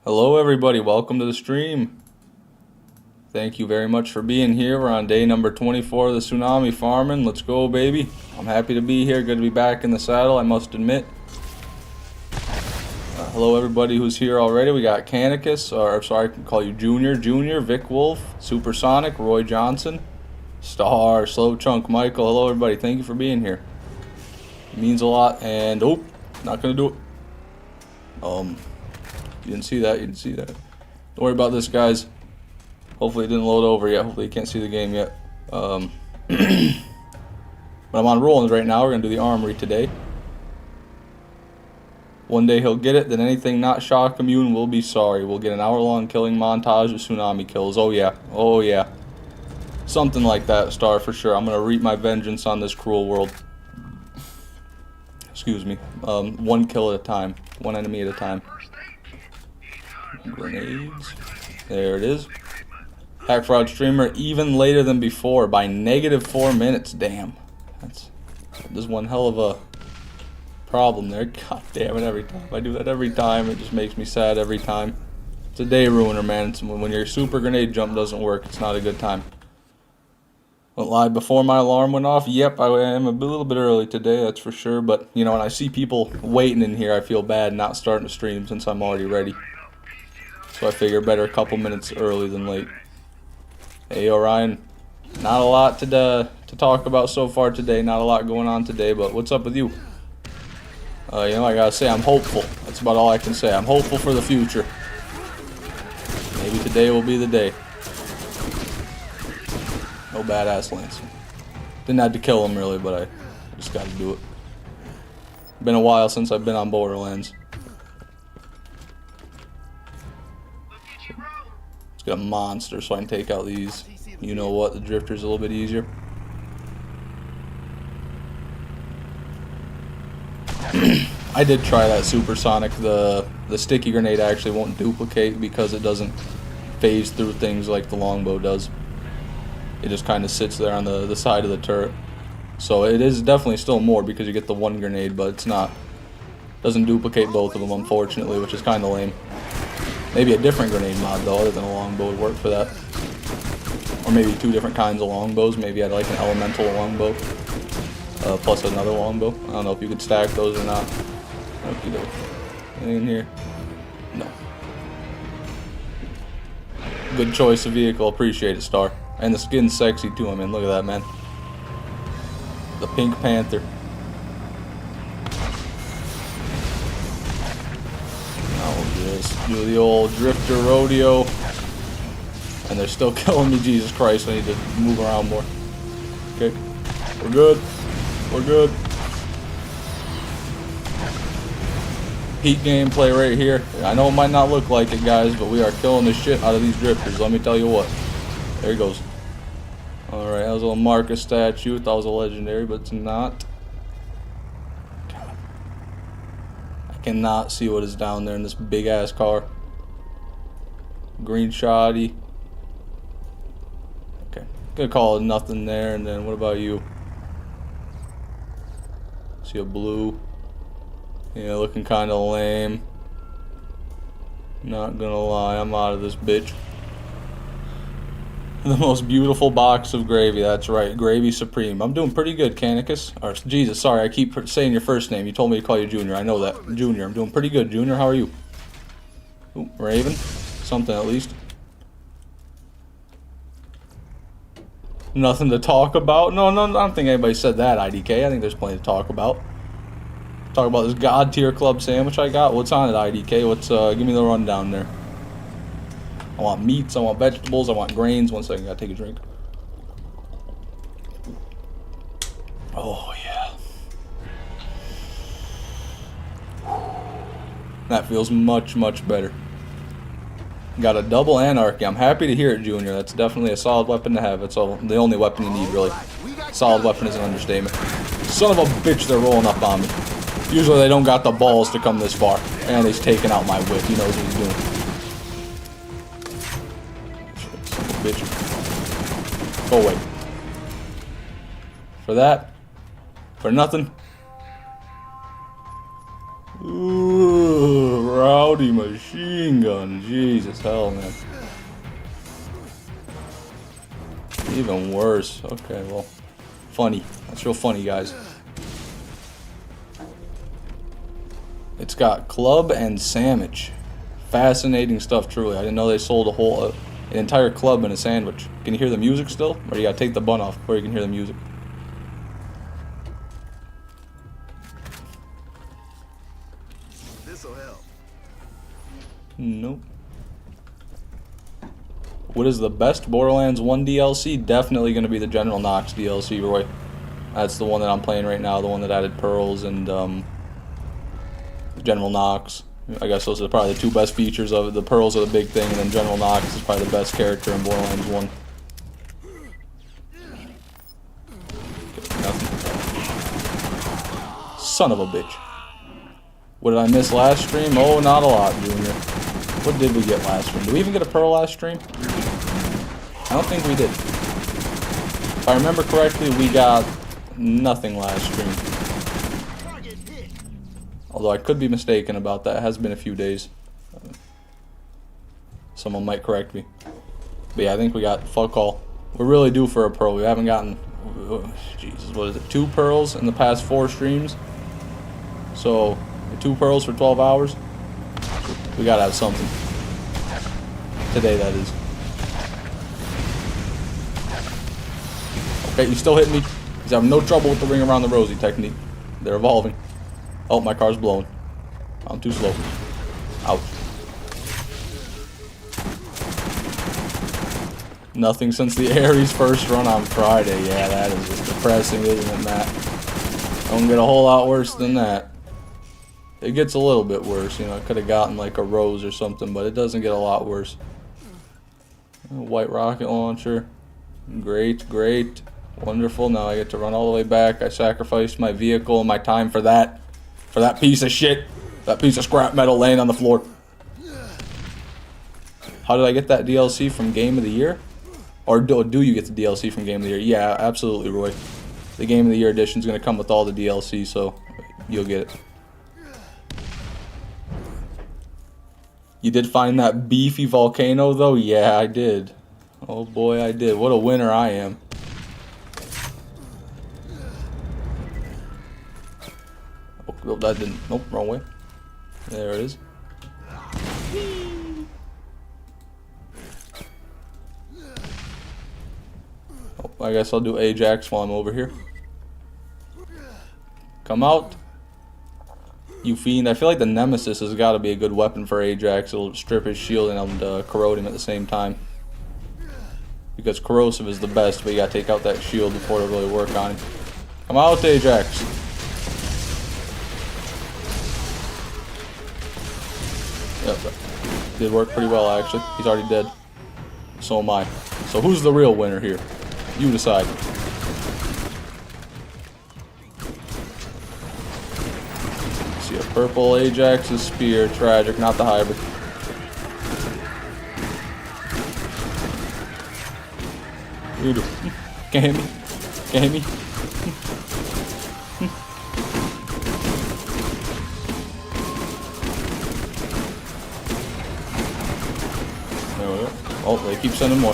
Hello everybody, welcome to the stream. Thank you very much for being here. We're on day number 24 of the Tsunami farming. Let's go, baby. I'm happy to be here. Good to be back in the saddle, I must admit. Hello everybody who's here already. We got Canicus, or sorry, I can call you Junior, Vic Wolf, Supersonic, Roy Johnson, Star, Slow Chunk, Michael. Hello everybody, thank you for being here. It means a lot, and oh, not gonna do it. You didn't see that, Don't worry about this, guys. Hopefully it didn't load over yet. Hopefully you can't see the game yet. But I'm on Rollins right now. We're going to do the armory today. One day he'll get it, then anything not shock immune will be sorry. We'll get an hour-long killing montage of Tsunami kills. Oh yeah. Something like that, Star, for sure. I'm going to reap my vengeance on this cruel world. Excuse me. One kill at a time. One enemy at a time. Grenades. There it is. Hack Fraud Streamer even later than before by -4 minutes. Damn. There's one hell of a problem there. God damn it, every time. I do that every time. It just makes me sad every time. It's a day ruiner, man. It's when your super grenade jump doesn't work, it's not a good time. Went live before my alarm went off. Yep, I am a little bit early today, that's for sure. But, you know, when I see people waiting in here, I feel bad not starting to stream since I'm already ready. So I figure better a couple minutes early than late. Hey Orion, not a lot to talk about so far today, not a lot going on today, but what's up with you? You know, I gotta say I'm hopeful. That's about all I can say. I'm hopeful for the future. Maybe today will be the day. No badass Lance. Didn't have to kill him really, but I just gotta do it. Been a while since I've been on Borderlands. Got a monster so I can take out these, you know what, the drifters a little bit easier. I did try that supersonic. The sticky grenade actually won't duplicate because it doesn't phase through things like the longbow does. It just kind of sits there on the side of the turret. So it is definitely still more because you get the one grenade, but it's not, doesn't duplicate both of them unfortunately, which is kind of lame. Maybe a different grenade mod though, other than a longbow would work for that. Or maybe two different kinds of longbows. Maybe I'd like an elemental longbow, plus another longbow. I don't know if you could stack those or not. Okie doke. Anything in here? No. Good choice of vehicle, appreciate it, Star. And the skin's sexy too, I mean, look at that, man. The Pink Panther. Just do the old drifter rodeo. And they're still killing me, Jesus Christ, I need to move around more. Okay, we're good. We're good. Peak gameplay right here. I know it might not look like it, guys, but we are killing the shit out of these drifters, let me tell you what. There he goes. Alright, that was a little Marcus statue. Thought it was a legendary, but it's not. Cannot see what is down there in this big ass car. Green shoddy. Okay, gonna call it nothing there. And then what about you? See a blue. Yeah, looking kind of lame. Not gonna lie, I'm out of this bitch. The most beautiful box of gravy, that's right, Gravy Supreme. I'm doing pretty good, Canicus. Or, Jesus, sorry, I keep saying your first name. You told me to call you Junior, I know that. Junior, I'm doing pretty good. Junior, how are you? Ooh, Raven. Something at least. Nothing to talk about? No, I don't think anybody said that, IDK. I think there's plenty to talk about. Talk about this God tier club sandwich I got. What's on it, IDK? What's, give me the rundown there. I want meats, I want vegetables, I want grains. One second, gotta take a drink. Oh, yeah. That feels much, much better. Got a double anarchy. I'm happy to hear it, Junior. That's definitely a solid weapon to have. It's the only weapon you need, really. Solid weapon is an understatement. Son of a bitch, they're rolling up on me. Usually they don't got the balls to come this far. And he's taking out my whip. He knows what he's doing. Bitch. Go away. For that. For nothing. Ooh, Rowdy machine gun. Jesus, hell, man. Even worse. Okay, well. Funny. That's real funny, guys. It's got club and sandwich. Fascinating stuff, truly. I didn't know they sold a whole, an entire club in a sandwich. Can you hear the music still? Or you gotta take the bun off before you can hear the music? This'll help. Nope. What is the best Borderlands 1 DLC? Definitely going to be the General Knox DLC, Roy. That's the one that I'm playing right now, the one that added Pearls and General Knox. I guess those are probably the two best features of it. The Pearls are the big thing, and then General Knox is probably the best character in Borderlands 1. Nothing. Son of a bitch. What did I miss last stream? Oh, not a lot, Junior. What did we get last stream? Did we even get a Pearl last stream? I don't think we did. If I remember correctly, we got nothing last stream. Although I could be mistaken about that. It has been a few days. Someone might correct me. But yeah, I think we got fuck all. We're really due for a Pearl. We haven't gotten, Jesus, what is it, 2 Pearls in the past 4 streams. So, 2 Pearls for 12 hours. We gotta have something. Today, that is. Okay, you still hitting me. He's having no trouble with the ring around the rosy technique. They're evolving. Oh, my car's blowing. I'm too slow. Ouch. Nothing since the Ares first run on Friday. Yeah, that is just depressing, isn't it, Matt? Don't get a whole lot worse than that. It gets a little bit worse, you know. It could have gotten like a rose or something, but it doesn't get a lot worse. White rocket launcher. Great, great. Wonderful. Now I get to run all the way back. I sacrificed my vehicle and my time for that. For that piece of shit. That piece of scrap metal laying on the floor. How did I get that DLC from Game of the Year? Or do you get the DLC from Game of the Year? Yeah, absolutely, Roy. The Game of the Year edition is going to come with all the DLC, so you'll get it. You did find that beefy volcano, though? Yeah, I did. Oh boy, I did. What a winner I am. Oh, that didn't. Nope, wrong way. There it is. Oh, I guess I'll do Ajax while I'm over here. Come out. You fiend. I feel like the Nemesis has got to be a good weapon for Ajax. It'll strip his shield and corrode him at the same time. Because corrosive is the best, but you gotta take out that shield before it'll really work on him. Come out, Ajax. Yep, did work pretty well actually. He's already dead. So am I. So who's the real winner here? You decide. See a purple Ajax's spear. Tragic, not the hybrid. Dude, can't hit me. Can't hit me. There we go. Oh, they keep sending more.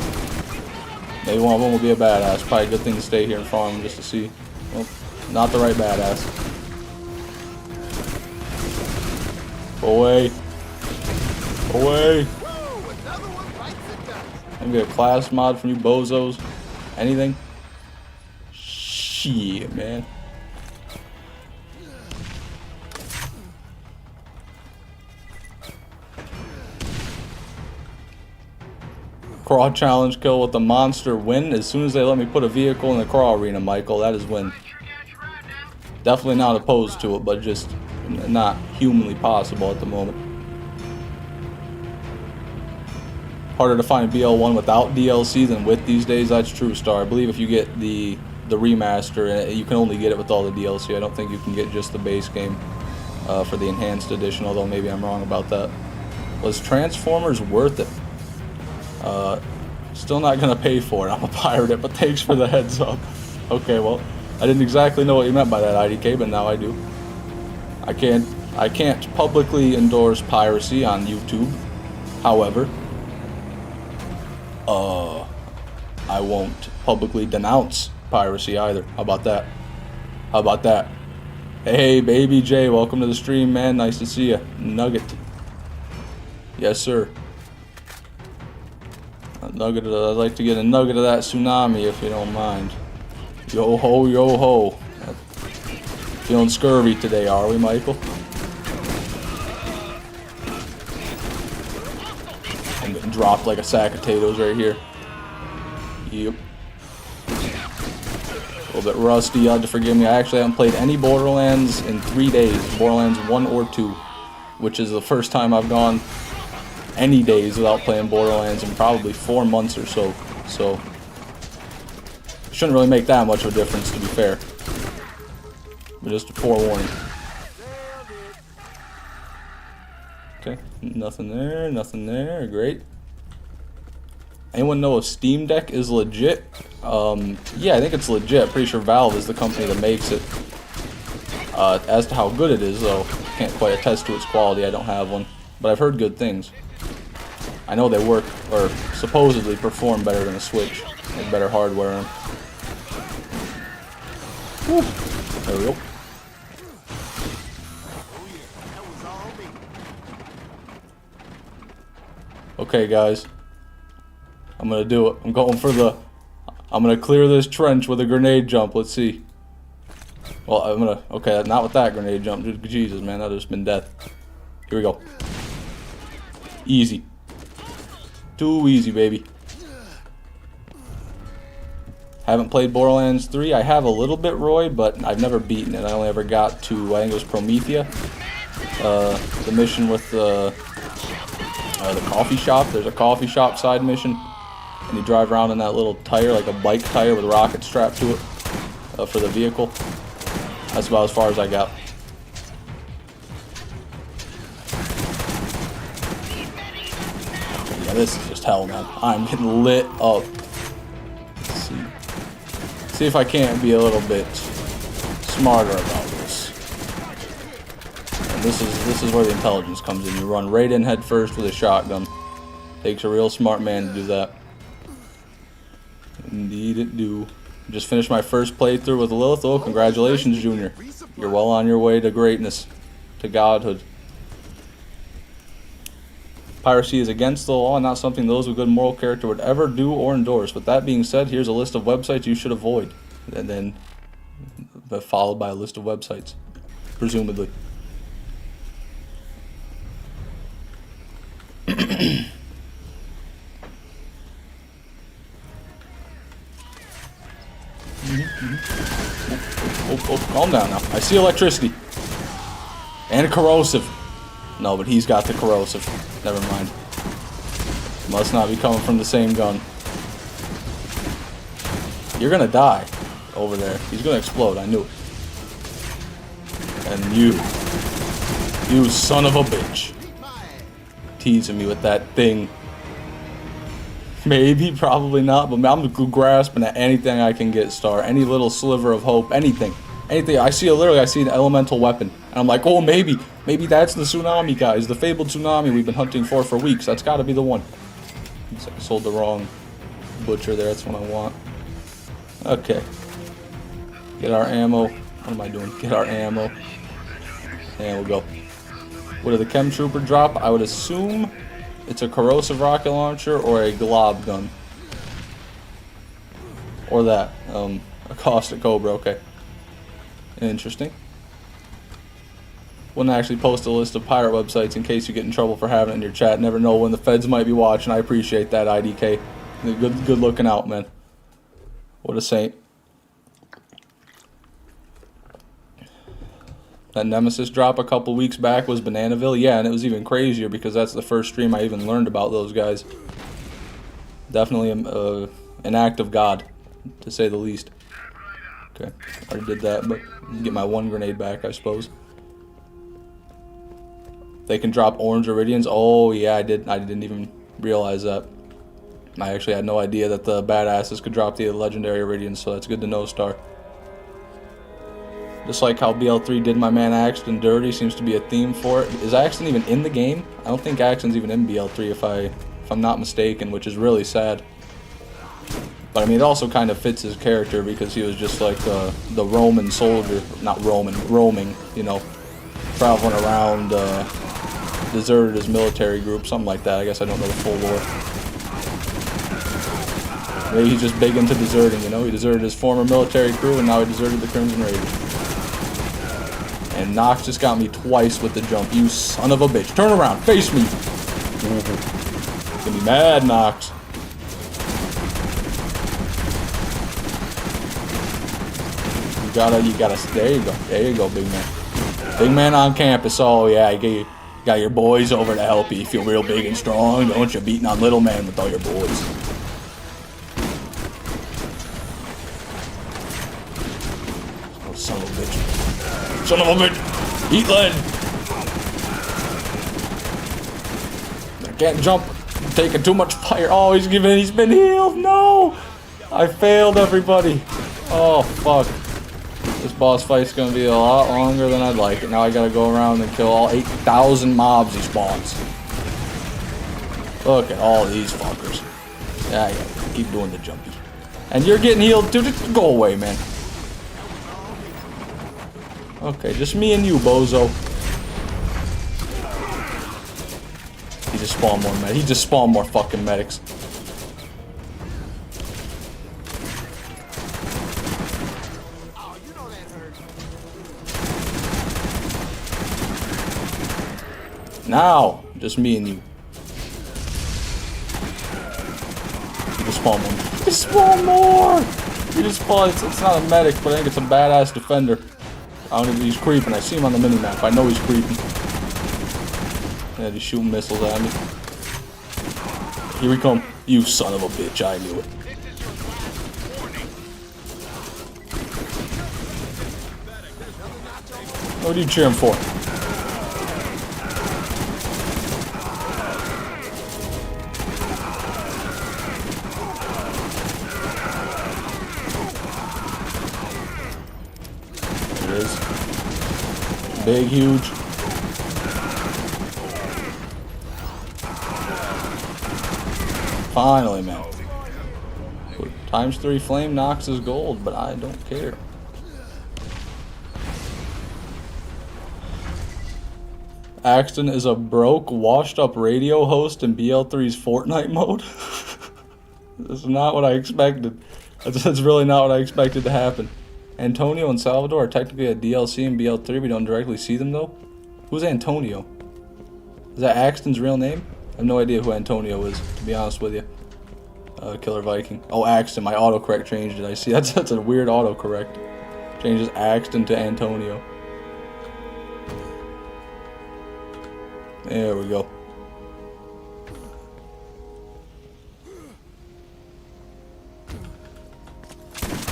Maybe one of them will be a badass. Probably a good thing to stay here and farm them just to see. Well, not the right badass. Go away. Go away. Maybe a class mod from you bozos. Anything? Shit, man. Crawl challenge kill with the monster win as soon as they let me put a vehicle in the crawl arena, Michael. That is win. Definitely not opposed to it, but just not humanly possible at the moment. Harder to find BL1 without DLC than with these days. That's true, Star. I believe if you get the remaster, you can only get it with all the DLC. I don't think you can get just the base game for the enhanced edition, although maybe I'm wrong about that. Was Transformers worth it? Still not gonna pay for it. I'm a pirate it, but thanks for the heads up. Okay, well, I didn't exactly know what you meant by that, IDK, but now I do. I can't I can't publicly endorse piracy on YouTube. However, I won't publicly denounce piracy either. How about that? How about that? Hey, Baby J, welcome to the stream, man. Nice to see you. Nugget. Yes, sir. I'd like to get a nugget of that tsunami if you don't mind. Yo ho, yo ho. Feeling scurvy today, are we, Michael? I'm getting dropped like a sack of potatoes right here. Yep. A little bit rusty, you'll have to forgive me. I actually haven't played any Borderlands in 3 days. Borderlands 1 or 2. Which is the first time I've gone any days without playing Borderlands in probably 4 months or so. So, shouldn't really make that much of a difference, to be fair. But just a forewarning. Okay, nothing there, nothing there. Great. Anyone know if Steam Deck is legit? Yeah, I think it's legit. Pretty sure Valve is the company that makes it. As to how good it is, though, can't quite attest to its quality. I don't have one, but I've heard good things. I know they work, or supposedly perform better than a Switch. With better hardware in them. Whew. There we go. Okay, guys. I'm gonna do it. I'm going for the... I'm gonna clear this trench with a grenade jump. Let's see. Well, I'm gonna... Okay, not with that grenade jump. Jesus, man, that would have been death. Here we go. Easy. Too easy, baby. Haven't played Borderlands 3. I have a little bit, Roy, but I've never beaten it. I only ever got to, I think it was Promethea. The mission with the coffee shop. There's a coffee shop side mission. And you drive around in that little tire, like a bike tire with a rocket strapped to it for the vehicle. That's about as far as I got. Yeah, this is just hell, man. I'm getting lit up. Let's see. See if I can't be a little bit smarter about this. And this is where the intelligence comes in. You run right in head first with a shotgun. Takes a real smart man to do that. Indeed it do. Just finished my first playthrough with Lilith. Oh, congratulations, Junior. You're well on your way to greatness, to godhood. Piracy is against the law and not something those with good moral character would ever do or endorse. With that being said, here's a list of websites you should avoid. And then followed by a list of websites, presumably. Oh, calm down now. I see electricity. And corrosive. No, but he's got the corrosive. Never mind. Must not be coming from the same gun. You're gonna die over there. He's gonna explode, I knew it. And you son of a bitch. Teasing me with that thing. Maybe, probably not, but I'm grasping at anything I can get, Star. Any little sliver of hope, anything. Anything. I see an elemental weapon. And I'm like, oh, maybe that's the Tsunami, guys. The fabled Tsunami we've been hunting for weeks. That's got to be the one. I sold the wrong butcher there. That's what I want. Okay. Get our ammo. What am I doing? Get our ammo. And we'll go. What did the Chem Trooper drop? I would assume it's a corrosive rocket launcher or a glob gun. Or that. A caustic cobra. Okay. Interesting. Wouldn't actually post a list of pirate websites in case you get in trouble for having it in your chat. Never know when the feds might be watching. I appreciate that, IDK. Good looking out, man. What a saint. That Nemesis drop a couple weeks back was Bananaville. Yeah, and it was even crazier because that's the first stream I even learned about those guys. Definitely an act of God, to say the least. Okay, already did that, but get my one grenade back, I suppose. They can drop orange iridians. Oh yeah, I didn't even realize that. I actually had no idea that the badasses could drop the legendary iridians, so that's good to know, Star. Just like how BL3 did my man Axton dirty, seems to be a theme for it. Is Axton even in the game? I don't think Axton's even in BL3 if I'm not mistaken, which is really sad. But I mean, it also kind of fits his character because he was just like the Roman soldier, not Roman, roaming, you know, traveling around, deserted his military group, something like that. I guess I don't know the full lore. Maybe he's just big into deserting, you know? He deserted his former military crew and now he deserted the Crimson Raiders. And Nox just got me twice with the jump. You son of a bitch. Turn around. Face me. Get me mad, Nox. You gotta, there you go, big man. Big man on campus, oh yeah, you got your boys over to help you. You feel real big and strong, don't you? Beating on little man with all your boys. Oh, son of a bitch. Son of a bitch! Eat lead! I can't jump. I'm taking too much fire. Oh, he's been healed, no! I failed everybody. Oh, fuck. This boss fight's gonna be a lot longer than I'd like it. Now I gotta go around and kill all 8,000 mobs he spawns. Look at all these fuckers. Yeah, keep doing the jumpy. And you're getting healed too. Just go away, man. Okay, just me and you, bozo. He just spawned more medics. He just spawned more fucking medics. Now, just me and you. You just spawn more. Just spawn more! You just spawn. It's not a medic, but I think it's a badass defender. I don't even. He's creeping. I see him on the minimap. I know he's creeping. Yeah, he's shooting missiles at me. Here we come. You son of a bitch. I knew it. What are you cheering for? Big, huge. Finally, man. ×3 flame knocks his gold, but I don't care. Axton is a broke, washed-up radio host in BL3's Fortnite mode. This is not what I expected. That's really not what I expected to happen. Antonio and Salvador are technically a DLC in BL3. We don't directly see them, though. Who's Antonio? Is that Axton's real name? I have no idea who Antonio is, to be honest with you. Killer Viking. Oh, Axton. My autocorrect changed it. I see. That's a weird autocorrect. Changes Axton to Antonio. There we go.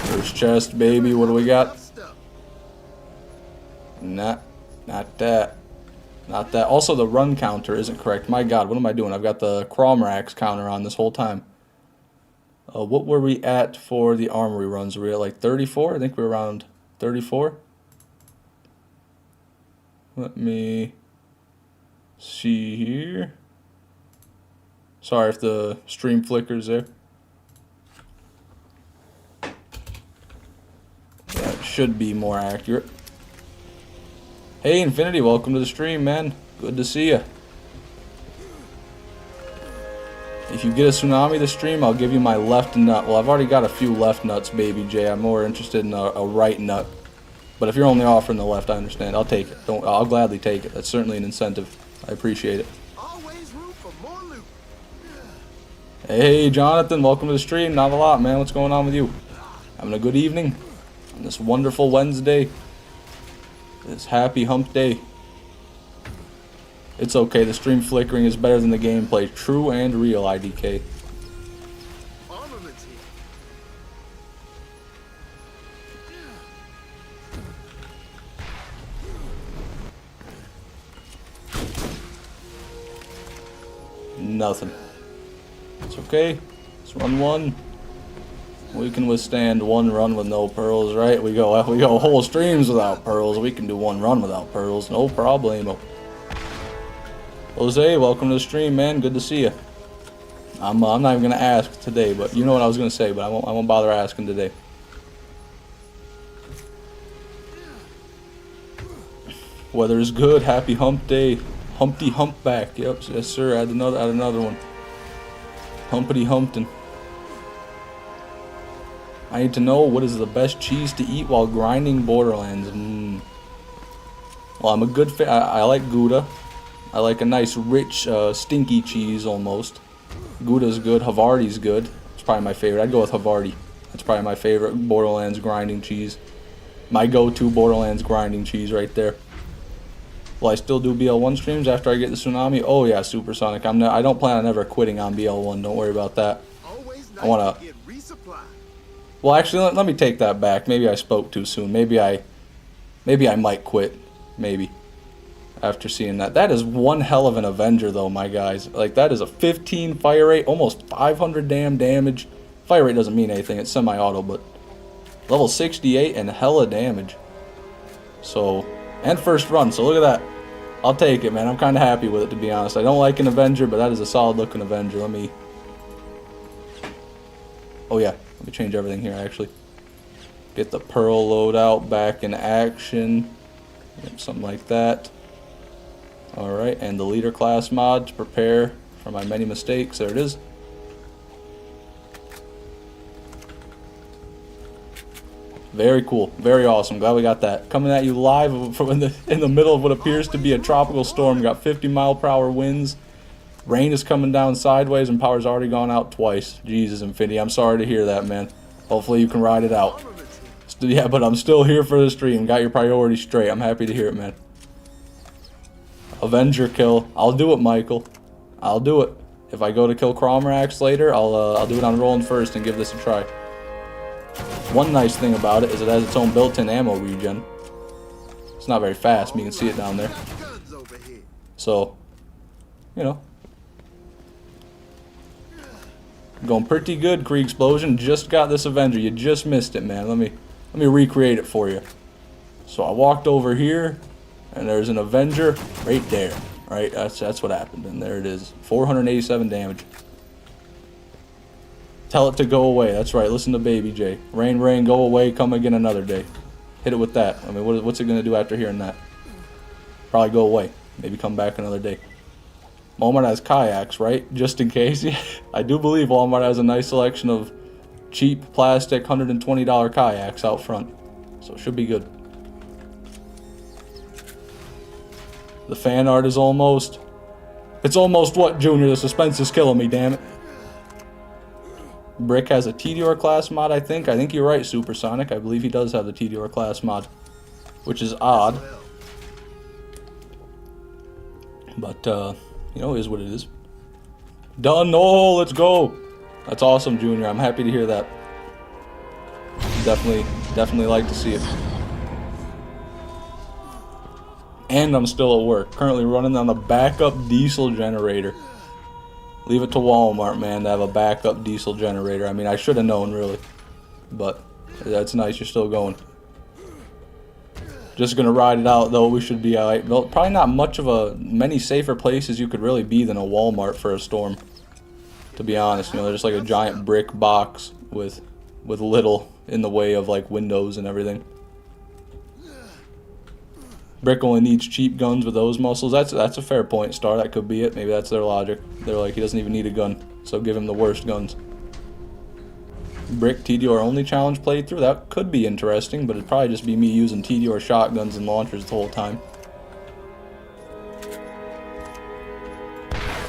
First chest, baby. What do we got? Not that. Not that. Also, the run counter isn't correct. My God, what am I doing? I've got the Cromrax counter on this whole time. What were we at for the armory runs? Were we at like 34? I think we were around 34. Let me see here. Sorry if the stream flickers there. That should be more accurate. Hey Infinity, welcome to the stream, man. Good to see you. If you get a Tsunami this stream, I'll give you my left nut. Well, I've already got a few left nuts, baby J. I'm more interested in a right nut. But if you're only offering the left, I understand. I'll take it. I'll gladly take it. That's certainly an incentive. I appreciate it. Always room for more loot. Hey Jonathan, welcome to the stream. Not a lot, man. What's going on with you? Having a good evening on this wonderful Wednesday. This happy hump day. It's okay. The stream flickering is better than the gameplay. True and real, IDK. Armaments here. Nothing. It's okay. Let's run one. We can withstand one run with no pearls, right? We go whole streams without pearls. We can do one run without pearls, no problemo. Jose, welcome to the stream, man. Good to see you. I'm not even gonna ask today, but you know what I was gonna say, but I won't bother asking today. Weather is good. Happy hump day. Humpty humpback. Yep, yes sir. Add another one. Humpity humptin'. I need to know what is the best cheese to eat while grinding Borderlands. Well, I'm a good fan. I like Gouda. I like a nice, rich, stinky cheese almost. Gouda's good. Havarti's good. It's probably my favorite. I'd go with Havarti. That's probably my favorite Borderlands grinding cheese. My go-to Borderlands grinding cheese right there. Will I still do BL1 streams after I get the Tsunami? Oh yeah, Supersonic. I don't plan on ever quitting on BL1. Don't worry about that. I wanna. Well, actually, let me take that back. Maybe I spoke too soon. Maybe I might quit. Maybe. After seeing that. That is one hell of an Avenger, though, my guys. Like, that is a 15 fire rate, almost 500 damn damage. Fire rate doesn't mean anything. It's semi-auto, but level 68 and hella damage. So, and first run. So, look at that. I'll take it, man. I'm kind of happy with it, to be honest. I don't like an Avenger, but that is a solid-looking Avenger. Let me... Oh, yeah. Let me change everything here, actually. Get the Pearl loadout back in action. Something like that. Alright, and the leader class mod to prepare for my many mistakes. There it is. Very cool. Very awesome. Glad we got that. Coming at you live from in the middle of what appears to be a tropical storm. We got 50-mile-per-hour winds. Rain is coming down sideways and power's already gone out twice. Jesus, Infinity. I'm sorry to hear that, man. Hopefully you can ride it out. Yeah, but I'm still here for the stream. Got your priorities straight. I'm happy to hear it, man. Avenger kill. I'll do it, Michael. I'll do it. If I go to kill Cromrax later, I'll do it on rolling first and give this a try. One nice thing about it is it has its own built-in ammo regen. It's not very fast, but you can see it down there. So, you know. Going pretty good, Krieg Explosion. Just got this Avenger. You just missed it, man. Let me recreate it for you. So I walked over here. And there's an Avenger right there, right? That's what happened, and there it is. 487 damage. Tell it to go away. That's right. Listen to Baby J. Rain, rain, go away. Come again another day. Hit it with that. I mean, what's it gonna do after hearing that? Probably go away. Maybe come back another day. Walmart has kayaks, right? Just in case. I do believe Walmart has a nice selection of cheap plastic $120 kayaks out front, so it should be good. The fan art is almost... It's almost what, Junior? The suspense is killing me, damn it. Brick has a TDR class mod, I think. I think you're right, Supersonic. I believe he does have the TDR class mod. Which is odd. But, you know, is what it is. Done! Oh, let's go! That's awesome, Junior. I'm happy to hear that. Definitely like to see it. And I'm still at work. Currently running on a backup diesel generator. Leave it to Walmart, man, to have a backup diesel generator. I mean, I should have known, really. But that's nice. You're still going. Just gonna ride it out, though. We should be alright. Well, probably not much of many safer places you could really be than a Walmart for a storm. To be honest, you know, they're just like a giant brick box with little in the way of like windows and everything. Brick only needs cheap guns with those muscles. That's a fair point, Star. That could be it. Maybe that's their logic. They're like, he doesn't even need a gun, so give him the worst guns. Brick TDR only challenge playthrough. That could be interesting, but it'd probably just be me using TDR shotguns and launchers the whole time.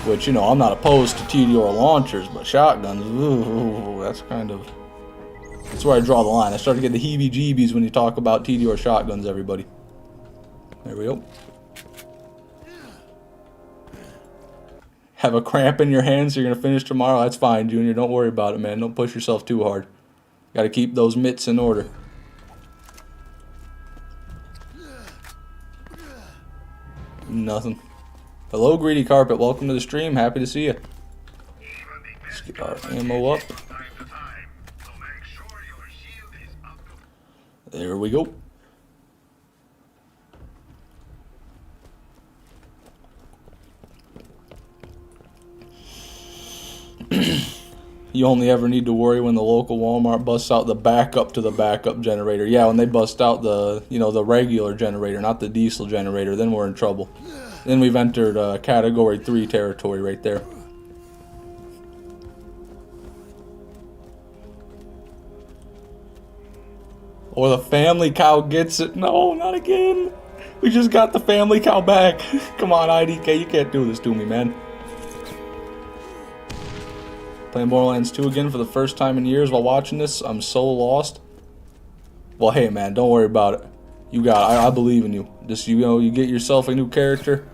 Which, you know, I'm not opposed to TDR launchers, but shotguns, ooh, that's where I draw the line. I start to get the heebie-jeebies when you talk about TDR shotguns, everybody. There we go. Have a cramp in your hand so you're going to finish tomorrow? That's fine, Junior. Don't worry about it, man. Don't push yourself too hard. Got to keep those mitts in order. Nothing. Hello, Greedy Carpet. Welcome to the stream. Happy to see you. Let's get our ammo up. There we go. You only ever need to worry when the local Walmart busts out the backup to the backup generator. Yeah, when they bust out the, the regular generator, not the diesel generator, then we're in trouble. Then we've entered Category 3 territory right there. Or the family cow gets it. No, not again. We just got the family cow back. Come on, IDK, you can't do this to me, man. Playing Borderlands 2 again for the first time in years while watching this. I'm so lost. Well, hey, man, don't worry about it. You got it. I believe in you. Just, you get yourself a new character.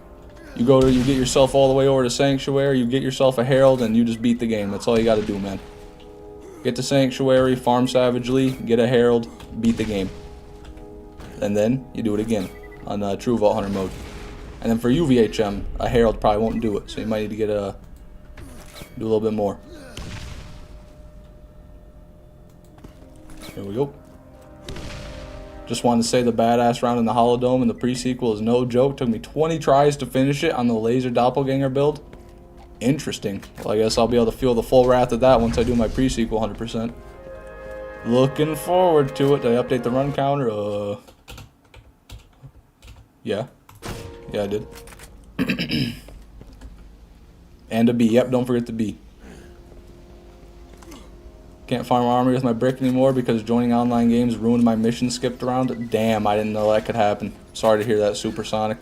You get yourself all the way over to Sanctuary. You get yourself a Herald, and you just beat the game. That's all you got to do, man. Get to Sanctuary, farm savagely, get a Herald, beat the game. And then you do it again on True Vault Hunter mode. And then for UVHM, a Herald probably won't do it, so you might need to do a little bit more. Here we go. Just wanted to say the badass round in the Holodome in the pre-sequel is no joke. Took me 20 tries to finish it on the laser doppelganger build. Interesting. Well, I guess I'll be able to feel the full wrath of that once I do my pre-sequel 100%. Looking forward to it. Did I update the run counter? Yeah. Yeah, I did. And a B. Yep, don't forget the B. Can't farm armory with my brick anymore because joining online games ruined my mission skipped around. Damn, I didn't know that could happen. Sorry to hear that, Supersonic.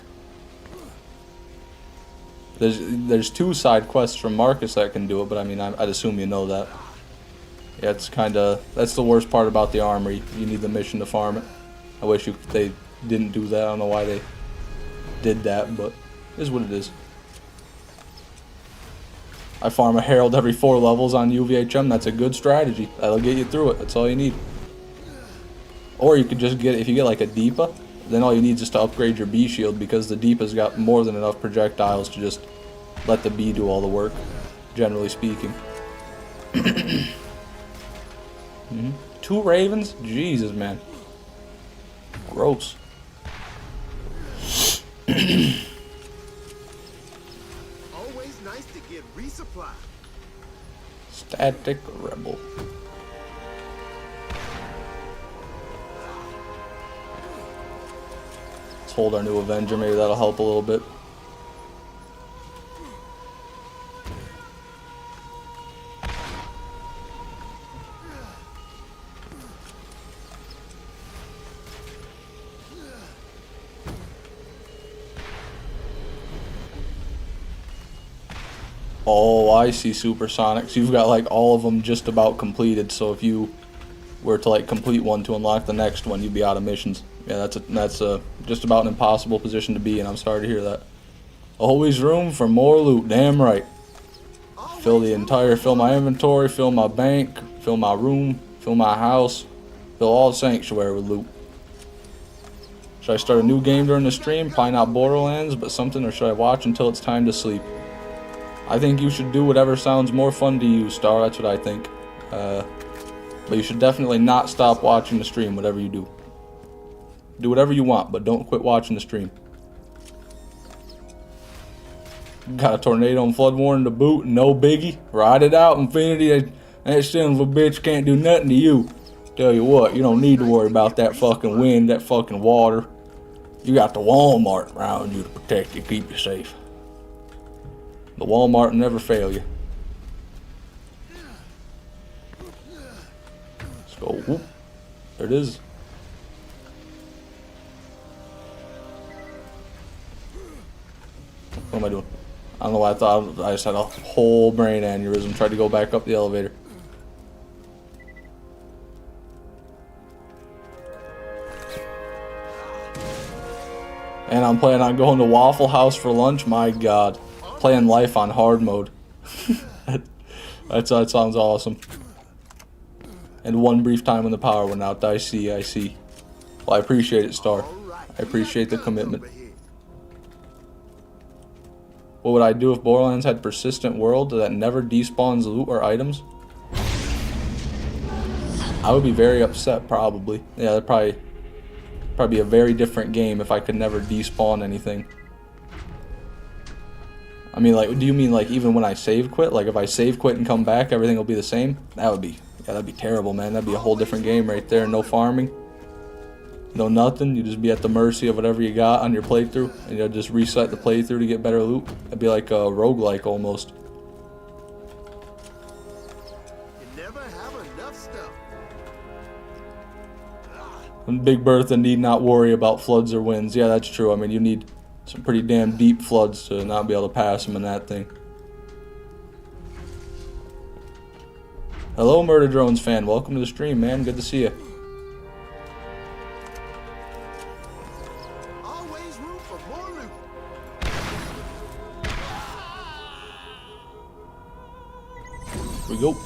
There's 2 side quests from Marcus that can do it, but I mean, I'd assume you know that. Yeah, it's that's the worst part about the armory. You need the mission to farm it. I wish they didn't do that. I don't know why they did that, but it is what it is. I farm a Herald every 4 levels on UVHM. That's a good strategy. That'll get you through it. That's all you need. Or you could just if you get like a Deepa, then all you need is just to upgrade your B shield because the Deepa's got more than enough projectiles to just let the B do all the work, generally speaking. 2 Ravens? Jesus, man. Gross. Always nice to get resupply. Static Rebel. Let's hold our new Avenger. Maybe that'll help a little bit. Oh, I see, Supersonics. You've got like all of them just about completed, so if you were to like complete one to unlock the next one, you'd be out of missions. Yeah, that's just about an impossible position to be in. I'm sorry to hear that. Always room for more loot. Damn right. Fill my inventory, fill my bank, fill my room, fill my house, fill all Sanctuary with loot. Should I start a new game during the stream? Probably not Borderlands, but something, or should I watch until it's time to sleep? I think you should do whatever sounds more fun to you, Star. That's what I think. But you should definitely not stop watching the stream, whatever you do. Do whatever you want, but don't quit watching the stream. Got a tornado and flood warning to boot, no biggie. Ride it out, Infinity. That son of a bitch can't do nothing to you. Tell you what, you don't need to worry about that fucking wind, that fucking water. You got the Walmart around you to protect you, keep you safe. The Walmart will never fail you. Let's go. Whoop. There it is. What am I doing? I don't know why I thought. I just had a whole brain aneurysm. Tried to go back up the elevator. And I'm planning on going to Waffle House for lunch. My God. Playing life on hard mode. that sounds awesome. And one brief time when the power went out. I see. Well, I appreciate it, Star. I appreciate the commitment. What would I do if Borderlands had persistent world that never despawns loot or items? I would be very upset, probably. Yeah, that'd probably be a very different game if I could never despawn anything. I mean, like, do you mean like even when I save quit? Like if I save quit and come back, everything will be the same? That would be, yeah, that'd be terrible, man. That'd be a whole different game right there. No farming, no nothing. You just be at the mercy of whatever you got on your playthrough, and you'll just reset the playthrough to get better loot. It'd be like a roguelike almost. You never have enough stuff. And Big Bertha need not worry about floods or winds. Yeah, that's true. I mean, you need some pretty damn deep floods to not be able to pass them in that thing. Hello, Murder Drones fan. Welcome to the stream, man. Good to see you. Always room for more loot. Here we go.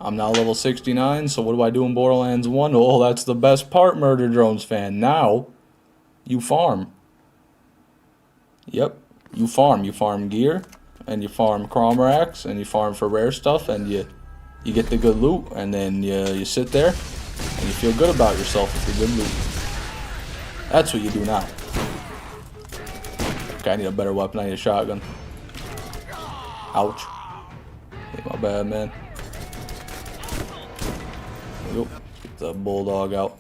I'm now level 69, so what do I do in Borderlands 1? Oh, that's the best part, Murder Drones fan. Now, you farm. Yep, you farm. You farm gear, and you farm Cromerax, and you farm for rare stuff, and you get the good loot, and then you sit there, and you feel good about yourself with your good loot. That's what you do now. Okay, I need a better weapon. I need a shotgun. Ouch. Hey, my bad, man. Yep. Get the bulldog out.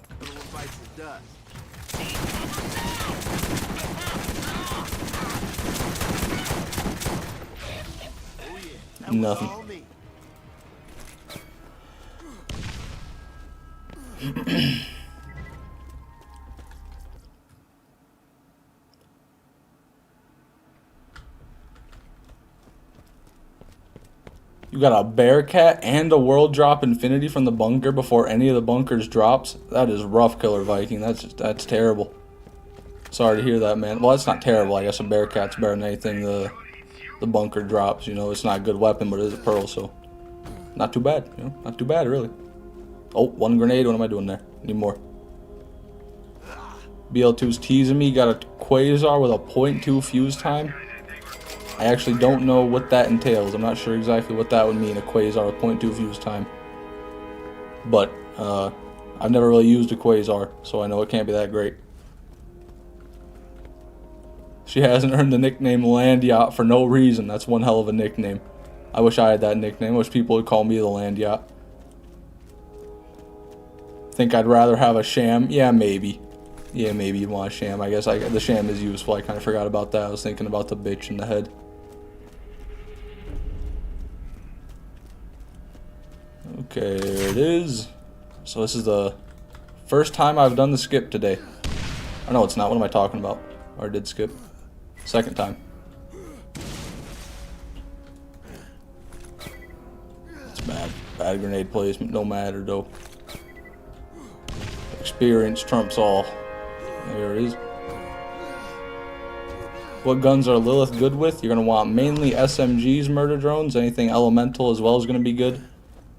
Nothing. You got a Bearcat and a world drop infinity from the bunker before any of the bunkers drops. That is rough, Killer Viking. That's terrible. Sorry to hear that, man. Well, that's not terrible. I guess a Bearcat's better than anything the bunker drops. You know, it's not a good weapon, but it is a pearl, so not too bad. You know, not too bad, really. Oh, one grenade. What am I doing there? Need more. BL2's teasing me. Got a Quasar with a 0.2 fuse time. I actually don't know what that entails. I'm not sure exactly what that would mean, a Quasar with 0.2 fuse time. But, I've never really used a Quasar, so I know it can't be that great. She hasn't earned the nickname Land Yacht for no reason. That's one hell of a nickname. I wish I had that nickname. I wish people would call me the Land Yacht. Think I'd rather have a sham? Yeah, maybe. Yeah, maybe you'd want a sham. I guess the sham is useful. I kind of forgot about that. I was thinking about the bitch in the head. Okay, there it is. So this is the first time I've done the skip today. Oh, no, it's not. What am I talking about? Or did skip. Second time. It's bad. Bad grenade placement. No matter, though. Experience trumps all. There it is. What guns are Lilith good with? You're going to want mainly SMGs, Murder Drones. Anything elemental as well is going to be good.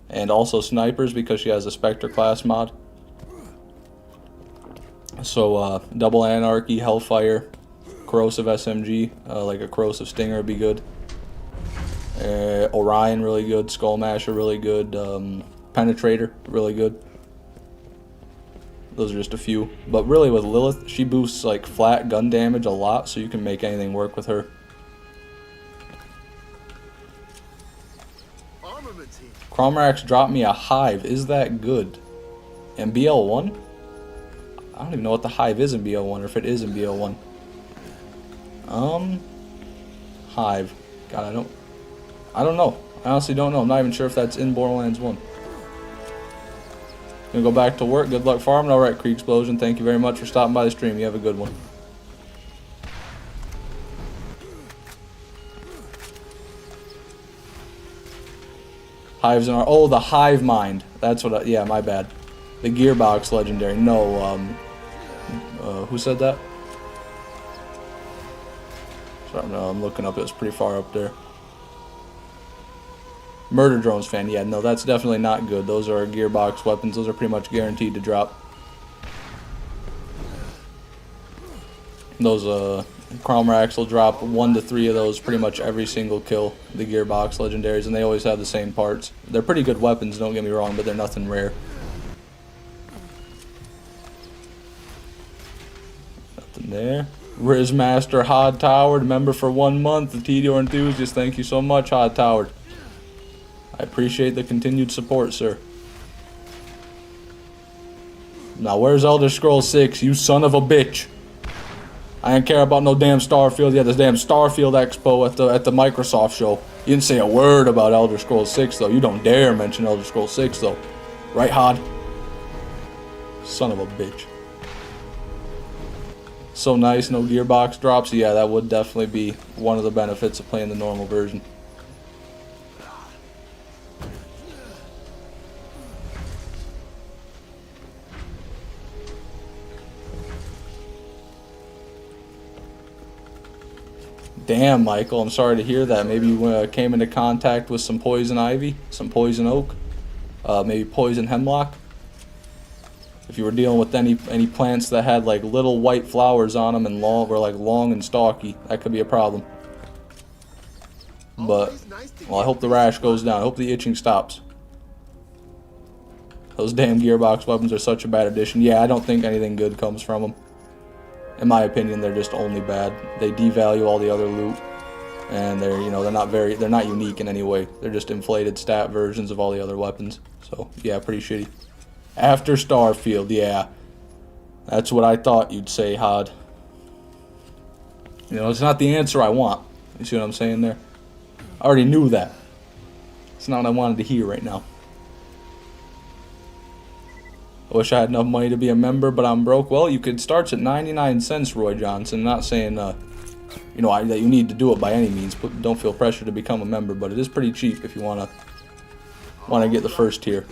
And also snipers because she has a Spectre class mod. So double Anarchy, Hellfire, Corrosive SMG, like a Corrosive Stinger would be good. Orion really good, Skullmasher really good, Penetrator really good. Those are just a few. But really with Lilith, she boosts like flat gun damage a lot, so you can make anything work with her. Cromerax dropped me a Hive. Is that good? And BL1? I don't even know what the Hive is in BL1, or if it is in BL1. Hive. God, I don't know. I honestly don't know. I'm not even sure if that's in Borderlands 1. Gonna go back to work. Good luck farming. Alright, Creek Explosion. Thank you very much for stopping by the stream. You have a good one. Hives in our... Oh, the Hive Mind. That's what yeah, my bad. The Gearbox Legendary. No, who said that? Sorry, no, I'm looking up. It's pretty far up there. Murder Drones fan. Yeah, no, that's definitely not good. Those are Gearbox weapons. Those are pretty much guaranteed to drop. Those, Cromrax will drop 1 to 3 of those pretty much every single kill, the Gearbox legendaries, and they always have the same parts. They're pretty good weapons, don't get me wrong, but they're nothing rare. Nothing there. Rizmaster Hod Towered, member for 1 month. The TDO enthusiast, thank you so much, Hod Towered. I appreciate the continued support, sir. Now, where's Elder Scrolls 6, you son of a bitch? I didn't care about no damn Starfield. Yeah, this damn Starfield Expo at the Microsoft show. You didn't say a word about Elder Scrolls 6, though. You don't dare mention Elder Scrolls 6, though. Right, Hod? Son of a bitch. So nice, no Gearbox drops. Yeah, that would definitely be one of the benefits of playing the normal version. Damn, Michael, I'm sorry to hear that. Maybe you came into contact with some poison ivy, some poison oak, maybe poison hemlock. If you were dealing with any plants that had like little white flowers on them and were like long and stalky, that could be a problem. But, well, I hope the rash goes down. I hope the itching stops. Those damn Gearbox weapons are such a bad addition. Yeah, I don't think anything good comes from them. In my opinion, they're just only bad. They devalue all the other loot, and they're they're not unique in any way. They're just inflated stat versions of all the other weapons. So yeah, pretty shitty. After Starfield, yeah, that's what I thought you'd say, Hod. You know, it's not the answer I want. You see what I'm saying there? I already knew that. It's not what I wanted to hear right now. I wish I had enough money to be a member, but I'm broke. Well, you could start at 99 cents, Roy Johnson. Not saying, you know, that you need to do it by any means. But don't feel pressure to become a member. But it is pretty cheap if you wanna get the first tier.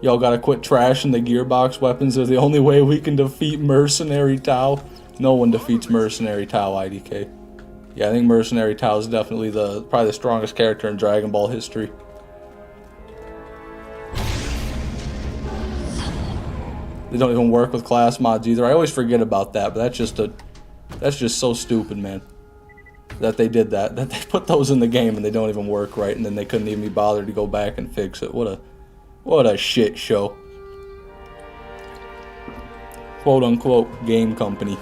Y'all gotta quit trashing the Gearbox weapons. They're the only way we can defeat Mercenary Tau. No one defeats Mercenary Tau, IDK. Yeah, I think Mercenary Tau is definitely probably the strongest character in Dragon Ball history. They don't even work with class mods either. I always forget about that, but that's just so stupid, man. That they did that. That they put those in the game and they don't even work right, and then they couldn't even be bothered to go back and fix it. What a shit show. Quote unquote game company.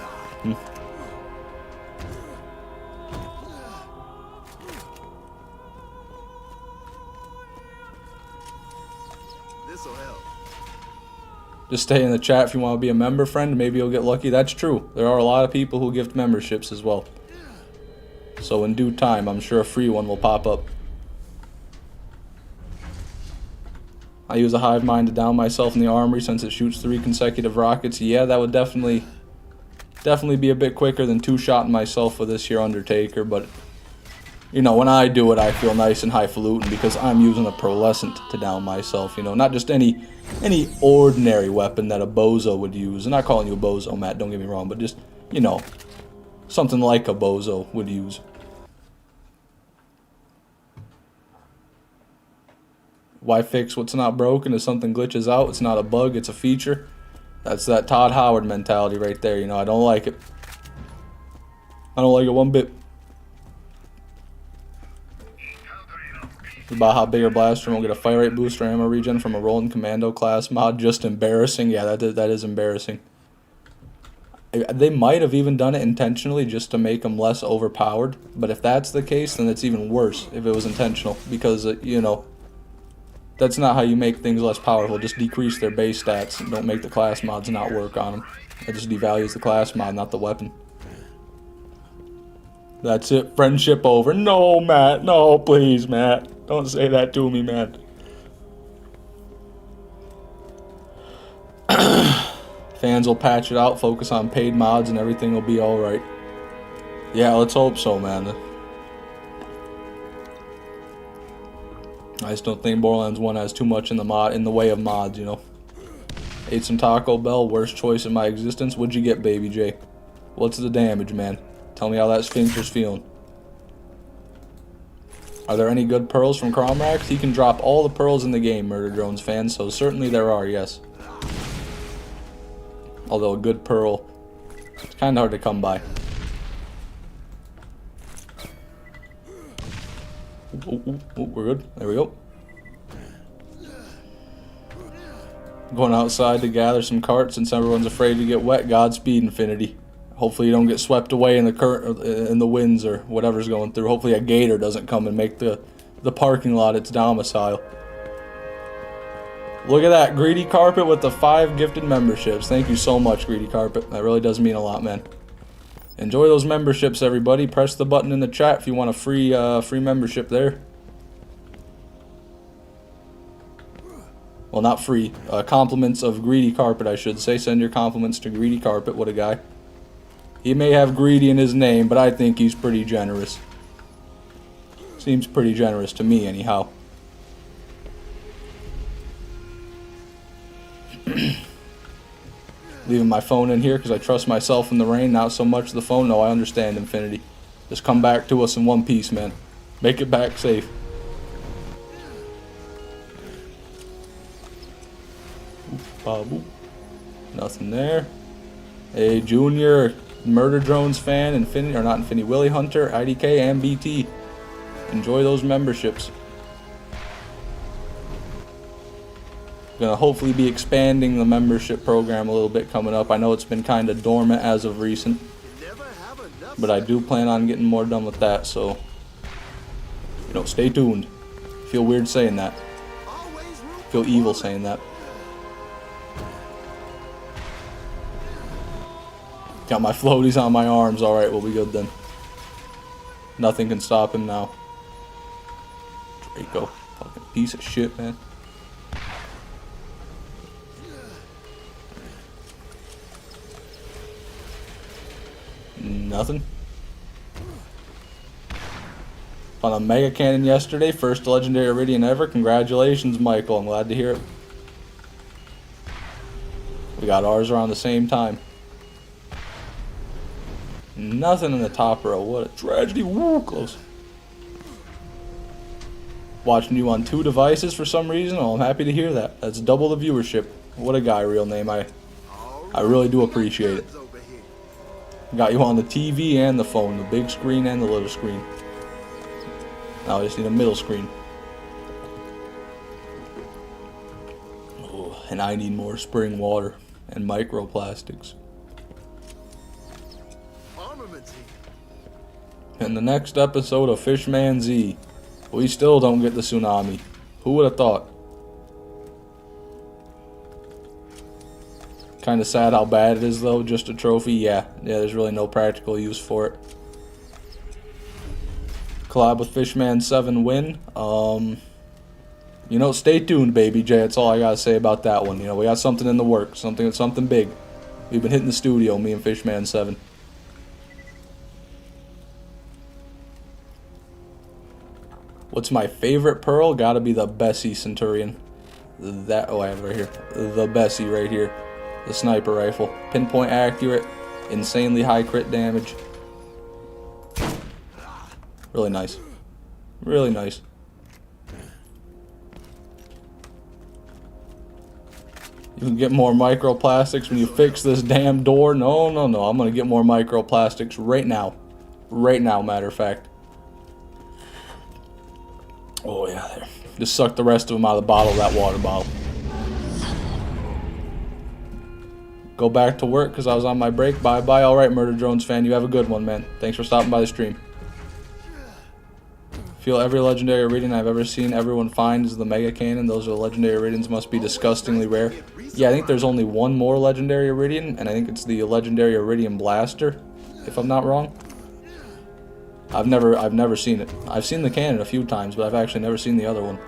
This'll help. Just stay in the chat if you want to be a member, friend. Maybe you'll get lucky. That's true. There are a lot of people who gift memberships as well. So in due time, I'm sure a free one will pop up. I use a hive mind to down myself in the armory since it shoots 3 consecutive rockets. Yeah, that would definitely be a bit quicker than 2-shotting myself with this here Undertaker. But, you know, when I do it, I feel nice and highfalutin because I'm using a Pearlescent to down myself. You know, not just any ordinary weapon that a bozo would use. I'm not calling you a bozo, Matt, don't get me wrong, but just, you know, something like a bozo would use. Why fix what's not broken? If something glitches out, it's not a bug, it's a feature. That's that Todd Howard mentality right there, you know, I don't like it. I don't like it one bit. About how bigger blaster won't get a fire rate boost or ammo regen from a rolling commando class mod. Just embarrassing. Yeah, that is embarrassing. They might have even done it intentionally just to make them less overpowered. But if that's the case, then it's even worse if it was intentional. Because, you know, that's not how you make things less powerful. Just decrease their base stats and don't make the class mods not work on them. That just devalues the class mod, not the weapon. That's it. Friendship over. No, Matt. No, please, Matt. Don't say that to me, man. Fans will patch it out, focus on paid mods, and everything will be alright. Yeah, let's hope so, man. I just don't think Borderlands 1 has too much in the way of mods, you know. Ate some Taco Bell, worst choice in my existence. What'd you get, Baby J? What's the damage, man? Tell me how that sphincter's feeling. Are there any good pearls from Cromrax? He can drop all the pearls in the game, Murder Drones fans, so certainly there are, yes. Although a good pearl, it's kind of hard to come by. Ooh, we're good. There we go. Going outside to gather some carts since everyone's afraid to get wet. Godspeed, Infinity. Hopefully you don't get swept away in the current, in the winds or whatever's going through. Hopefully a gator doesn't come and make the parking lot its domicile. Look at that, Greedy Carpet with the 5 gifted memberships. Thank you so much, Greedy Carpet. That really does mean a lot, man. Enjoy those memberships, everybody. Press the button in the chat if you want a free membership there. Well, not free. Compliments of Greedy Carpet, I should say. Send your compliments to Greedy Carpet. What a guy. He may have greedy in his name, but I think he's pretty generous. Seems pretty generous to me, anyhow. Leaving my phone in here because I trust myself in the rain. Not so much the phone. No, I understand, Infinity. Just come back to us in one piece, man. Make it back safe. Nothing there. Hey, Junior, Murder Drones fan, Infinity, or not Infinity, Willie Hunter, IDK, and BT. Enjoy those memberships. Gonna hopefully be expanding the membership program a little bit coming up. I know it's been kind of dormant as of recent, but I do plan on getting more done with that, so, you know, stay tuned. Feel weird saying that. Feel evil saying that. Got my floaties on my arms. Alright, we'll be good then. Nothing can stop him now. Draco. Fucking piece of shit, man. Nothing. On a Mega Cannon yesterday. First Legendary Iridian ever. Congratulations, Michael. I'm glad to hear it. We got ours around the same time. Nothing in the top row. What a tragedy. Woo, close. Watching you on 2 devices for some reason. Oh, I'm happy to hear that. That's double the viewership. What a guy, real name. I really do appreciate it. Got you on the TV and the phone. The big screen and the little screen. Now I just need a middle screen. Oh, and I need more spring water and microplastics. In the next episode of Fishman Z, we still don't get the tsunami. Who would have thought? Kind of sad how bad it is though, just a trophy. Yeah, there's really no practical use for it. Collab with Fishman 7 win. You know, stay tuned, Baby J. That's all I gotta say about that one. You know, we got something in the works, something big. We've been hitting the studio, me and Fishman 7. What's my favorite pearl? Gotta be the Bessie Centurion. That, oh, I have it right here. The Bessie right here. The sniper rifle. Pinpoint accurate. Insanely high crit damage. Really nice. Really nice. You can get more microplastics when you fix this damn door. No. I'm gonna get more microplastics right now. Right now, matter of fact. Oh yeah, there. Just suck the rest of them out of the bottle, that water bottle. Go back to work because I was on my break. Bye-bye. Alright, Murder Drones fan, you have a good one, man. Thanks for stopping by the stream. Feel every legendary iridium I've ever seen everyone find is the Mega Cannon. Those are legendary iridiums, must be disgustingly rare. Yeah, I think there's only one more legendary iridium, and I think it's the legendary iridium blaster, if I'm not wrong. I've never seen it. I've seen the cannon a few times, but I've actually never seen the other one.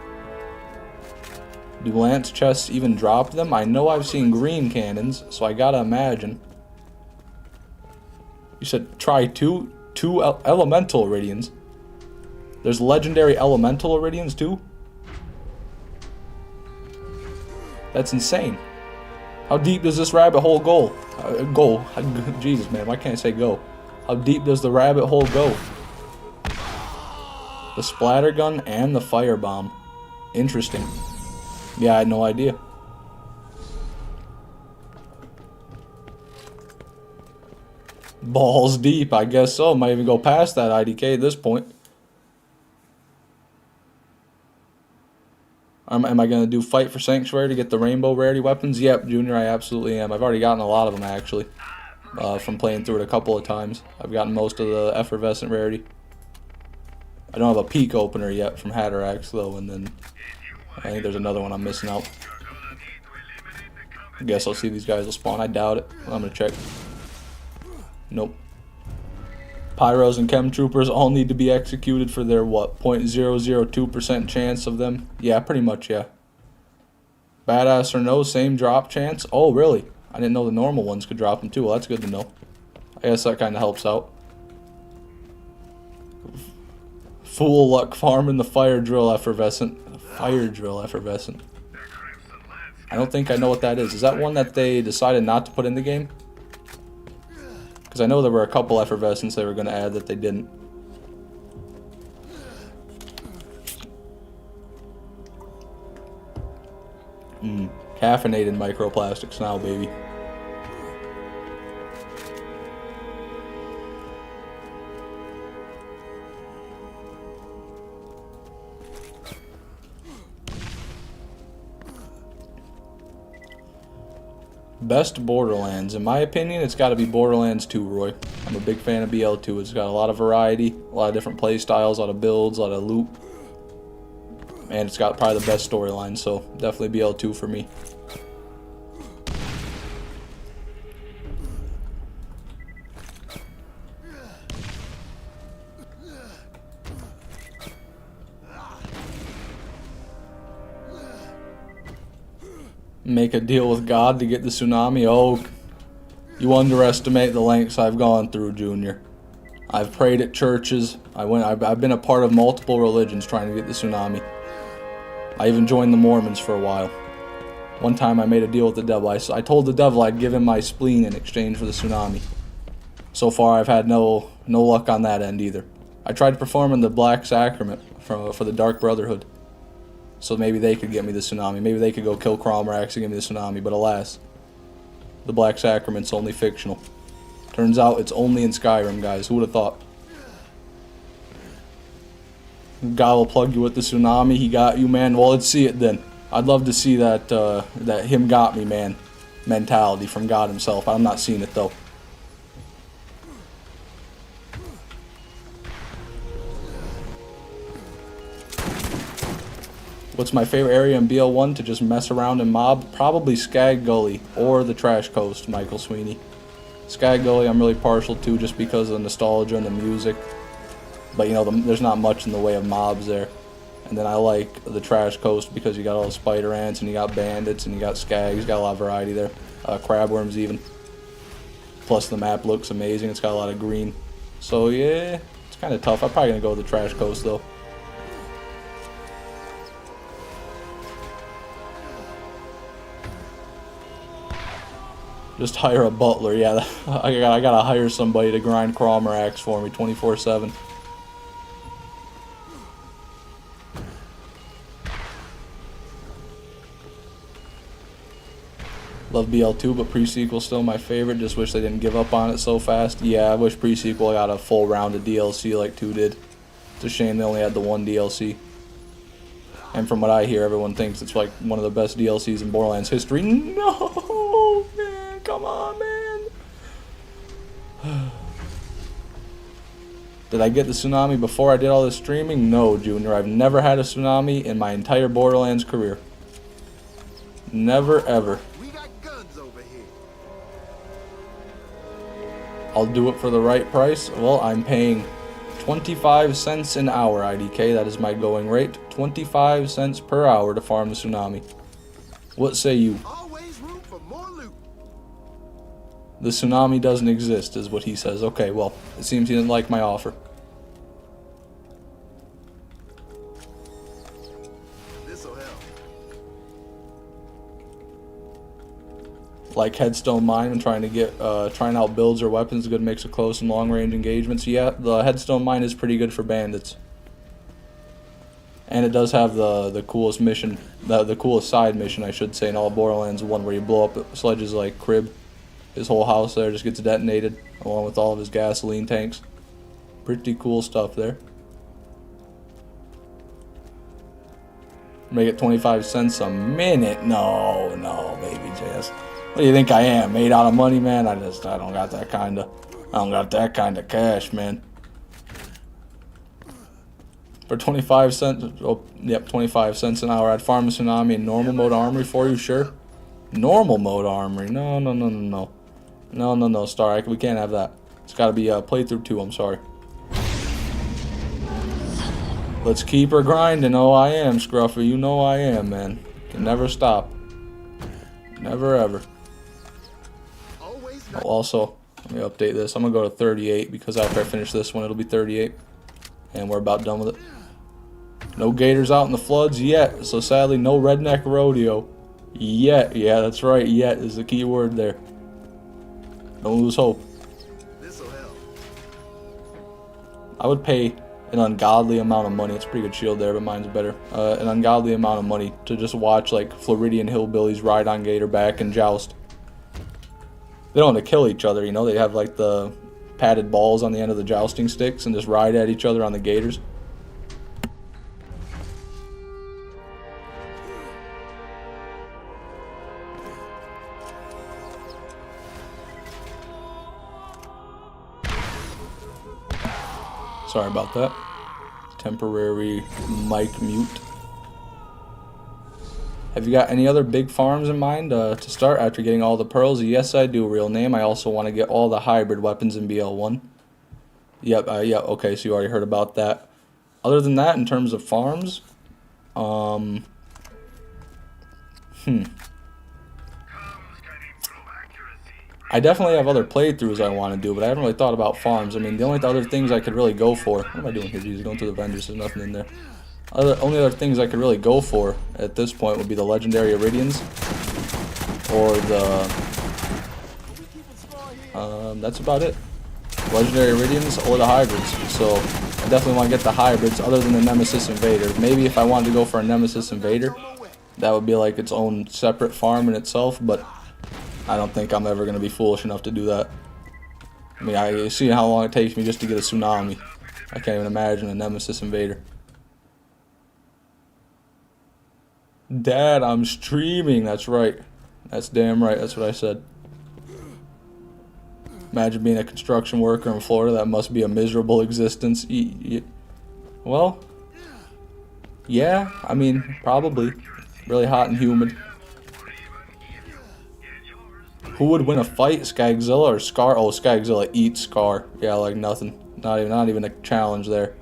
Do lance chests even drop them? I know I've seen green cannons, so I gotta imagine. You said try two elemental iridians. There's legendary elemental iridians too? That's insane. How deep does this rabbit hole go? Jesus, man, why can't I say go? How deep does the rabbit hole go? The splatter gun and the firebomb. Interesting. Yeah, I had no idea. Balls deep, I guess so. Might even go past that IDK at this point. Am I going to do Fight for Sanctuary to get the rainbow rarity weapons? Yep, Junior, I absolutely am. I've already gotten a lot of them, actually, from playing through it a couple of times. I've gotten most of the effervescent rarity. I don't have a peak opener yet from Hatterax, though, and then I think there's another one I'm missing out. I guess I'll see these guys will spawn. I doubt it. I'm going to check. Nope. Pyros and Chem Troopers all need to be executed for their, what, 0.002% chance of them? Yeah, pretty much, yeah. Badass or no, same drop chance? Oh, really? I didn't know the normal ones could drop them too. Well, that's good to know. I guess that kind of helps out. Fool luck farming the fire drill effervescent. Fire drill effervescent. I don't think I know what that is. Is that one that they decided not to put in the game? Because I know there were a couple effervescents they were going to add that they didn't. Caffeinated microplastics now, baby. Best Borderlands. In my opinion, it's got to be Borderlands 2, Roy. I'm a big fan of BL2. It's got a lot of variety, a lot of different play styles, a lot of builds, a lot of loot. And it's got probably the best storyline, so definitely BL2 for me. Make a deal with God to get the tsunami. Oh, you underestimate the lengths I've gone through, Junior. I've prayed at churches. I've been a part of multiple religions trying to get the tsunami. I even joined the Mormons for a while. One time I made a deal with the devil. I told the devil I'd give him my spleen in exchange for the tsunami. So far I've had no luck on that end either. I tried performing the Black Sacrament for the Dark Brotherhood. So maybe they could get me the tsunami. Maybe they could go kill Cromrax and give me the tsunami. But alas, the Black Sacrament's only fictional. Turns out it's only in Skyrim, guys. Who would have thought? God will plug you with the tsunami. He got you, man. Well, let's see it then. I'd love to see that that him got me, man, mentality from God himself. I'm not seeing it though. What's my favorite area in BL1 to just mess around and mob? Probably Skag Gully or the Trash Coast, Michael Sweeney. Skag Gully I'm really partial to just because of the nostalgia and the music. But you know, there's not much in the way of mobs there. And then I like the Trash Coast because you got all the spider ants and you got bandits and you got skags. You got a lot of variety there. Crabworms even. Plus the map looks amazing. It's got a lot of green. So yeah, it's kind of tough. I'm probably going to go with the Trash Coast though. Just hire a butler, yeah. I gotta hire somebody to grind Cromrax for me 24/7. Love BL2, but pre-sequel's still my favorite. Just wish they didn't give up on it so fast. Yeah, I wish pre-sequel got a full round of DLC like 2 did. It's a shame they only had the 1 DLC. And from what I hear, everyone thinks it's like one of the best DLCs in Borderlands history. No, man. Come on, man. Did I get the tsunami before I did all this streaming? No, Junior. I've never had a tsunami in my entire Borderlands career. Never, ever. We got guns over here. I'll do it for the right price. Well, I'm paying 25 cents an hour, IDK. That is my going rate. 25 cents per hour to farm the tsunami. What say you? Always room for more loot. The tsunami doesn't exist, is what he says. Okay, well, it seems he didn't like my offer. This'll help. Like Headstone Mine and trying to get trying out builds or weapons, a good mix of close and long range engagements. Yeah, the Headstone Mine is pretty good for bandits. And it does have the coolest mission, the coolest side mission, I should say, in all Borderlands, one where you blow up sledges like Crib. His whole house there just gets detonated, along with all of his gasoline tanks. Pretty cool stuff there. Make it 25 cents a minute. No, no, baby JS. What do you think I am? Made out of money, man? I don't got that kind of cash, man. For 25 cents, oh, yep, 25 cents an hour. I'd farm a Tsunami in normal mode armory for you, sure? Normal mode armory. No, no, no, no, no. No, no, no, Star. We can't have that. It's got to be playthrough 2, I'm sorry. Let's keep her grinding. Oh, I am, Scruffy. You know I am, man. Can never stop. Never, ever. Also, let me update this. I'm going to go to 38 because after I finish this one, it'll be 38. And we're about done with it. No gators out in the floods yet. So sadly, no redneck rodeo. Yet. Yeah, that's right. Yet is the key word there. Don't lose hope. This'll help. I would pay an ungodly amount of money. It's a pretty good shield there, but mine's better. An ungodly amount of money to just watch like Floridian hillbillies ride on gator back and joust. They don't have to kill each other, you know. They have like the padded balls on the end of the jousting sticks and just ride at each other on the gators. Sorry about that. Temporary mic mute. Have you got any other big farms in mind to start after getting all the pearls? Yes, I do, real name. I also want to get all the hybrid weapons in BL1. Yep, yeah, okay, so you already heard about that. Other than that, in terms of farms, I definitely have other playthroughs I want to do, but I haven't really thought about farms. I mean, the only other things I could really go for... What am I doing here? Jesus, going through the vendors. There's nothing in there. Only other things I could really go for at this point would be the legendary Iridians. Or the... that's about it. Legendary Iridians or the hybrids. So, I definitely want to get the hybrids other than the Nemesis Invader. Maybe if I wanted to go for a Nemesis Invader, that would be like its own separate farm in itself, but... I don't think I'm ever going to be foolish enough to do that. I mean, I see how long it takes me just to get a Tsunami. I can't even imagine a Nemesis Invader. Dad, I'm streaming. That's right. That's damn right. That's what I said. Imagine being a construction worker in Florida. That must be a miserable existence. Well, yeah. I mean, probably. Really hot and humid. Who would win a fight, Skagzilla or Scar? Oh, Skagzilla eats Scar. Yeah, like nothing. Not even a challenge there.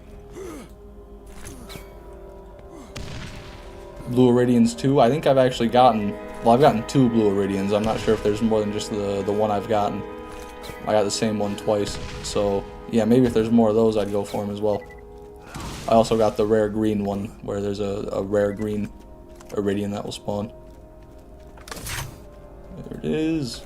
Blue Iridians 2. I think I've actually gotten... Well, I've gotten 2 Blue Iridians. I'm not sure if there's more than just the one I've gotten. I got the same one twice. So, yeah, maybe if there's more of those, I'd go for them as well. I also got the rare green one, where there's a rare green Iridian that will spawn. There it is.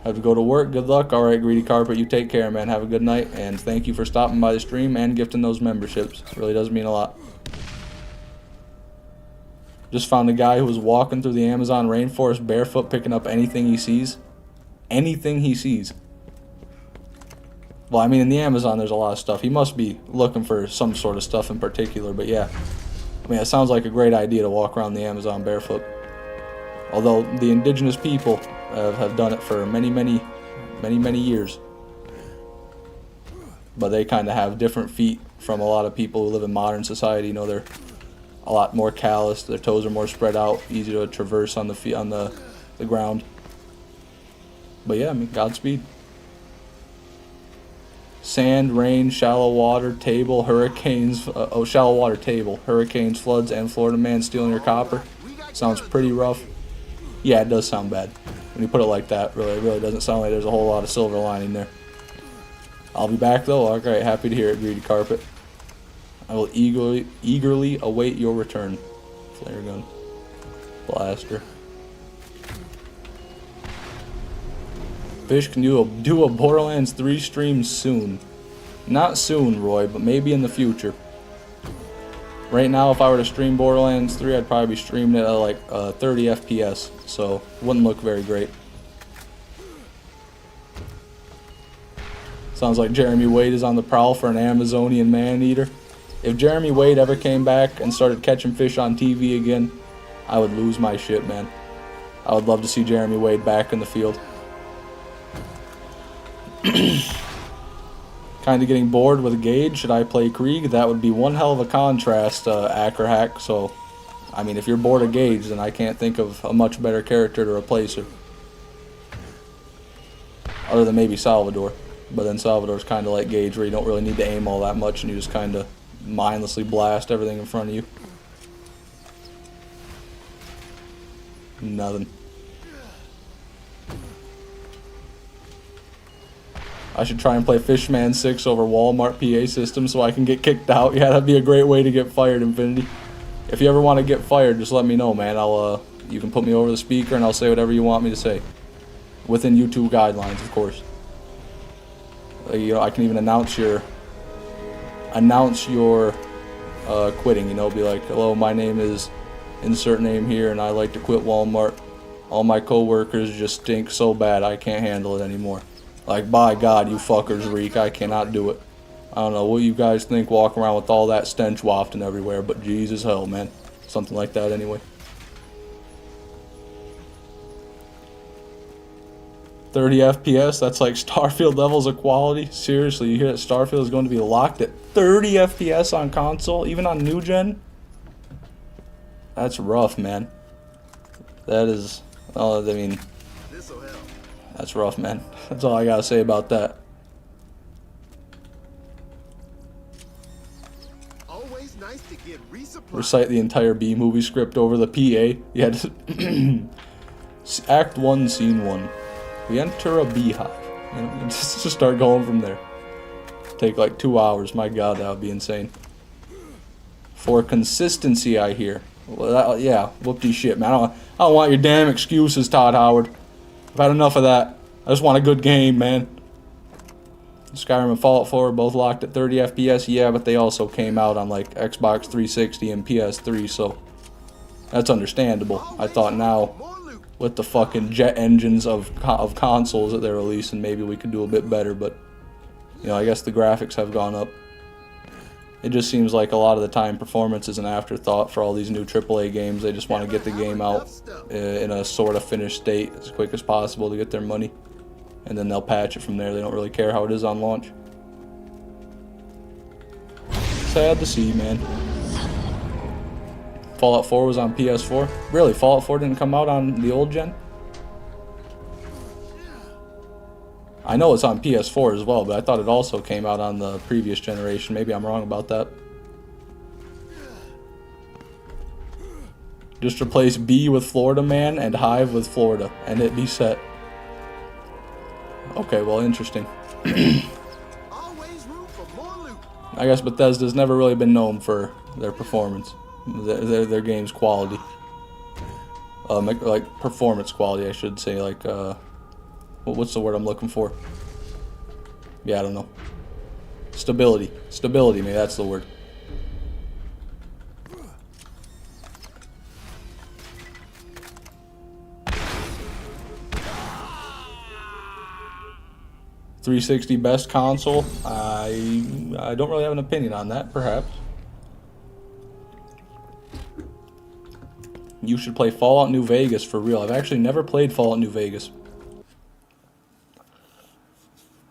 Have to go to work. Good luck. Alright, Greedy Carpet. You take care, man. Have a good night. And thank you for stopping by the stream and gifting those memberships. It really does mean a lot. Just found a guy who was walking through the Amazon rainforest barefoot picking up anything he sees. Anything he sees. Well, I mean, in the Amazon, there's a lot of stuff. He must be looking for some sort of stuff in particular, but yeah. I mean, it sounds like a great idea to walk around the Amazon barefoot. Although the indigenous people have done it for many, many years. But they kind of have different feet from a lot of people who live in modern society. You know, they're a lot more calloused. Their toes are more spread out, easy to traverse on the ground. But yeah, I mean, Godspeed. Sand, rain, shallow water, table, hurricanes, shallow water table, hurricanes, floods, and Florida man stealing your copper. Sounds pretty rough. Yeah, it does sound bad. When you put it like that, it really doesn't sound like there's a whole lot of silver lining there. I'll be back though. Alright, happy to hear it, Greedy Carpet. I will eagerly await your return. Flare gun. Blaster. Fish, can you do a Borderlands 3 stream soon? Not soon, Roy, but maybe in the future. Right now, if I were to stream Borderlands 3, I'd probably be streaming it at like 30 FPS, so it wouldn't look very great. Sounds like Jeremy Wade is on the prowl for an Amazonian man-eater. If Jeremy Wade ever came back and started catching fish on TV again, I would lose my shit, man. I would love to see Jeremy Wade back in the field. Kind of getting bored with Gage. Should I play Krieg? That would be one hell of a contrast, Ackerhack. So, I mean, if you're bored of Gage, then I can't think of a much better character to replace her. Other than maybe Salvador. But then Salvador's kind of like Gage, where you don't really need to aim all that much and you just kind of mindlessly blast everything in front of you. Nothing. I should try and play Fishman 6 over Walmart PA system so I can get kicked out. Yeah, that'd be a great way to get fired, Infinity. If you ever want to get fired, just let me know, man. You can put me over the speaker and I'll say whatever you want me to say. Within YouTube guidelines, of course. You know, I can even announce your quitting. You know, be like, hello, my name is insert name here, and I like to quit Walmart. All my coworkers just stink so bad I can't handle it anymore. Like, by God, you fuckers reek. I cannot do it. I don't know what you guys think walking around with all that stench wafting everywhere, but Jesus hell, man. Something like that anyway. 30 FPS, that's like Starfield levels of quality. Seriously, you hear that Starfield is going to be locked at 30 FPS on console, even on new gen? That's rough, man. That is, oh, I mean, that's rough, man. That's all I gotta say about that. Always nice to get resupply. Recite the entire B-movie script over the PA. Yeah, Act 1, Scene 1. We enter a beehive. You know, just start going from there. Take like 2 hours. My God, that would be insane. For consistency, I hear. Well, yeah, whoop-de shit, man. I don't want your damn excuses, Todd Howard. I've had enough of that. I just want a good game, man. Skyrim and Fallout 4 are both locked at 30 FPS. Yeah, but they also came out on like Xbox 360 and PS3, so that's understandable. I thought now, with the fucking jet engines of consoles that they're releasing, maybe we could do a bit better, but you know, I guess the graphics have gone up. It just seems like a lot of the time performance is an afterthought for all these new AAA games. They just want to get the game out in a sort of finished state as quick as possible to get their money, and then they'll patch it from there. They don't really care how it is on launch. Sad to see, man. Fallout 4 was on PS4? Really, Fallout 4 didn't come out on the old gen? I know it's on PS4 as well, but I thought it also came out on the previous generation. Maybe I'm wrong about that. Just replace B with Florida Man and Hive with Florida, and it be set. Okay, well, interesting. Always room for more loot. I guess Bethesda's never really been known for their performance. Their game's quality. Like performance quality, I should say. Like, what's the word I'm looking for? Yeah, I don't know. Stability. Stability, maybe that's the word. $360 best console? I don't really have an opinion on that, perhaps. You should play Fallout New Vegas for real. I've actually never played Fallout New Vegas.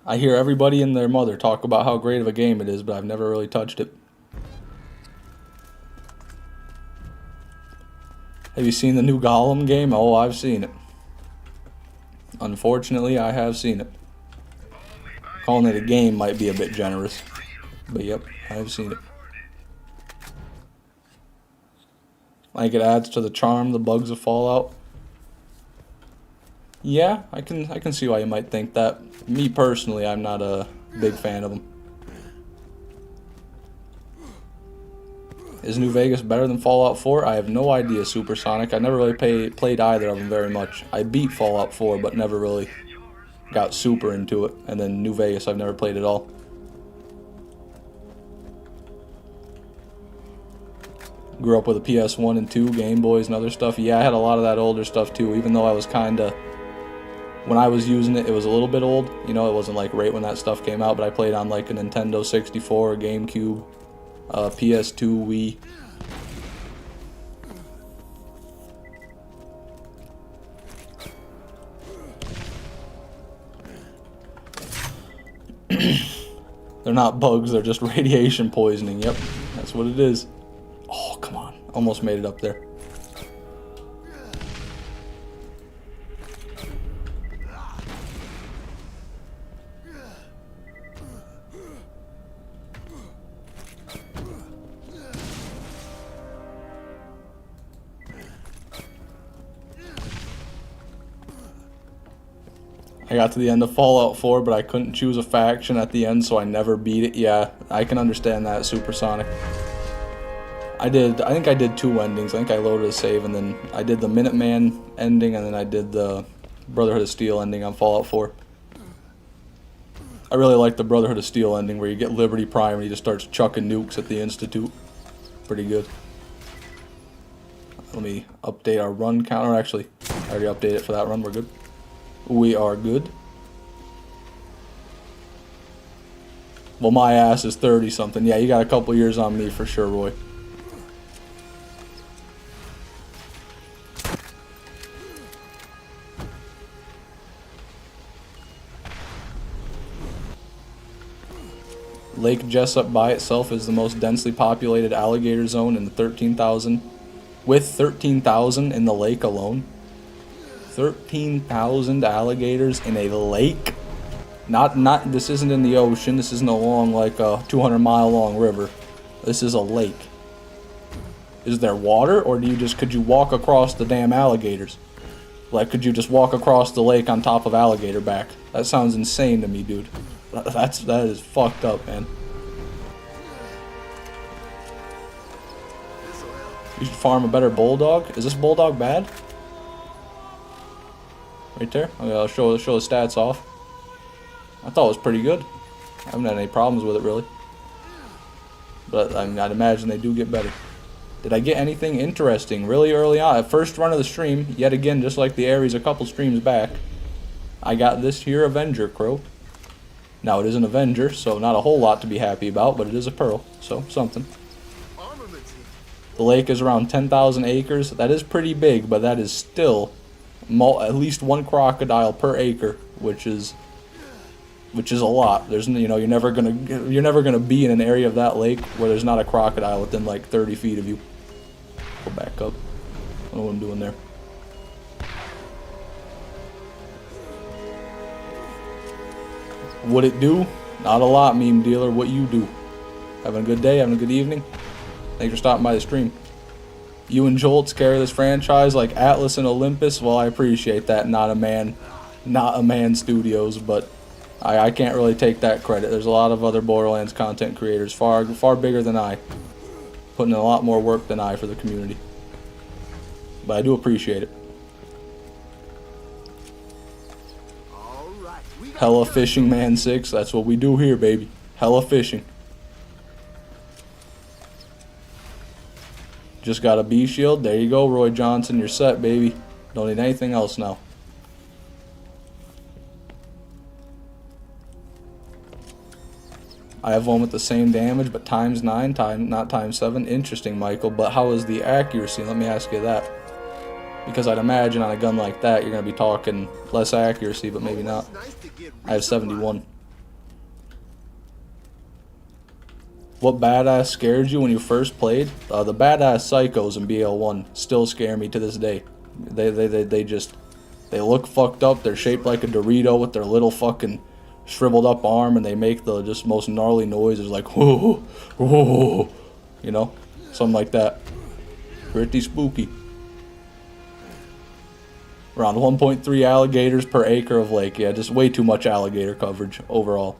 I hear everybody and their mother talk about how great of a game it is, but I've never really touched it. Have you seen the new Gollum game? Oh, I've seen it. Unfortunately, I have seen it. Calling it a game might be a bit generous. But yep, I've seen it. Like, it adds to the charm, the bugs of Fallout. Yeah, I can see why you might think that. Me personally, I'm not a big fan of them. Is New Vegas better than Fallout 4? I have no idea, Supersonic. I never really played either of them very much. I beat Fallout 4, but never really got super into it. And then New Vegas, I've never played at all. Grew up with a PS1 and 2, Game Boys and other stuff. Yeah, I had a lot of that older stuff too, even though I was kinda, when I was using it, it was a little bit old. You know, it wasn't like right when that stuff came out, but I played on like a Nintendo 64, a GameCube, PS2, Wii. They're not bugs, they're just radiation poisoning. Yep, that's what it is. Oh, come on. Almost made it up there. I got to the end of Fallout 4, but I couldn't choose a faction at the end, so I never beat it. Yeah, I can understand that, Supersonic. I think I did 2 endings. I think I loaded a save, and then I did the Minuteman ending, and then I did the Brotherhood of Steel ending on Fallout 4. I really like the Brotherhood of Steel ending, where you get Liberty Prime and he just starts chucking nukes at the Institute. Pretty good. Let me update our run counter. Actually, I already updated it for that run. We're good. We are good. Well, my ass is 30-something. Yeah, you got a couple years on me for sure, Roy. Lake Jessup by itself is the most densely populated alligator zone in the 13,000. With 13,000 in the lake alone. 13,000 alligators in a lake. Not. This isn't in the ocean. This isn't along like a 200-mile long river. This is a lake. Is there water, or could you walk across the damn alligators? Like, could you just walk across the lake on top of alligator back? That sounds insane to me, dude. That is fucked up, man. You should farm a better bulldog. Is this bulldog bad? Right there. Okay, I'll show the stats off. I thought it was pretty good. I haven't had any problems with it really. But I mean, I'd imagine they do get better. Did I get anything interesting really early on? At first run of the stream, yet again, just like the Ares a couple streams back, I got this here Avenger Crow. Now it is an Avenger, so not a whole lot to be happy about, but it is a pearl, so something. The lake is around 10,000 acres. That is pretty big, but that is still at least 1 crocodile per acre, which is a lot. There's you're never gonna be in an area of that lake where there's not a crocodile within like 30 feet of you. Go back up. I don't know what I'm doing there. What it do? Not a lot, meme dealer. What you do? Having a good day? Having a good evening? Thanks for stopping by the stream. You and Jolts carry this franchise like Atlas and Olympus. Well, I appreciate that. Not a man studios, but I can't really take that credit. There's a lot of other Borderlands content creators far bigger than I, putting in a lot more work than I for the community. But I do appreciate it. Hella fishing, man 6. That's what we do here, baby. Hella fishing. Just got a B shield. There you go, Roy Johnson. You're set, baby. Don't need anything else now. I have one with the same damage, but times 9, not times 7. Interesting, Michael. But how is the accuracy? Let me ask you that. Because I'd imagine on a gun like that, you're going to be talking less accuracy, but maybe not. I have 71. What badass scared you when you first played? The badass psychos in BL1 still scare me to this day. They look fucked up. They're shaped like a Dorito with their little fucking shriveled up arm, and they make the just most gnarly noises like whoa, whoa, you know, something like that. Pretty spooky. Around 1.3 alligators per acre of lake. Yeah, just way too much alligator coverage overall.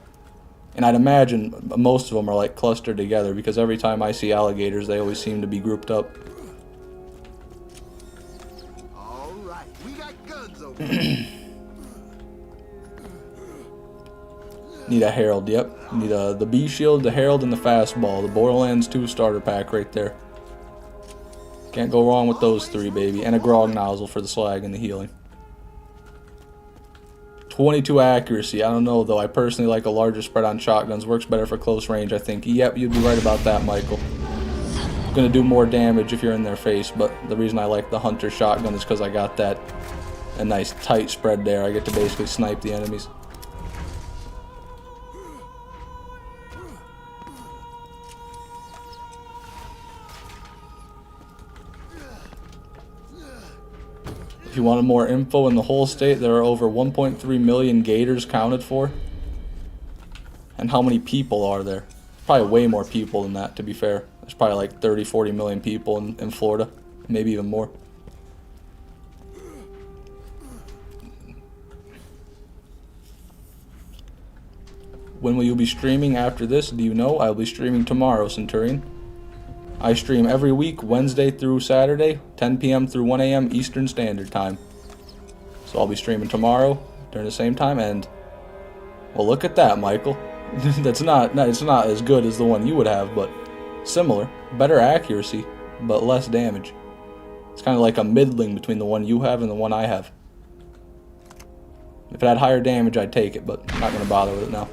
And I'd imagine most of them are like clustered together, because every time I see alligators, they always seem to be grouped up. All right, we got guns over. Need a Herald, yep. Need the B shield, the Herald, and the fastball. The Borderlands 2 starter pack right there. Can't go wrong with those three, baby. And a grog nozzle for the slag and the healing. 22 accuracy. I don't know, though. I personally like a larger spread on shotguns. Works better for close range, I think. Yep, you'd be right about that, Michael. Gonna do more damage if you're in their face, but the reason I like the hunter shotgun is because I got that a nice tight spread there. I get to basically snipe the enemies. If you wanted more info, in the whole state there are over 1.3 million gators counted for. And how many people are there? Probably way more people than that, to be fair. There's probably like 30-40 million people in Florida, maybe even more. When will you be streaming after this? Do you know? I'll be streaming tomorrow, Centurion. I stream every week, Wednesday through Saturday, 10 p.m. through 1 a.m. Eastern Standard Time. So I'll be streaming tomorrow during the same time, and well, look at that, Michael. It's not as good as the one you would have, but similar, better accuracy, but less damage. It's kind of like a middling between the one you have and the one I have. If it had higher damage, I'd take it, but I'm not going to bother with it now.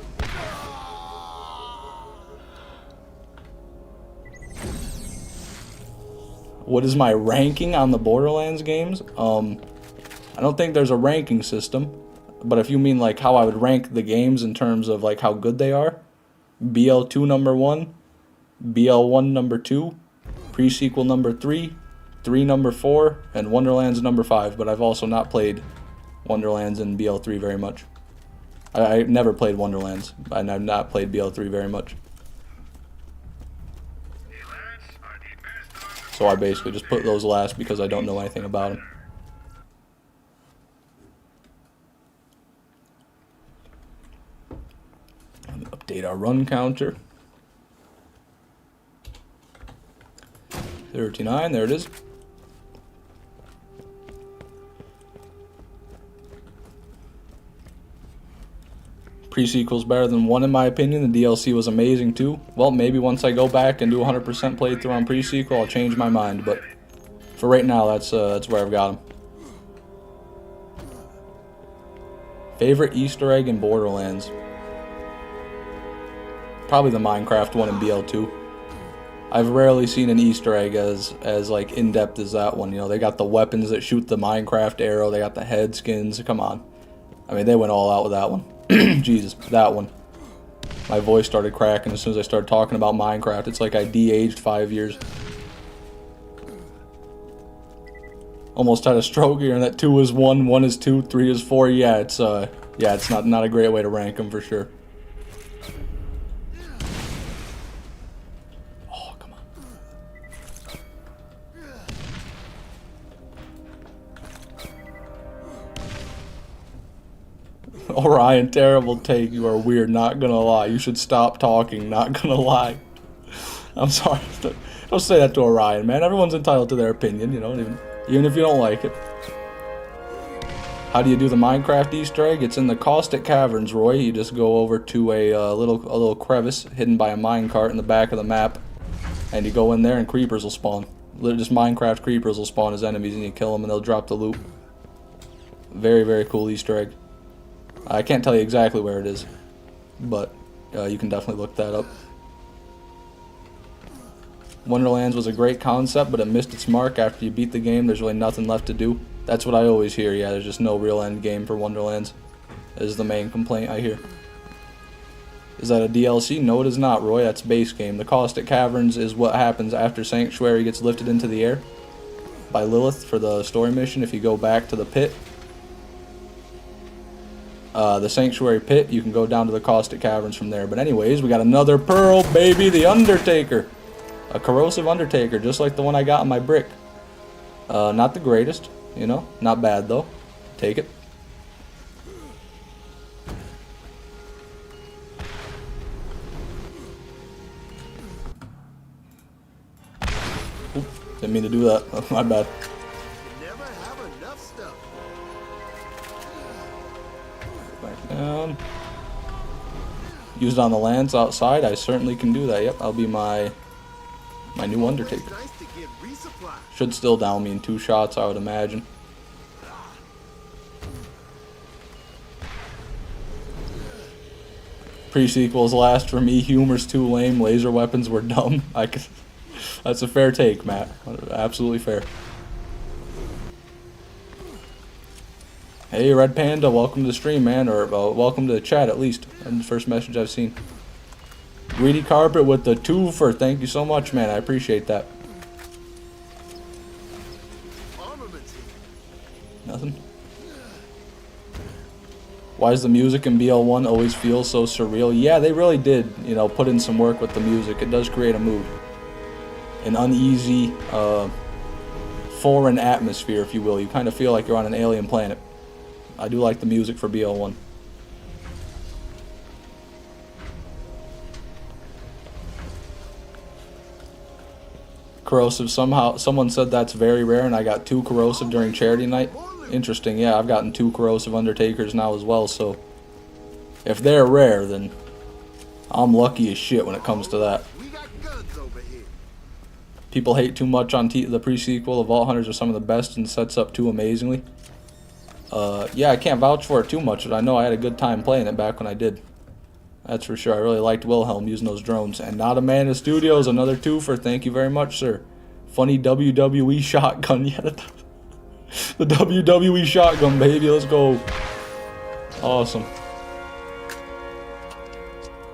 What is my ranking on the Borderlands games? I don't think there's a ranking system, but if you mean like how I would rank the games in terms of like how good they are, BL2 number 1, BL1 number 2, pre-sequel number 3, 3 number 4, and Wonderlands number 5, but I've also not played Wonderlands and BL3 very much. I never played Wonderlands, and I've not played BL3 very much. So I basically just put those last because I don't know anything about them. Let me update our run counter. 39, there it is. Pre-sequel's better than 1 in my opinion. The DLC was amazing too. Well, maybe once I go back and do 100% playthrough on pre-sequel, I'll change my mind. But for right now, that's where I've got them. Favorite Easter egg in Borderlands? Probably the Minecraft one in BL2. I've rarely seen an Easter egg as like in-depth as that one. You know, they got the weapons that shoot the Minecraft arrow. They got the head skins. Come on. I mean, they went all out with that one. Jesus, that one. My voice started cracking as soon as I started talking about Minecraft. It's like I de-aged 5 years. Almost had a stroke here, and that 2 is 1, 1 is 2, 3 is 4. Yeah, it's not a great way to rank them for sure. Oh, come on. Orion, terrible take. You are weird, not gonna lie. You should stop talking, not gonna lie. I'm sorry. Don't say that to Orion, man. Everyone's entitled to their opinion, you know, even if you don't like it. How do you do the Minecraft Easter egg? It's in the Caustic Caverns, Roy. You just go over to a little crevice hidden by a minecart in the back of the map, and you go in there and creepers will spawn. Literally just Minecraft creepers will spawn as enemies, and you kill them and they'll drop the loot. Very, very cool Easter egg. I can't tell you exactly where it is, but you can definitely look that up. Wonderlands was a great concept, but it missed its mark. After you beat the game, there's really nothing left to do. That's what I always hear, yeah, there's just no real end game for Wonderlands. Is the main complaint I hear. Is that a DLC? No, it is not, Roy. That's base game. The Caustic Caverns is what happens after Sanctuary gets lifted into the air by Lilith for the story mission. If you go back to the pit, the Sanctuary pit, you can go down to the Caustic Caverns from there. But anyways, we got another pearl, baby, the Undertaker. A corrosive Undertaker, just like the one I got on my brick. Not the greatest, you know, not bad though. Take it. Oop, didn't mean to do that. Oh, my bad. Never have enough stuff. Back down. Used on the lands outside, I certainly can do that. Yep, that'll be my My new Undertaker. Nice to get resupply. Should still down me in 2 shots, I would imagine. Pre-sequels last for me. Humor's too lame. Laser weapons were dumb. That's a fair take, Matt. Absolutely fair. Hey, Red Panda, welcome to the stream, man. Or welcome to the chat, at least. That's the first message I've seen. Greedy Carpet with the 2 for. Thank you so much, man. I appreciate that. Nothing. Why does the music in BL1 always feel so surreal? Yeah, they really did, you know, put in some work with the music. It does create a mood. An uneasy, foreign atmosphere, if you will. You kind of feel like you're on an alien planet. I do like the music for BL1. Corrosive, someone said that's very rare, and I got 2 corrosive during charity night. Interesting, yeah, I've gotten 2 corrosive Undertakers now as well, so if they're rare, then I'm lucky as shit when it comes to that. People hate too much on the pre-sequel. The Vault Hunters are some of the best and sets up too amazingly. Yeah, I can't vouch for it too much, but I know I had a good time playing it back when I did. That's for sure. I really liked Wilhelm using those drones. And Not a Man in Studios, another 2 for. Thank you very much, sir. Funny WWE shotgun. Yeah, the WWE shotgun, baby. Let's go. Awesome.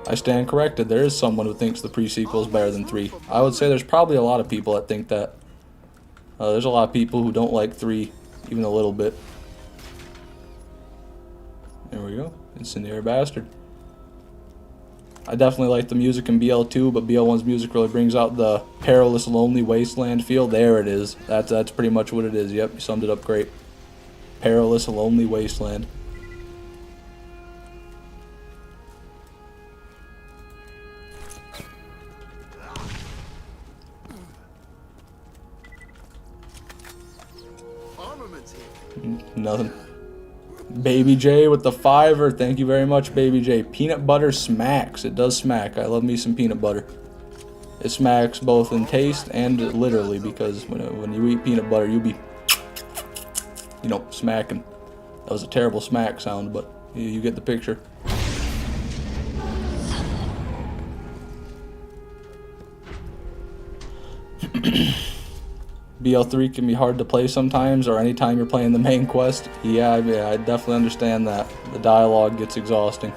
I stand corrected. There is someone who thinks the pre-sequel is better than 3. I would say there's probably a lot of people that think that. There's a lot of people who don't like 3, even a little bit. There we go. Incendiary Bastard. I definitely like the music in BL2, but BL1's music really brings out the perilous, lonely wasteland feel. There it is. That's pretty much what it is. Yep, you summed it up great. Perilous, lonely wasteland. Nothing. Baby J with the 5. Thank you very much, Baby J. Peanut butter smacks. It does smack. I love me some peanut butter. It smacks both in taste and literally, because when you eat peanut butter, you be, you know, smacking. That was a terrible smack sound, but you get the picture. BL3 can be hard to play sometimes, or anytime you're playing the main quest. Yeah, I definitely understand that. The dialogue gets exhausting.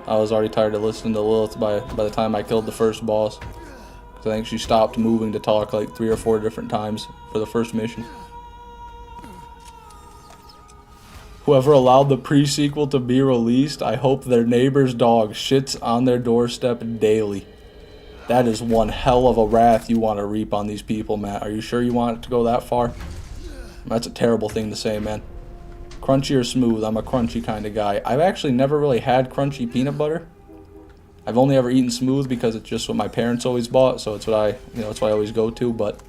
I was already tired of listening to Lilith by the time I killed the first boss. Because I think she stopped moving to talk like 3 or 4 different times for the first mission. Whoever allowed the pre-sequel to be released, I hope their neighbor's dog shits on their doorstep daily. That is one hell of a wrath you want to reap on these people, Matt. Are you sure you want it to go that far? That's a terrible thing to say, man. Crunchy or smooth? I'm a crunchy kind of guy. I've actually never really had crunchy peanut butter. I've only ever eaten smooth because it's just what my parents always bought, so it's what it's what I always go to, but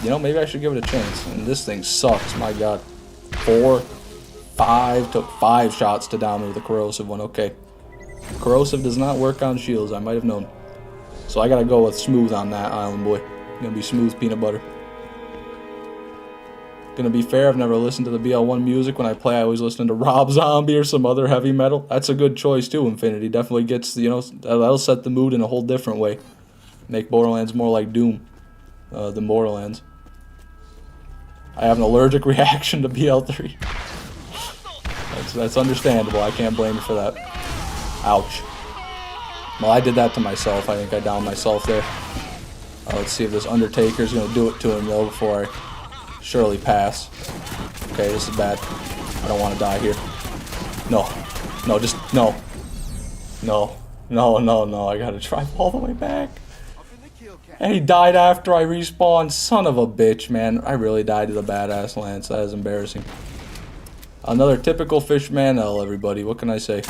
you know, maybe I should give it a chance. And this thing sucks, my god. 4, 5, took 5 shots to down me with a corrosive one. Okay. Corrosive does not work on shields, I might have known. So I gotta go with smooth on that island, boy. Gonna be smooth peanut butter. Gonna be fair, I've never listened to the BL1 music. When I play, I always listen to Rob Zombie or some other heavy metal. That's a good choice too, Infinity. Definitely gets, you know, that'll set the mood in a whole different way. Make Borderlands more like Doom than Borderlands. I have an allergic reaction to BL3. That's understandable, I can't blame you for that. Ouch. Well, I did that to myself. I think I downed myself there. Let's see if this Undertaker's going to do it to him, though, before I surely pass. Okay, this is bad. I don't want to die here. No. No, just... No. No. No, no, no. I got to drive all the way back. And he died after I respawned. Son of a bitch, man. I really died to the badass Lance. That is embarrassing. Another typical Fishman L, everybody. What can I say?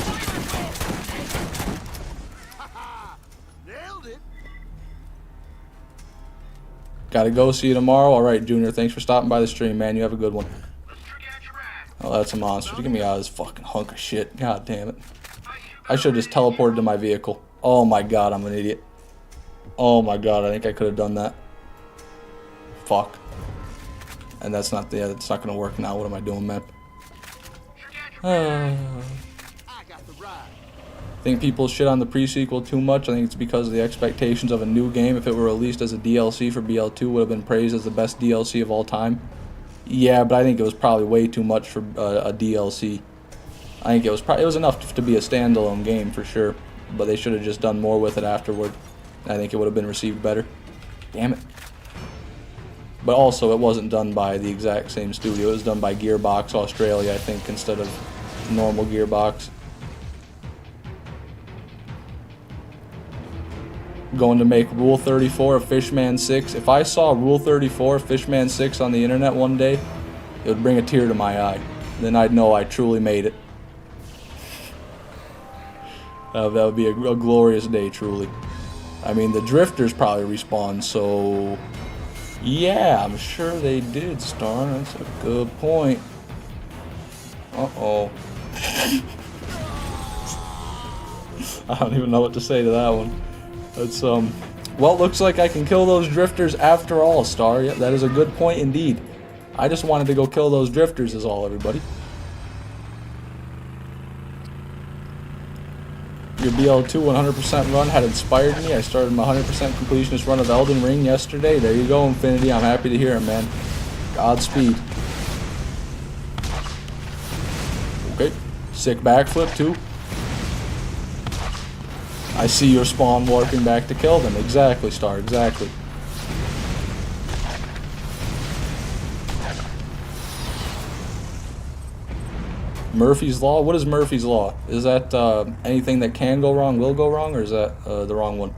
Gotta go. See you tomorrow. Alright, Junior. Thanks for stopping by the stream, man. You have a good one. Oh, that's a monster. Get me out of this fucking hunk of shit. God damn it. I should have just teleported to my vehicle. Oh my god, I'm an idiot. Oh my god, I think I could have done that. Fuck. And that's not that's not gonna work now. What am I doing, man? I got the ride. I think people shit on the pre-sequel too much. I think it's because of the expectations of a new game. If it were released as a DLC for BL2, would have been praised as the best DLC of all time. Yeah, but I think it was probably way too much for a DLC. I think it was enough to be a standalone game for sure, but they should have just done more with it afterward. I think it would have been received better. Damn it. But also, it wasn't done by the exact same studio. It was done by Gearbox Australia, I think, instead of normal Gearbox. Going to make Rule 34 of Fishman 6. If I saw Rule 34 of Fishman 6 on the internet one day, it would bring a tear to my eye. Then I'd know I truly made it. That would be a glorious day, truly. I mean, the Drifters probably respawned, so... Yeah, I'm sure they did, Star. That's a good point. Uh-oh. I don't even know what to say to that one. That's, well, looks like I can kill those Drifters after all, Star. Yeah, that is a good point indeed. I just wanted to go kill those Drifters is all, everybody. Your BL2 100% run had inspired me. I started my 100% completionist run of Elden Ring yesterday. There you go, Infinity. I'm happy to hear it, man. Godspeed. Okay. Sick backflip, too. I see your spawn warping back to kill them. Exactly, Star. Exactly. Murphy's Law? What is Murphy's Law? Is that anything that can go wrong will go wrong, or is that the wrong one?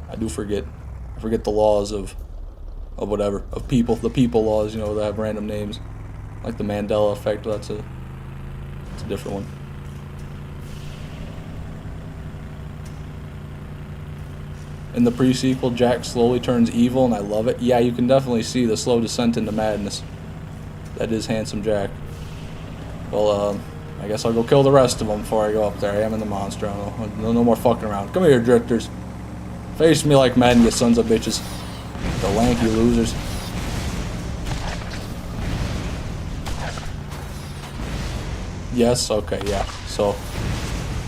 I do forget. I forget the laws of whatever. Of people. The people laws, you know, that have random names. Like the Mandela effect. That's a different one. In the pre-sequel, Jack slowly turns evil, and I love it. Yeah, you can definitely see the slow descent into madness. That is Handsome Jack. Well, I guess I'll go kill the rest of them before I go up there. I am in the monster. No more fucking around. Come here, Drifters. Face me like men, you sons of bitches. The lanky losers. Yes, okay, yeah. So,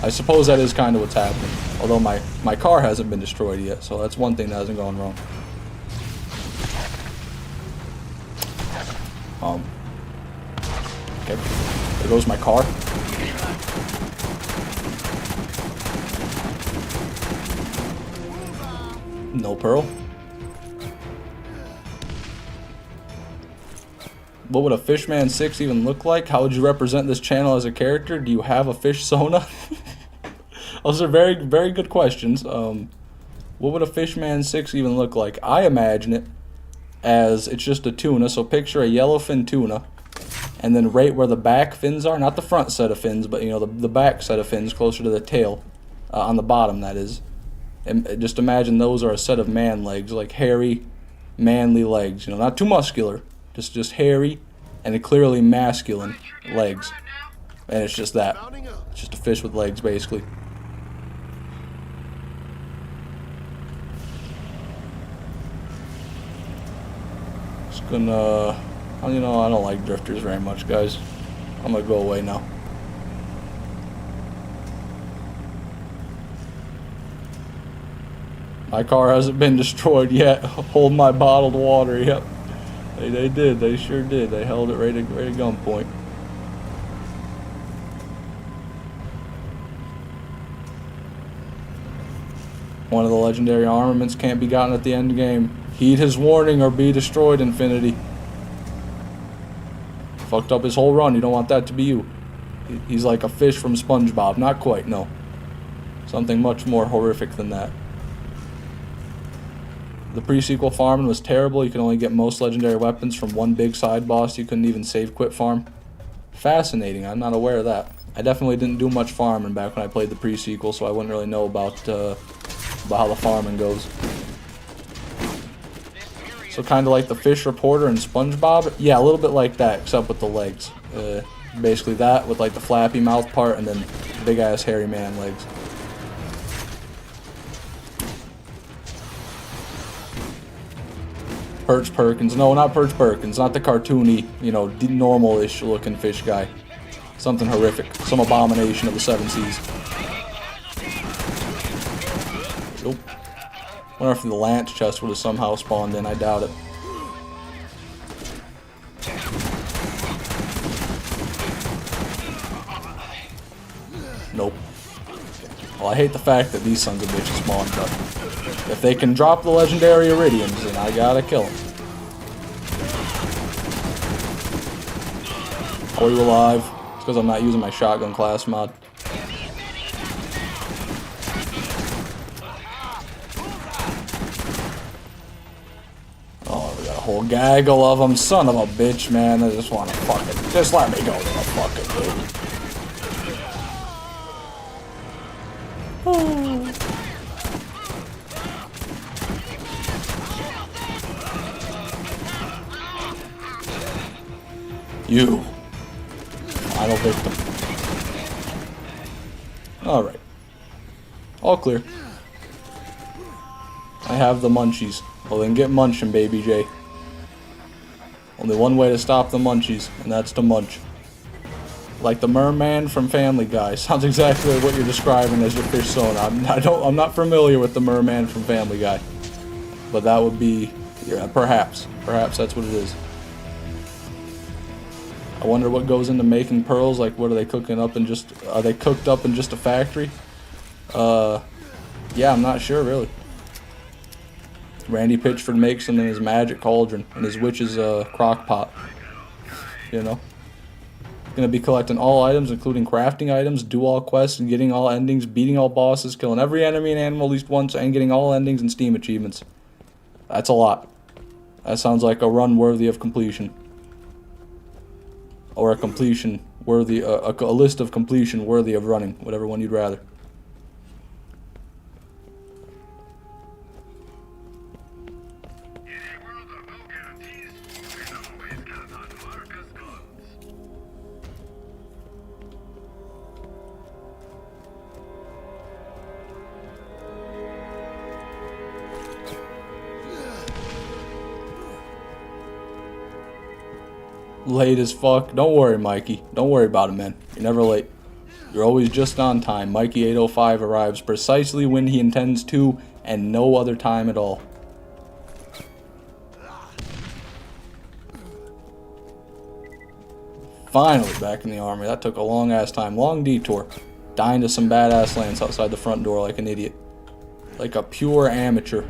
I suppose that is kind of what's happening. Although my car hasn't been destroyed yet, so that's one thing that hasn't gone wrong. Okay, there goes my car. No pearl. What would a Fishman 6 even look like? How would you represent this channel as a character? Do you have a fish Sona? Those are very, very good questions. What would a Fishman 6 even look like? I imagine it as it's just a tuna. So picture a yellowfin tuna. And then right where the back fins are, not the front set of fins, but you know, the back set of fins closer to the tail, on the bottom that is. And just imagine those are a set of man legs, like hairy, manly legs. You know, not too muscular, just hairy and clearly masculine legs. And it's just that. It's just a fish with legs, basically. Just gonna... You know, I don't like drifters very much, guys. I'm gonna go away now. My car hasn't been destroyed yet. Hold my bottled water, yep. They did, they sure did. They held it right at gunpoint. One of the legendary armaments can't be gotten at the end game. Heed his warning or be destroyed, Infinity. Fucked up his whole run. You don't want that to be you. He's like a fish from SpongeBob. Not quite, no. Something much more horrific than that. The pre-sequel farming was terrible. You could only get most legendary weapons from one big side boss. You couldn't even save quit farm. Fascinating. I'm not aware of that. I definitely didn't do much farming back when I played the pre-sequel, so I wouldn't really know about how the farming goes. So kind of like the fish reporter in SpongeBob? Yeah, a little bit like that, except with the legs. Basically that, with like the flappy mouth part, and then big-ass hairy man legs. Perch Perkins. No, not Perch Perkins. Not the cartoony, you know, normal-ish looking fish guy. Something horrific. Some abomination of the seven seas. Nope. Wonder if the lance chest would have somehow spawned in. I doubt it. Nope. Well, I hate the fact that these sons of bitches spawned up. If they can drop the legendary iridiums, then I gotta kill them. Are you alive? It's because I'm not using my shotgun class mod. Oh, we got a whole gaggle of them. Son of a bitch, man. I just want to fucking... Just let me go to the fucking dude. You. Final victim. Alright. All clear. I have the munchies. Well then get munching, baby J. Only one way to stop the munchies, and that's to munch. Like the merman from Family Guy. Sounds exactly what you're describing as your fish sonar. I'm not familiar with the merman from Family Guy. But that would be, yeah, perhaps that's what it is. I wonder what goes into making pearls. Like, what are they cooking up in just? Are they cooked up in just a factory? Yeah, I'm not sure really. Randy Pitchford makes them in his magic cauldron and his witch's crock pot. You know. Gonna be collecting all items, including crafting items, do all quests, and getting all endings, beating all bosses, killing every enemy and animal at least once, and getting all endings and Steam achievements. That's a lot. That sounds like a run worthy of completion. Or a completion worthy, a list of completion worthy of running, whatever one you'd rather. Late as fuck. Don't worry, Mikey. Don't worry about it, man. You're never late. You're always just on time. Mikey 805 arrives precisely when he intends to, and no other time at all. Finally back in the army. That took a long ass time. Long detour. Dying to some badass lance outside the front door like an idiot. Like a pure amateur.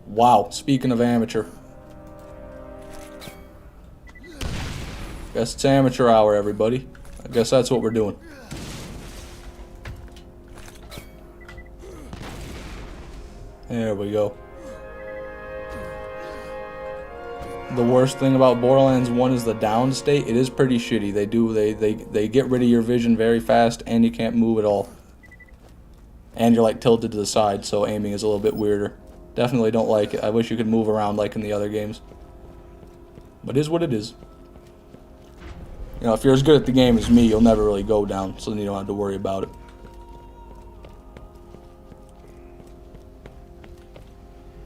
Wow, speaking of amateur. Guess it's amateur hour, everybody. I guess that's what we're doing. There we go. The worst thing about Borderlands 1 is the down state. It is pretty shitty. They get rid of your vision very fast, and you can't move at all. And you're like tilted to the side, so aiming is a little bit weirder. Definitely don't like it. I wish you could move around like in the other games. But it is what it is. You know, if you're as good at the game as me, you'll never really go down, so then you don't have to worry about it.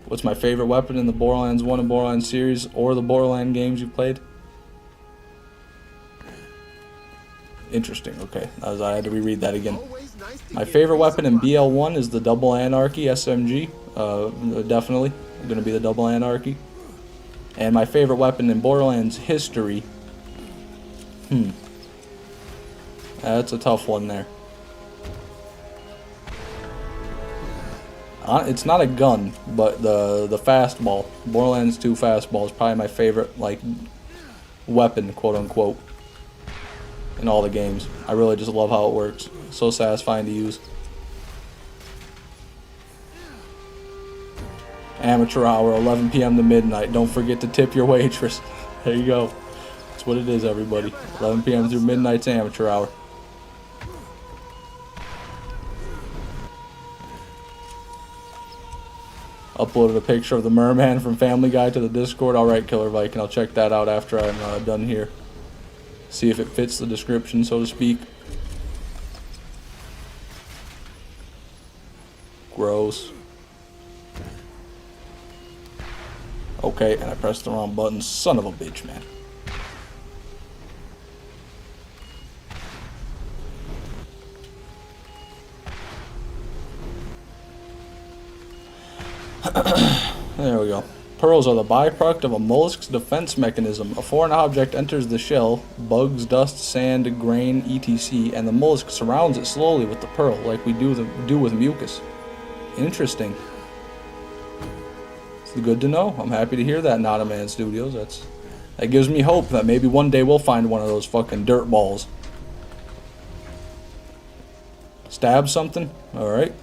What's my favorite weapon in the Borderlands 1 and Borderlands series, or the Borderlands games you've played? Interesting, okay. I had to reread that again. My favorite weapon in BL1 is the Double Anarchy SMG. Definitely going to be the Double Anarchy. And my favorite weapon in Borderlands history... That's a tough one there. It's not a gun, but the fastball. Borderlands 2 fastball is probably my favorite, like, weapon, quote-unquote, in all the games. I really just love how it works. So satisfying to use. Amateur hour, 11 p.m. to midnight. Don't forget to tip your waitress. There you go. That's what it is, everybody. 11 p.m. through midnight's amateur hour. Uploaded a picture of the merman from Family Guy to the Discord. Alright, Killer Viking, I'll check that out after I'm done here. See if it fits the description, so to speak. Okay, and I pressed the wrong button. Son of a bitch, man. There we go. Pearls are the byproduct of a mollusk's defense mechanism. A foreign object enters the shell, bugs, dust, sand, grain, etc., and the mollusk surrounds it slowly with the pearl, like we do with mucus. Interesting. It's good to know. I'm happy to hear that, Not a Man Studios. That gives me hope that maybe one day we'll find one of those fucking dirt balls. Stab something? Alright.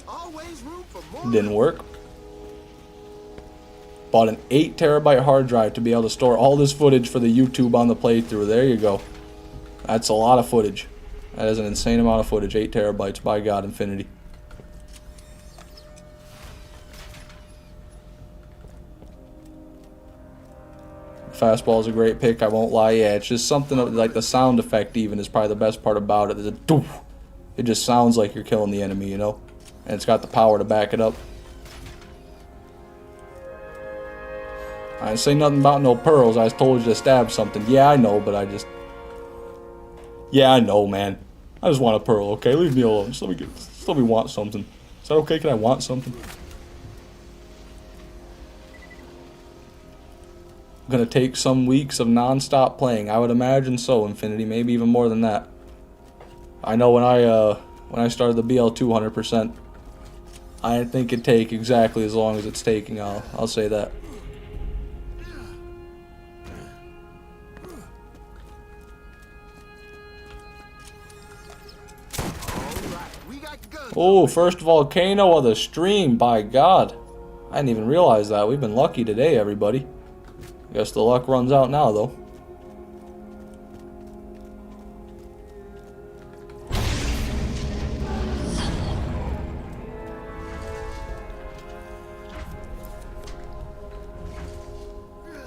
Always room for more. Didn't work. Bought an 8 terabyte hard drive to be able to store all this footage for the YouTube on the playthrough. There you go. That's a lot of footage. That is an insane amount of footage. 8 terabytes, by God, infinity. Fastball is a great pick, I won't lie. Yeah, it's just something like the sound effect even is probably the best part about it. It just sounds like you're killing the enemy, you know? And it's got the power to back it up. I didn't say nothing about no pearls. I told you to stab something. Yeah, I know, but Yeah, I know, man. I just want a pearl, okay? Leave me alone. Just let me want something. Is that okay? Can I want something? I'm gonna take some weeks of non-stop playing. I would imagine so, Infinity. Maybe even more than that. I know when I started the BL2 100%, I didn't think it'd take exactly as long as it's taking. I'll say that. Oh, first volcano of the stream, by God. I didn't even realize that. We've been lucky today, everybody. Guess the luck runs out now, though.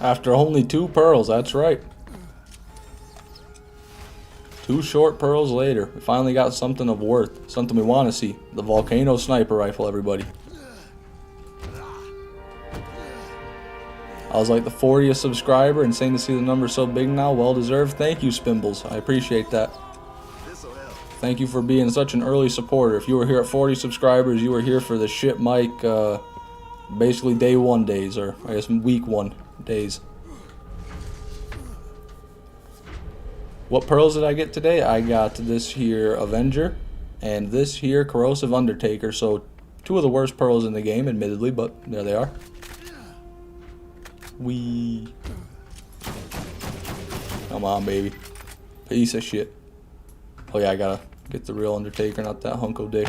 After only 2 pearls, that's right. 2 short pearls later, we finally got something of worth. Something we want to see. The volcano sniper rifle, everybody. I was like the 40th subscriber. Insane to see the number so big now. Well deserved. Thank you, Spimbles. I appreciate that. Thank you for being such an early supporter. If you were here at 40 subscribers, you were here for the shit mic, basically day 1 days, or I guess week 1 days. What pearls did I get today? I got this here Avenger and this here Corrosive Undertaker. So 2 of the worst pearls in the game, admittedly, but there they are. Come on, baby. Piece of shit. Oh yeah, I gotta get the real Undertaker, not that hunk of dick.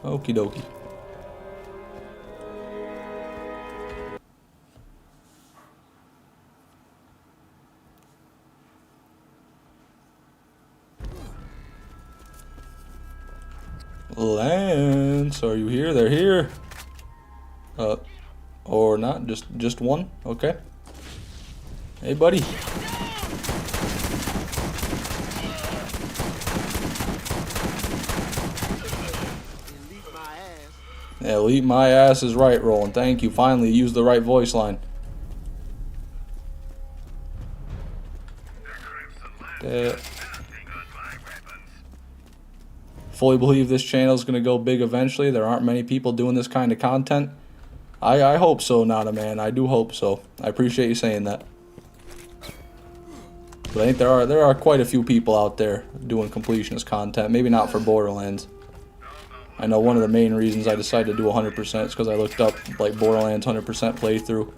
Okie dokie. Lance, are you here? They're here. Or not? Just one? Okay. Hey, buddy. Yeah, elite my ass is right, Roland. Thank you. Finally used the right voice line. Fully believe this channel is going to go big eventually. There aren't many people doing this kind of content. I hope so, Not a Man. I do hope so. I appreciate you saying that. But I think there are quite a few people out there doing completionist content. Maybe not for Borderlands. I know one of the main reasons I decided to do 100% is because I looked up like Borderlands 100% playthrough,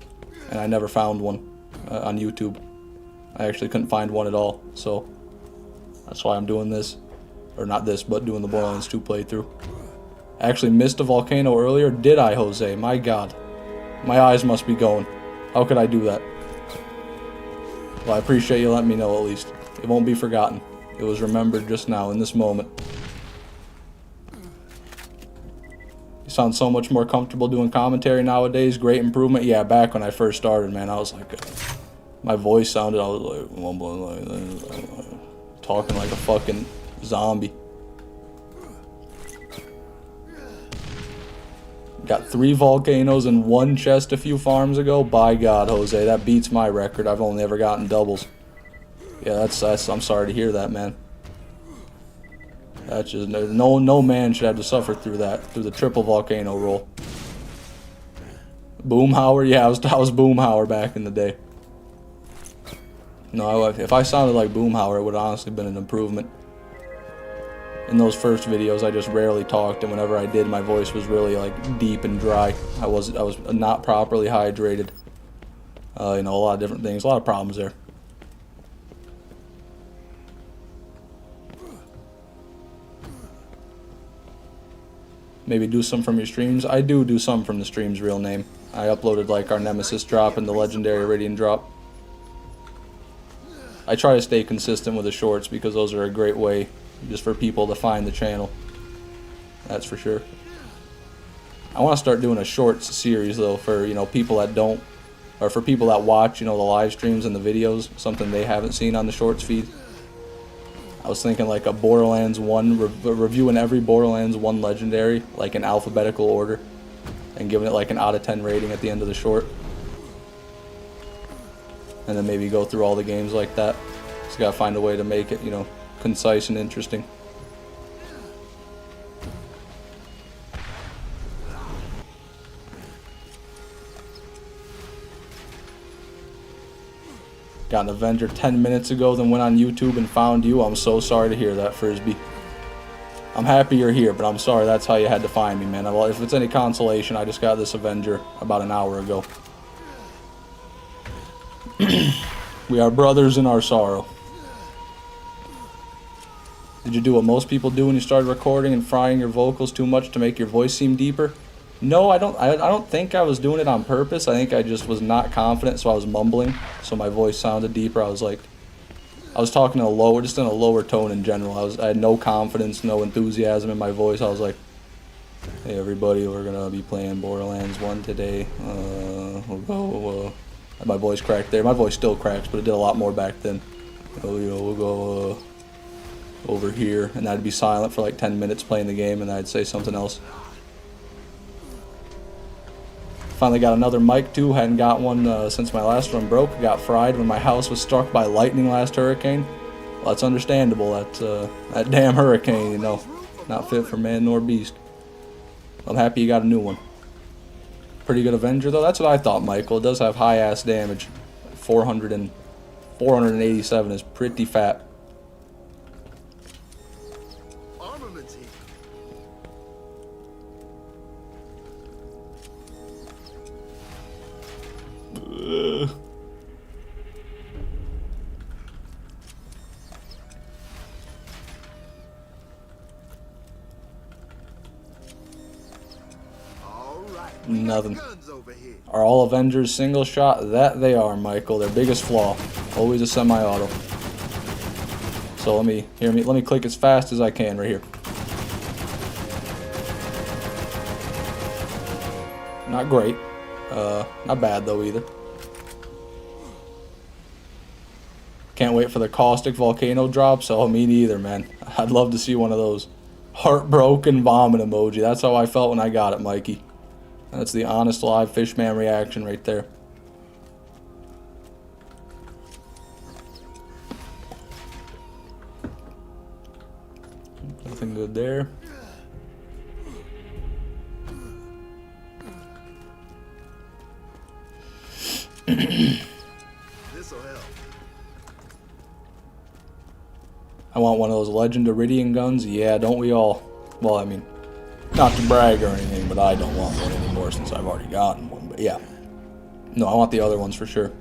and I never found one on YouTube. I actually couldn't find one at all, so that's why I'm doing this. Or not this, but doing the Borderlands 2 playthrough. I actually missed a volcano earlier. Did I, Jose? My God. My eyes must be going. How could I do that? Well, I appreciate you letting me know at least. It won't be forgotten. It was remembered just now, in this moment. You sound so much more comfortable doing commentary nowadays. Great improvement. Yeah, back when I first started, man, I was like My voice sounded, I was like mumbling like talking like a fucking zombie. Got 3 volcanoes and 1 chest a few farms ago. By God, Jose, that beats my record. I've only ever gotten doubles. Yeah, that's I'm sorry to hear that, man. That's just no man should have to suffer through that, through the triple volcano roll. Boomhauer, yeah, I was Boomhauer back in the day. No, if I sounded like Boomhauer, it would have honestly been an improvement. In those first videos, I just rarely talked, and whenever I did, my voice was really like deep and dry. I was not properly hydrated. You know, a lot of different things, a lot of problems there. Maybe do some from your streams. I do some from the stream's real name. I uploaded like our Nemesis drop and the Legendary Iridian drop. I try to stay consistent with the shorts because those are a great way just for people to find the channel. That's for sure. I want to start doing a shorts series though for, you know, people that don't, or for people that watch, you know, the live streams and the videos, something they haven't seen on the shorts feed. I was thinking like a Borderlands 1, reviewing every Borderlands 1 Legendary, like in alphabetical order, and giving it like an out of 10 rating at the end of the short. And then maybe go through all the games like that. Just gotta find a way to make it, you know, concise and interesting. Got an Avenger 10 minutes ago, then went on YouTube and found you. I'm so sorry to hear that, Frisbee. I'm happy you're here, but I'm sorry that's how you had to find me, man. Well, if it's any consolation, I just got this Avenger about an hour ago. We are brothers in our sorrow. Did you do what most people do when you started recording and frying your vocals too much to make your voice seem deeper? No, I don't think I was doing it on purpose. I think I just was not confident, so I was mumbling, so my voice sounded deeper. I was talking in a lower, just in a lower tone in general. I had no confidence, no enthusiasm in my voice. I was like, "Hey everybody, we're gonna be playing Borderlands 1 today. We'll go." My voice cracked there. My voice still cracks, but it did a lot more back then. Oh, you know, we'll go over here, and I'd be silent for like 10 minutes playing the game, and I'd say something else. Finally got another mic too. Hadn't got one since my last one broke. Got fried when my house was struck by lightning last hurricane. Well, that's understandable. That damn hurricane, you know, not fit for man nor beast. I'm happy you got a new one. Pretty good Avenger though. That's what I thought, Michael. It does have high ass damage. 487 is pretty fat. Armaments here. All right. Nothing. Guns over here. Are all Avengers single shot? That they are, Michael. Their biggest flaw. Always a semi-auto. So let me click as fast as I can right here. Not great. Not bad though either. Can't wait for the caustic volcano drops. Oh, me neither, man. I'd love to see one of those. Heartbroken vomit emoji. That's how I felt when I got it, Mikey. That's the honest live fishman reaction right there. Nothing good there. This'll help. I want one of those Legend Iridian guns. Yeah, don't we all? Well, I mean, not to brag or anything, but I don't want one anymore since I've already gotten one. But yeah. No, I want the other ones for sure.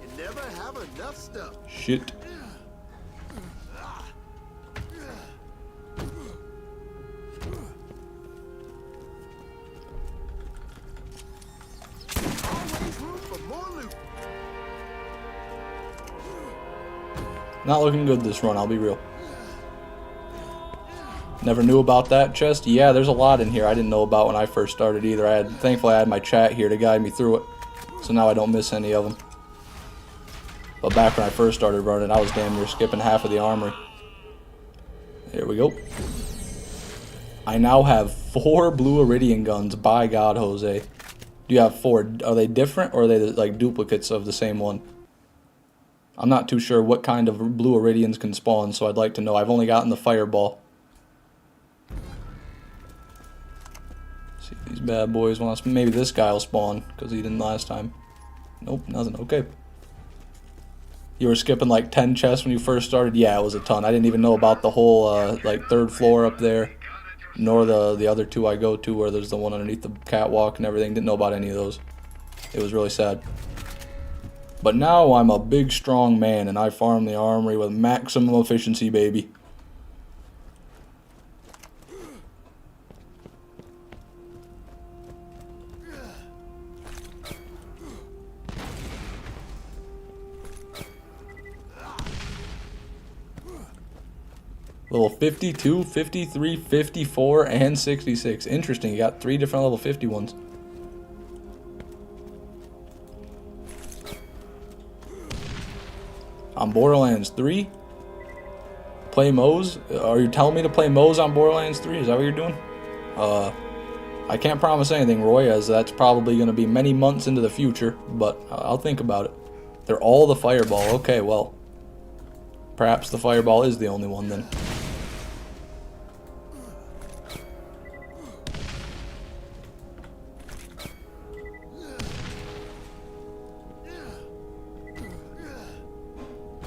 You never have enough stuff. Shit. Always room for more loot. Not looking good this run, I'll be real. Never knew about that chest. Yeah, there's a lot in here I didn't know about when I first started either. Thankfully I had my chat here to guide me through it, so now I don't miss any of them. But back when I first started running, I was damn near skipping half of the armory. Here we go. I now have 4 blue iridium guns. By God, Jose. Do you have 4? Are they different, or are they like duplicates of the same one? I'm not too sure what kind of blue iridiums can spawn, so I'd like to know. I've only gotten the fireball. See if these bad boys want to... Maybe this guy will spawn, because he didn't last time. Nope, nothing. Okay. You were skipping like 10 chests when you first started? Yeah, it was a ton. I didn't even know about the whole like 3rd floor up there, nor the other 2 I go to where there's the one underneath the catwalk and everything. Didn't know about any of those. It was really sad. But now I'm a big strong man and I farm the armory with maximum efficiency, baby. Level 52, 53, 54, and 66. Interesting, you got 3 different level 50 ones. On Borderlands 3? Play Moe's? Are you telling me to play Moe's on Borderlands 3? Is that what you're doing? I can't promise anything, Roy, as that's probably going to be many months into the future, but I'll think about it. They're all the fireball. Okay, well, perhaps the fireball is the only one then.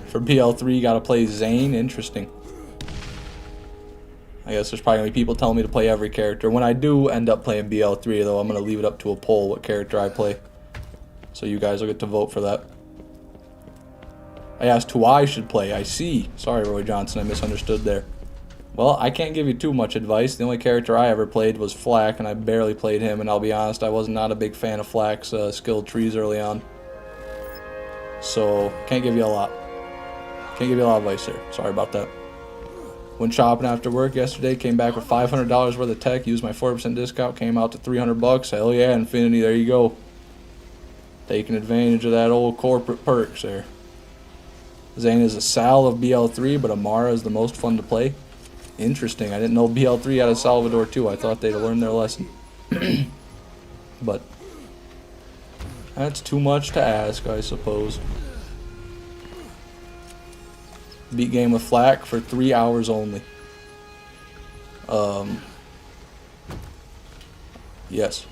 For BL3, you gotta play Zane. Interesting. I guess there's probably gonna be people telling me to play every character. When I do end up playing BL3, though, I'm gonna leave it up to a poll what character I play. So you guys will get to vote for that. I asked who I should play. I see. Sorry, Roy Johnson, I misunderstood there. Well, I can't give you too much advice. The only character I ever played was Flack, and I barely played him, and I'll be honest, I was not a big fan of Flack's skill trees early on. So, can't give you a lot. Can't give you a lot of advice there. Sorry about that. Went shopping after work yesterday, came back with $500 worth of tech, used my 4% discount, came out to $300. Hell yeah, Infinity, there you go. Taking advantage of that old corporate perks there. Zane is a Sal of BL3, but Amara is the most fun to play. Interesting. I didn't know BL3 had a Salvador too. I thought they'd learned their lesson. But that's too much to ask, I suppose. Beat game with Flack for 3 hours only. Yes.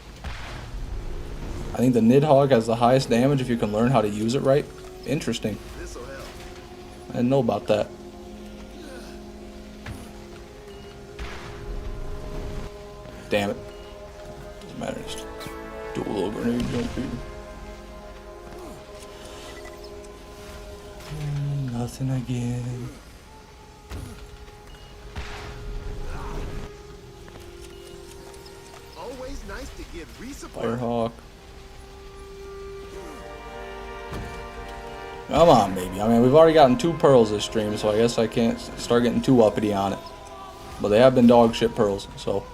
I think the Nidhogg has the highest damage if you can learn how to use it right. Interesting. I didn't know about that. Damn it. Doesn't matter. Just do a little grenade jump here. Nothing again. Always nice to get resupply. Firehawk. Come on, baby. I mean, we've already gotten 2 pearls this stream, so I guess I can't start getting too uppity on it. But they have been dog shit pearls, so.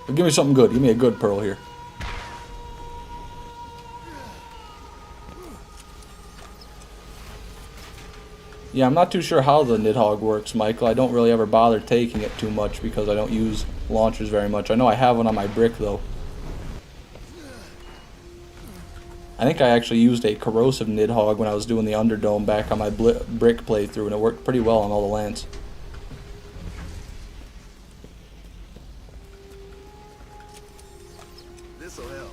But give me something good. Give me a good pearl here. Yeah, I'm not too sure how the Nidhogg works, Michael. I don't really ever bother taking it too much because I don't use launchers very much. I know I have one on my brick, though. I think I actually used a corrosive Nidhogg when I was doing the Underdome back on my brick playthrough, and it worked pretty well on all the lands. This'll help.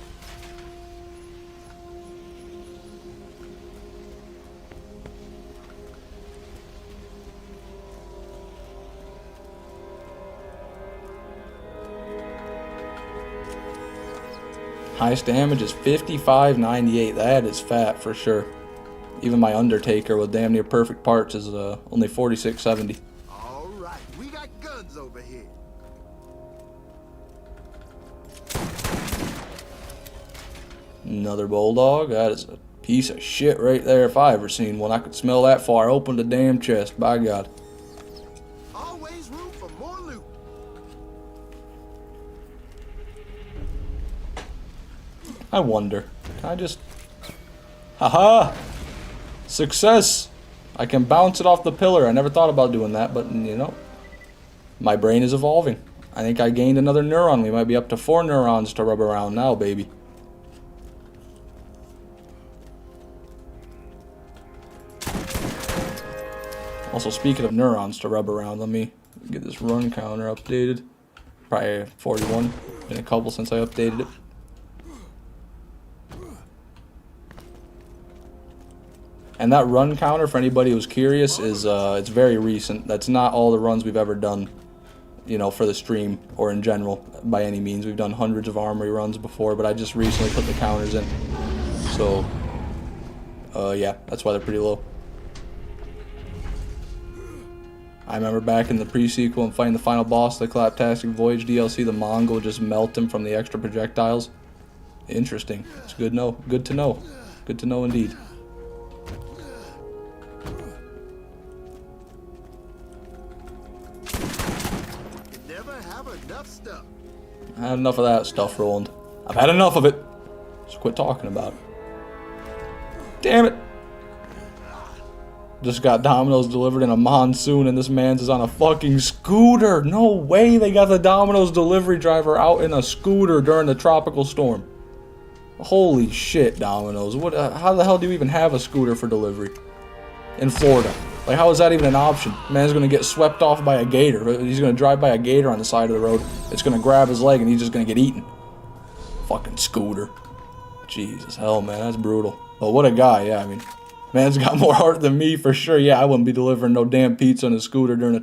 Highest damage is 55.98. That is fat for sure. Even my Undertaker with damn near perfect parts is only 46.70. All right, we got guns over here. Another Bulldog. That is a piece of shit right there if I ever seen one. I could smell that far. Open the damn chest. By God. Always room for more loot. I wonder. Can I just... Haha! Success! I can bounce it off the pillar. I never thought about doing that, but, you know. My brain is evolving. I think I gained another neuron. We might be up to 4 neurons to rub around now, baby. Also, speaking of neurons to rub around, let me get this run counter updated. Probably 41. Been a couple since I updated it. And that run counter, for anybody who's curious, is it's very recent. That's not all the runs we've ever done, you know, for the stream or in general by any means. We've done hundreds of armory runs before, but I just recently put the counters in. So, yeah, that's why they're pretty low. I remember back in the pre-sequel and fighting the final boss of the Claptastic Voyage DLC, the Mongol just melt him from the extra projectiles. Interesting. It's good to know. Good to know. Good to know indeed. I had enough of that stuff, Roland. I've had enough of it. Just quit talking about it. Damn it. Just got Domino's delivered in a monsoon and this man's is on a fucking scooter. No way they got the Domino's delivery driver out in a scooter during the tropical storm. Holy shit, Domino's. What? How the hell do you even have a scooter for delivery in Florida? Like, how is that even an option? Man's gonna get swept off by a gator. He's gonna drive by a gator on the side of the road. It's gonna grab his leg and he's just gonna get eaten. Fucking scooter. Jesus, hell, man, that's brutal. But what a guy, yeah, I mean, man's got more heart than me for sure. Yeah, I wouldn't be delivering no damn pizza on a scooter during a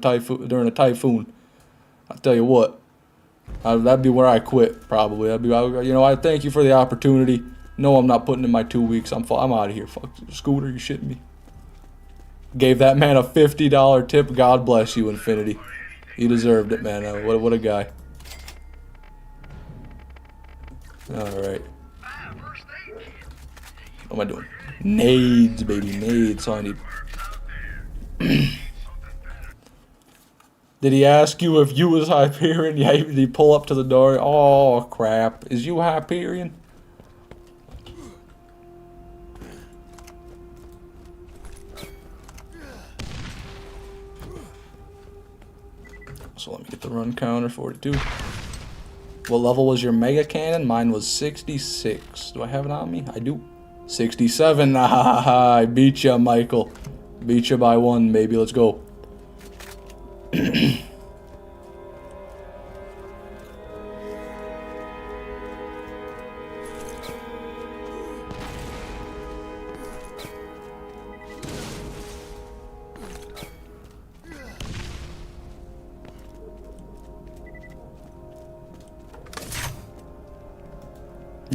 typhoon. I'll tell you what, that'd be where I quit probably. That'd be, you know, I thank you for the opportunity. No, I'm not putting in my 2 weeks. I'm out of here. Fuck, scooter, you shitting me? Gave that man a $50 tip. God bless you, Infinity. He deserved it, man. What a guy. Alright. What am I doing? Nades, baby. Nades. All I need. Did he ask you if you was Hyperion? Yeah, did he pull up to the door? Oh, crap. Is you Hyperion? So let me get the run counter, 42. What level was your mega cannon? Mine was 66. Do I have it on me? I do. 67. Ah, I beat ya, Michael. Beat ya by 1, baby. Let's go.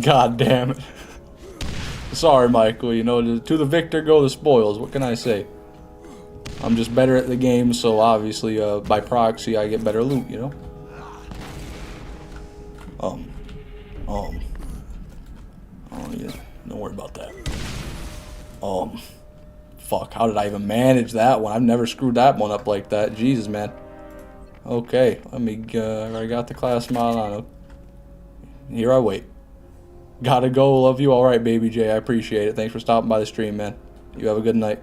God damn it. Sorry, Michael, you know, to the victor go the spoils. What can I say? I'm just better at the game, so obviously, by proxy, I get better loot, you know? Oh, yeah, don't worry about that. Fuck, how did I even manage that one? I've never screwed that one up like that. Jesus, man. Okay, let me, I got the class mod on. Here I wait. Gotta go, love you. Alright, baby J, I appreciate it. Thanks for stopping by the stream, man. You have a good night.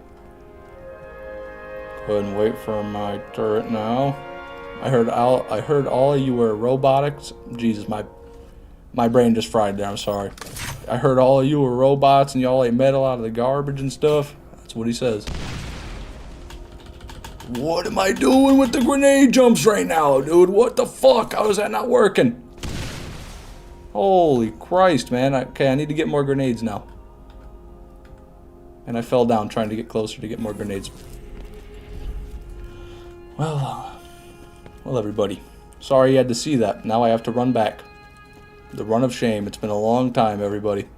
Go ahead and wait for my turret now. I heard all of you were robotics. Jesus, my brain just fried there, I'm sorry. I heard all of you were robots and y'all ate metal out of the garbage and stuff. That's what he says. What am I doing with the grenade jumps right now, dude? What the fuck? How is that not working? Holy Christ, man. Okay, I need to get more grenades now. And I fell down trying to get closer to get more grenades. Well, everybody. Sorry you had to see that. Now I have to run back. The run of shame. It's been a long time, everybody.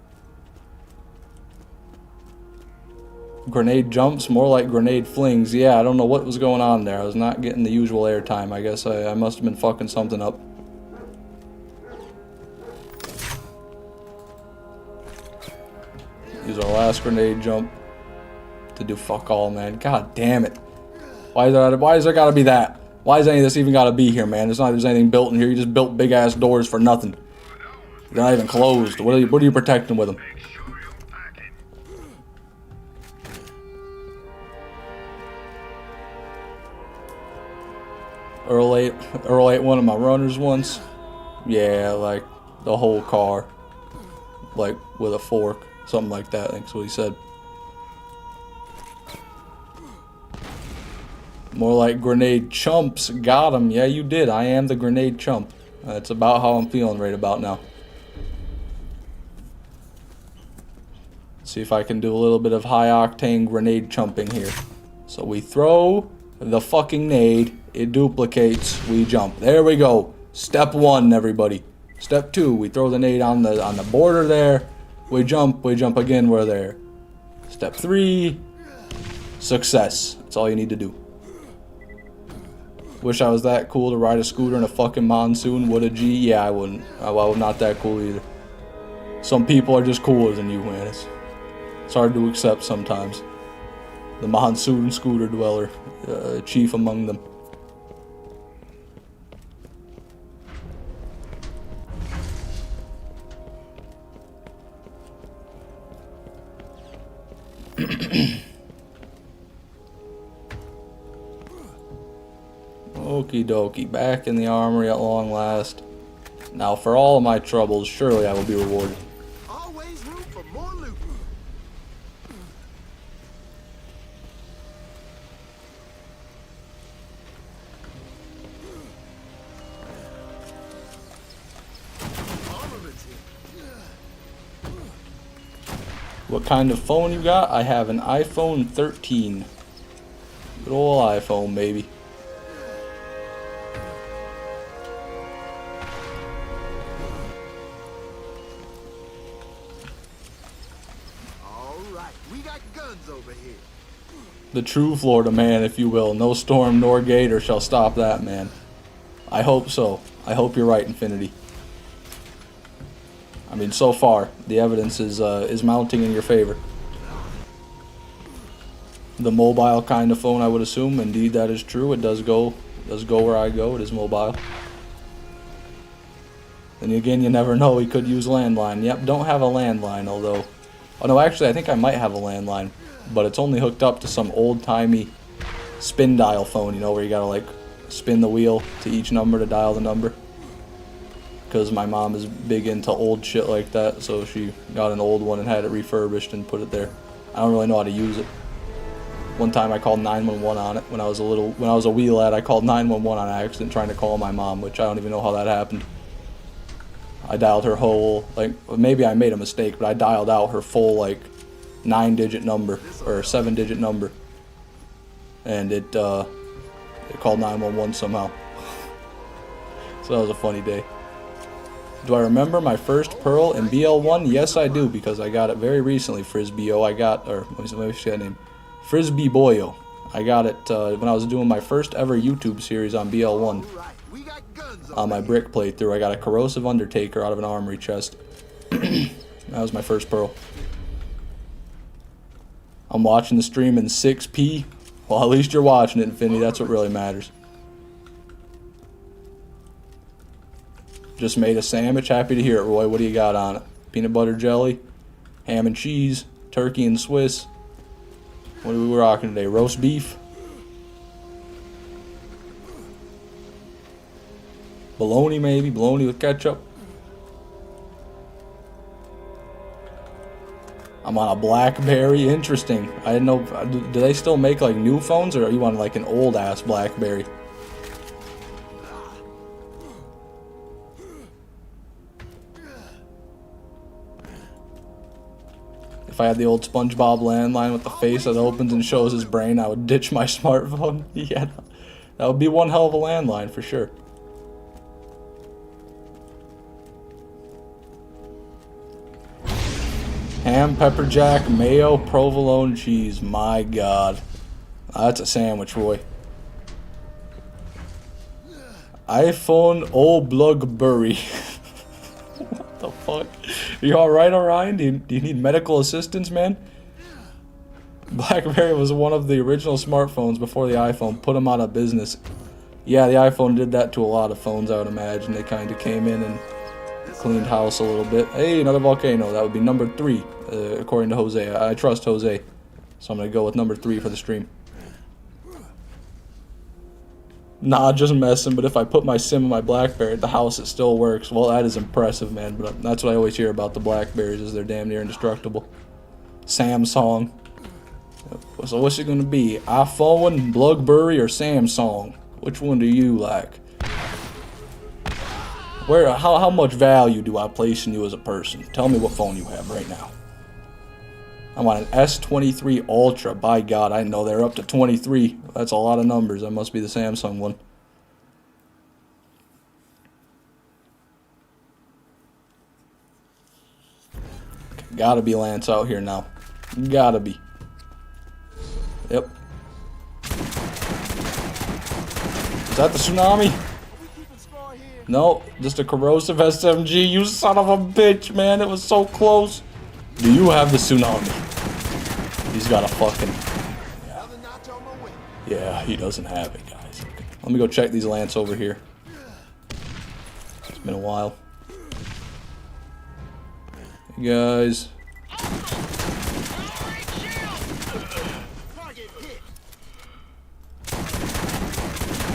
Grenade jumps, more like grenade flings. Yeah, I don't know what was going on there. I was not getting the usual airtime. I guess I must have been fucking something up. Use our last grenade jump to do fuck all, man. God damn it. Why is there gotta be that? Why is any of this even gotta be here, man? It's not like there's anything built in here. You just built big ass doors for nothing. They're not even closed. What are you protecting with them? Earl ate one of my runners once. Yeah, like the whole car. Like with a fork. Something like that, I think's what he said. More like grenade chumps. Got him. Yeah, you did. I am the grenade chump. That's about how I'm feeling right about now. See if I can do a little bit of high octane grenade chumping here. So we throw the fucking nade. It duplicates. We jump. There we go. Step 1, everybody. Step 2, we throw the nade on the border there. We jump again, we're there. Step 3, success. That's all you need to do. Wish I was that cool to ride a scooter in a fucking monsoon. Would a G? Yeah, I wouldn't. I'm not that cool either. Some people are just cooler than you, man. It's hard to accept sometimes. The monsoon scooter dweller, chief among them. Okie dokie, back in the armory at long last. Now for all of my troubles, surely I will be rewarded. Always room for more loot. Armaments here. What kind of phone you got? I have an iPhone 13. Good old iPhone, baby. Over here. The true Florida man, if you will. No storm nor gator shall stop that man. I hope so. I hope you're right, Infinity. I mean, so far, the evidence is mounting in your favor. The mobile kind of phone, I would assume. Indeed, that is true. It does go where I go. It is mobile. Then again, you never know. He could use landline. Yep, don't have a landline, although... Oh, no, actually, I think I might have a landline. But it's only hooked up to some old-timey spin dial phone, you know, where you gotta, like, spin the wheel to each number to dial the number. Because my mom is big into old shit like that, so she got an old one and had it refurbished and put it there. I don't really know how to use it. One time I called 911 on it when I was a wee lad. I called 911 on accident trying to call my mom, which I don't even know how that happened. I dialed her whole, like, maybe I made a mistake, but I dialed out her full, like, 9-digit number, or 7-digit number. And it called 911 somehow. So that was a funny day. Do I remember my first Pearl in BL1? Yes, I do, because I got it very recently, Frisbee-O. I got, or, let me see that name. Frisbee Boyo. I got it when I was doing my first ever YouTube series on BL1. On my brick playthrough, I got a corrosive undertaker out of an armory chest. That was my first Pearl. I'm watching the stream in 6p. Well, at least you're watching it, Infinity. That's what really matters. Just made a sandwich. Happy to hear it, Roy. What do you got on it? Peanut butter jelly, ham and cheese, turkey and Swiss. What are we rocking today? Roast beef? Bologna, maybe? Bologna with ketchup? I'm on a BlackBerry. Interesting. I didn't know. Do they still make like new phones, or are you on like an old ass BlackBerry? If I had the old SpongeBob landline with the face that opens and shows his brain, I would ditch my smartphone. Yeah, that would be one hell of a landline for sure. Ham, pepper jack, mayo, provolone cheese. My God. That's a sandwich, Roy. iPhone old BlackBerry. What the fuck? Are you alright, Orion? Do you need medical assistance, man? BlackBerry was one of the original smartphones before the iPhone put them out of business. Yeah, the iPhone did that to a lot of phones, I would imagine. They kind of came in and Cleaned house a little bit. Hey, another volcano. That would be number 3, according to Jose. I trust Jose, so I'm gonna go with number 3 for the stream. Nah, just messing, but if I put my SIM in my BlackBerry at the house, it still works. Well, that is impressive, man, but that's what I always hear about the BlackBerries, is they're damn near indestructible. Samsung. So what's it gonna be? iPhone, BlackBerry, or Samsung? Which one do you like? How much value do I place in you as a person? Tell me what phone you have right now. I want an S23 Ultra. By God, I know they're up to 23. That's a lot of numbers. That must be the Samsung one. Gotta be Lance out here now. Gotta be. Yep. Is that the Tsunami? No, just a corrosive SMG. You son of a bitch, man. It was so close. Do you have the Tsunami? He's got a fucking... Yeah, he doesn't have it, guys. Okay. Let me go check these Lance over here. It's been a while. Hey, guys.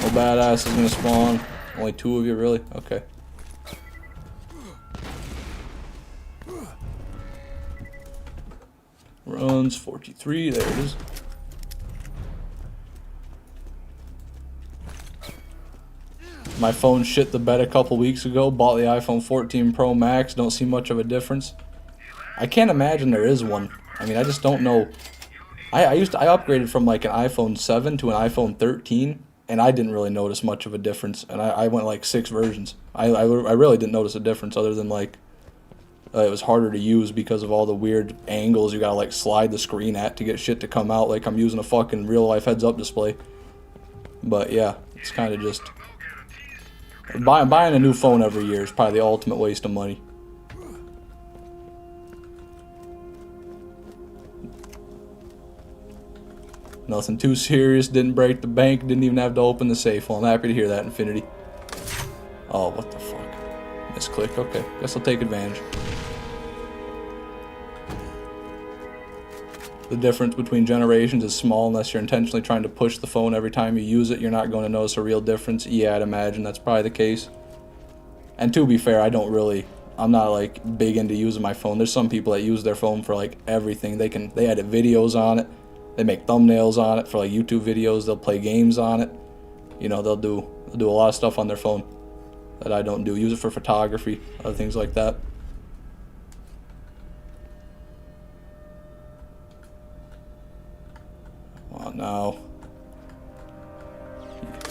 No badass is gonna spawn. Only 2 of you, really? Okay. Runs 43, there it is. My phone shit the bed a couple weeks ago. Bought the iPhone 14 Pro Max. Don't see much of a difference. I can't imagine there is one. I mean, I just don't know. I upgraded from like an iPhone 7 to an iPhone 13, and I didn't really notice much of a difference. And I went like 6 versions. I really didn't notice a difference other than like it was harder to use because of all the weird angles you gotta like slide the screen at to get shit to come out. Like I'm using a fucking real life heads-up display. But yeah, it's kind of just buying a new phone every year is probably the ultimate waste of money. Nothing too serious, didn't break the bank, didn't even have to open the safe. Well, I'm happy to hear that, Infinity. Oh, what the fuck? Misclick, okay. Guess I'll take advantage. The difference between generations is small unless you're intentionally trying to push the phone every time you use it. You're not going to notice a real difference. Yeah, I'd imagine that's probably the case. And to be fair, I'm not like big into using my phone. There's some people that use their phone for like everything. They edit videos on it. They make thumbnails on it for like YouTube videos. They'll play games on it. You know, they'll do a lot of stuff on their phone that I don't do. Use it for photography, other things like that. Oh no.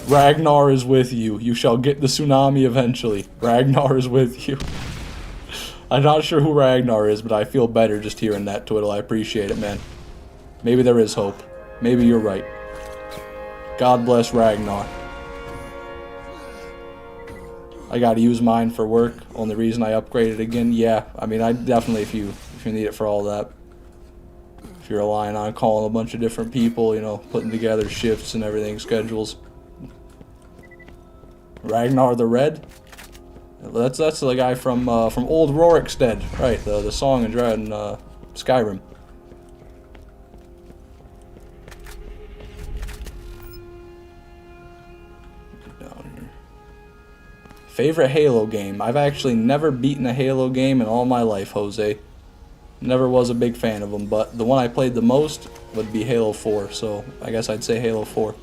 Ragnar is with you. You shall get the Tsunami eventually. Ragnar is with you. I'm not sure who Ragnar is, but I feel better just hearing that, Twiddle. I appreciate it, man. Maybe there is hope. Maybe you're right. God bless Ragnar. I gotta use mine for work. Only reason I upgraded again, yeah. I mean, I definitely, if you need it for all that. If you're relying on calling a bunch of different people, you know, putting together shifts and everything, schedules. Ragnar the Red? That's the guy from Old Rorikstead, right? The song in Skyrim. Down here. Favorite Halo game? I've actually never beaten a Halo game in all my life, Jose. Never was a big fan of them, but the one I played the most would be Halo 4, so I guess I'd say Halo 4.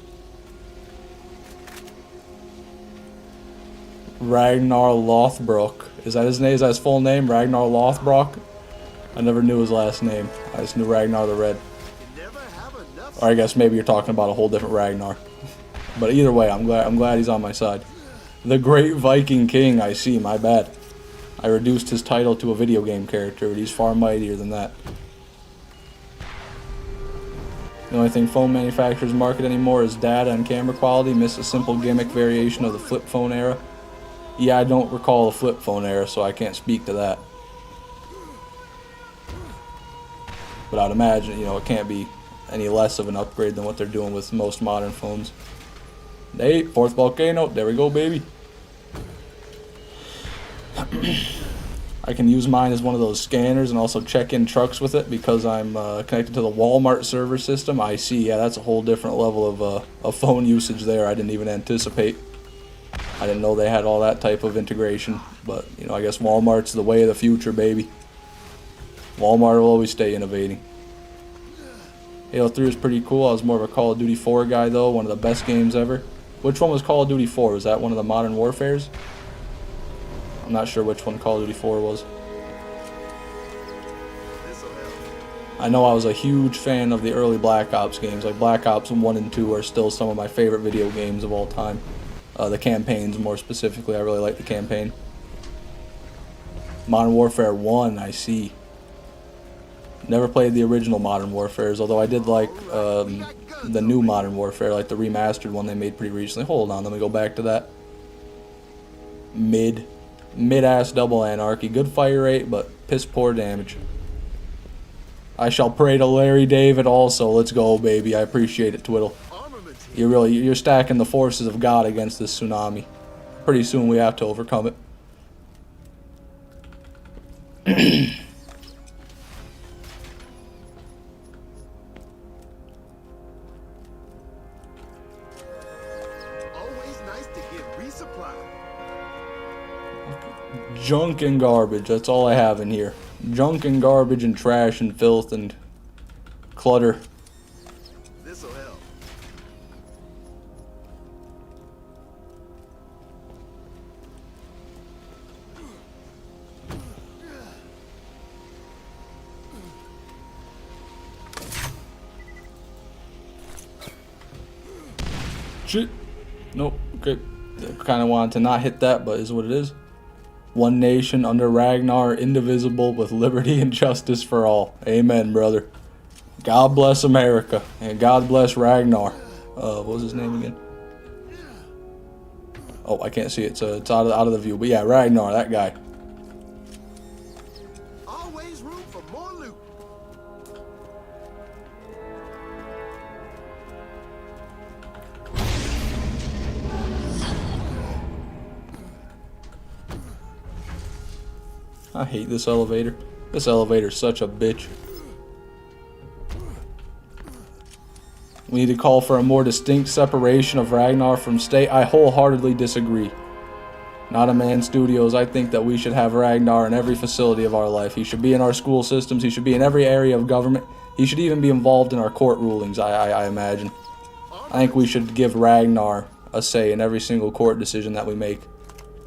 Ragnar Lothbrok. Is that his name? Is that his full name? Ragnar Lothbrok? I never knew his last name. I just knew Ragnar the Red. Or I guess maybe you're talking about a whole different Ragnar. But either way, I'm glad he's on my side. The Great Viking King, I see, my bad. I reduced his title to a video game character, but he's far mightier than that. The only thing phone manufacturers market anymore is data and camera quality. Miss a simple gimmick variation of the flip phone era. Yeah, I don't recall the flip phone era, so I can't speak to that. But I'd imagine, you know, it can't be any less of an upgrade than what they're doing with most modern phones. Hey, 4th volcano. There we go, baby. I can use mine as one of those scanners and also check in trucks with it because I'm connected to the Walmart server system. I see, yeah, that's a whole different level of phone usage there. I didn't even anticipate. I didn't know they had all that type of integration. But, you know, I guess Walmart's the way of the future, baby. Walmart will always stay innovating. Halo 3 was pretty cool. I was more of a Call of Duty 4 guy, though. One of the best games ever. Which one was Call of Duty 4? Was that one of the Modern Warfares? I'm not sure which one Call of Duty 4 was. I know I was a huge fan of the early Black Ops games. Like Black Ops 1 and 2 are still some of my favorite video games of all time. The campaigns, more specifically, I really like the campaign. Modern Warfare 1, I see. Never played the original Modern Warfares, although I did like the new Modern Warfare, like the remastered one they made pretty recently. Hold on, let me go back to that. Mid-ass double anarchy. Good fire rate, but piss poor damage. I shall pray to Larry David also. Let's go, baby. I appreciate it, Twiddle. You're stacking the forces of God against this tsunami. Pretty soon we have to overcome it. Always nice to get resupplied. Junk and garbage. That's all I have in here. Junk and garbage and trash and filth and clutter. This'll help. Shit. Nope. Okay. Kind of wanted to not hit that, but is what it is. One nation under Ragnar, indivisible, with liberty and justice for all. Amen, brother. God bless America, and God bless Ragnar. What was his name again? Oh, I can't see it, so it's out of the view. But yeah, Ragnar, that guy. Always room for more loot. I hate this elevator. This elevator's such a bitch. We need to call for a more distinct separation of Ragnar from state. I wholeheartedly disagree. Not a Man Studios. I think that we should have Ragnar in every facility of our life. He should be in our school systems. He should be in every area of government. He should even be involved in our court rulings, I imagine. I think we should give Ragnar a say in every single court decision that we make.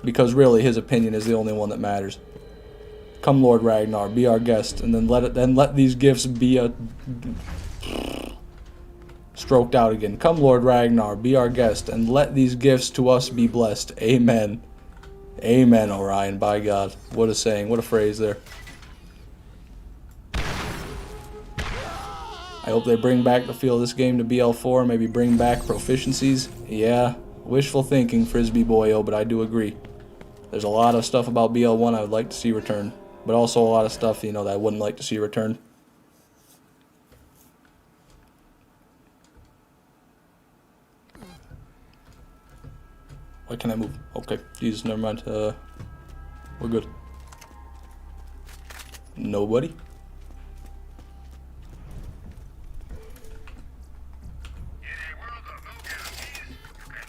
Because really, his opinion is the only one that matters. Come, Lord Ragnar, be our guest, and then let these gifts be a... Stroked out again. Come, Lord Ragnar, be our guest, and let these gifts to us be blessed. Amen. Amen, Orion, by God. What a saying, what a phrase there. I hope they bring back the feel of this game to BL4, maybe bring back proficiencies. Yeah, wishful thinking, Frisbee boyo, but I do agree. There's a lot of stuff about BL1 I would like to see return, but also a lot of stuff, you know, that I wouldn't like to see return. Why can't I move? Okay, Jesus, never mind. We're good. Nobody?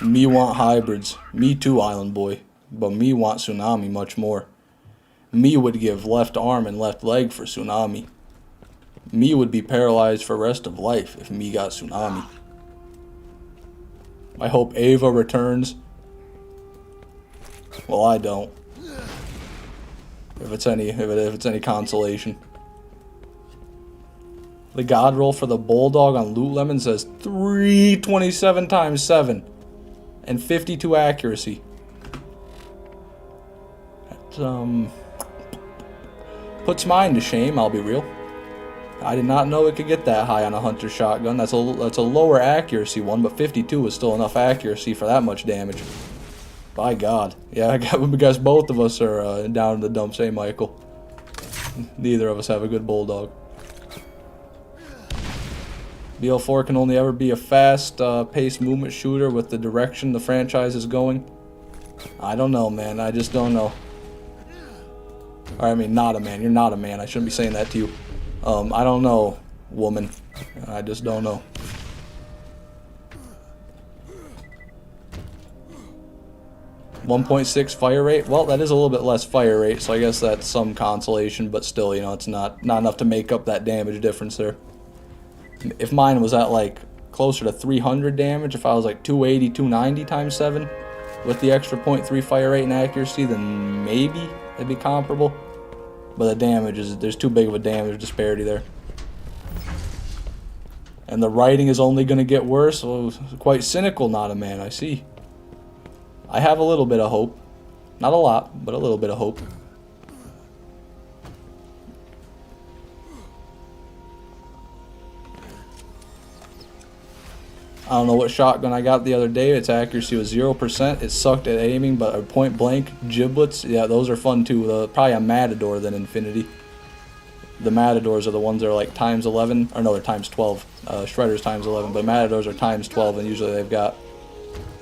Me want hybrids. Me too, Island Boy. But me want Tsunami much more. Me would give left arm and left leg for Tsunami. Me would be paralyzed for rest of life if me got Tsunami. I hope Ava returns. Well, I don't. If it's any consolation. The god roll for the bulldog on Loot Lemon says 327 times 7 and 52 accuracy. That puts mine to shame, I'll be real. I did not know it could get that high on a hunter shotgun. That's a lower accuracy one, but 52 is still enough accuracy for that much damage. By God. Yeah, I guess both of us are down in the dumps, eh, Michael? Neither of us have a good bulldog. BL4 can only ever be a fast-paced movement shooter with the direction the franchise is going. I don't know, man. I just don't know. Or I mean, not a man. You're not a man. I shouldn't be saying that to you. I don't know, woman. I just don't know. .6 fire rate. Well, that is a little bit less fire rate, so I guess that's some consolation. But still, you know, it's not enough to make up that damage difference there. If mine was at like closer to 300 damage, if I was like 280, 290 times 7 with the extra .3 fire rate and accuracy, then maybe it'd be comparable. But the damage is, there's too big of a damage disparity there. And the writing is only going to get worse. Well, quite cynical, not a man, I see. I have a little bit of hope. Not a lot, but a little bit of hope. I don't know what shotgun I got the other day. Its accuracy was 0%. It sucked at aiming, but point blank giblets, yeah, those are fun too. Probably a Matador than Infinity. The Matadors are the ones that are like times 11, or no, they're times 12. Shredder's times 11, but Matadors are times 12, and usually they've got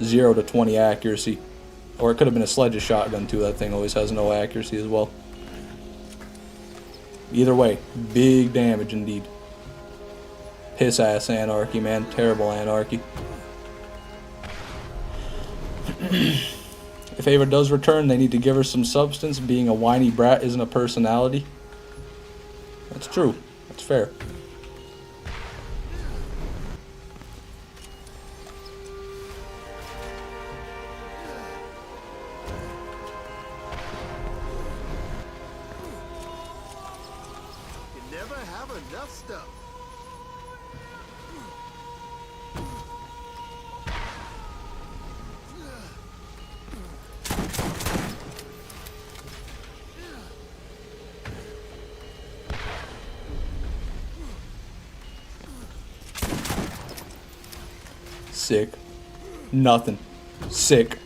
0 to 20 accuracy. Or it could have been a Sledge's shotgun too. That thing always has no accuracy as well. Either way, big damage indeed. Piss ass anarchy, man. Terrible anarchy. If Ava does return, they need to give her some substance. Being a whiny brat isn't a personality. That's true. That's fair. You never have enough stuff. Sick. Nothing. Sick.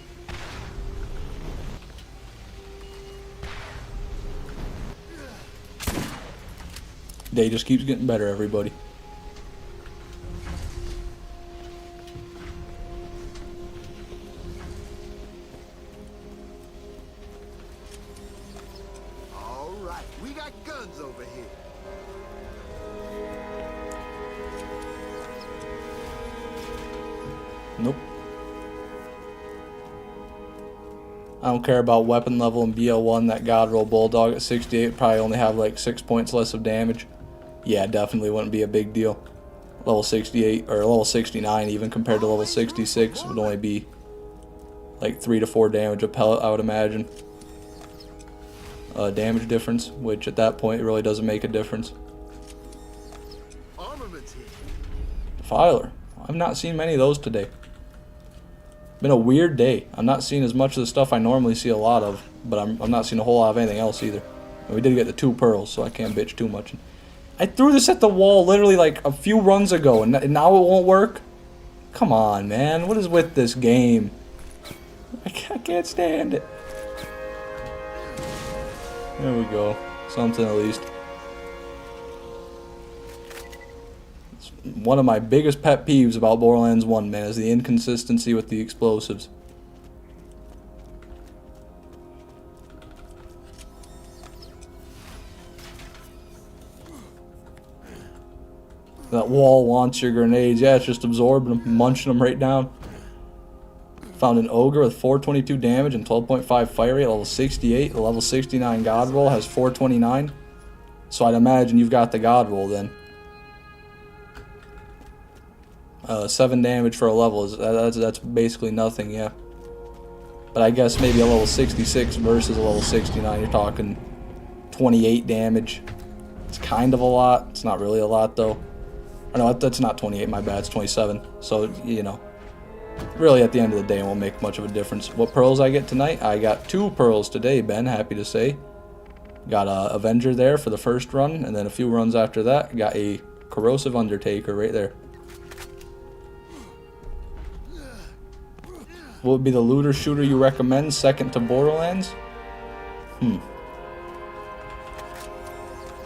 Day just keeps getting better, everybody. All right, we got guns over here. Nope. I don't care about weapon level in BL1. That God Roll Bulldog at 68 probably only have like 6 points less of damage. Yeah, definitely wouldn't be a big deal. Level 68 or level 69 even compared to level 66 would only be like 3 to 4 damage a pellet, I would imagine. Damage difference, which at that point it really doesn't make a difference. Armaments here. Filer. I've not seen many of those today. Been a weird day. I'm not seeing as much of the stuff I normally see a lot of, but I'm not seeing a whole lot of anything else either. And we did get the 2 pearls, so I can't bitch too much. I threw this at the wall literally like a few runs ago, and now it won't work? Come on, man. What is with this game? I can't stand it. There we go. Something at least. It's one of my biggest pet peeves about Borderlands 1, man, is the inconsistency with the explosives. That wall wants your grenades. Yeah, it's just absorbing them, munching them right down. Found an ogre with 422 damage and 12.5 fire rate, level 68. The level 69 God Roll has 429. So I'd imagine you've got the God Roll then. 7 damage for a level that's basically nothing, yeah. But I guess maybe a level 66 versus a level 69, you're talking 28 damage. It's kind of a lot. It's not really a lot though. Or no, that's not 28, my bad, it's 27. So, you know, really at the end of the day it won't make much of a difference. What pearls I get tonight? I got 2 pearls today, Ben, happy to say. Got a Avenger there for the first run, and then a few runs after that, got a Corrosive Undertaker right there. What would be the looter shooter you recommend second to Borderlands?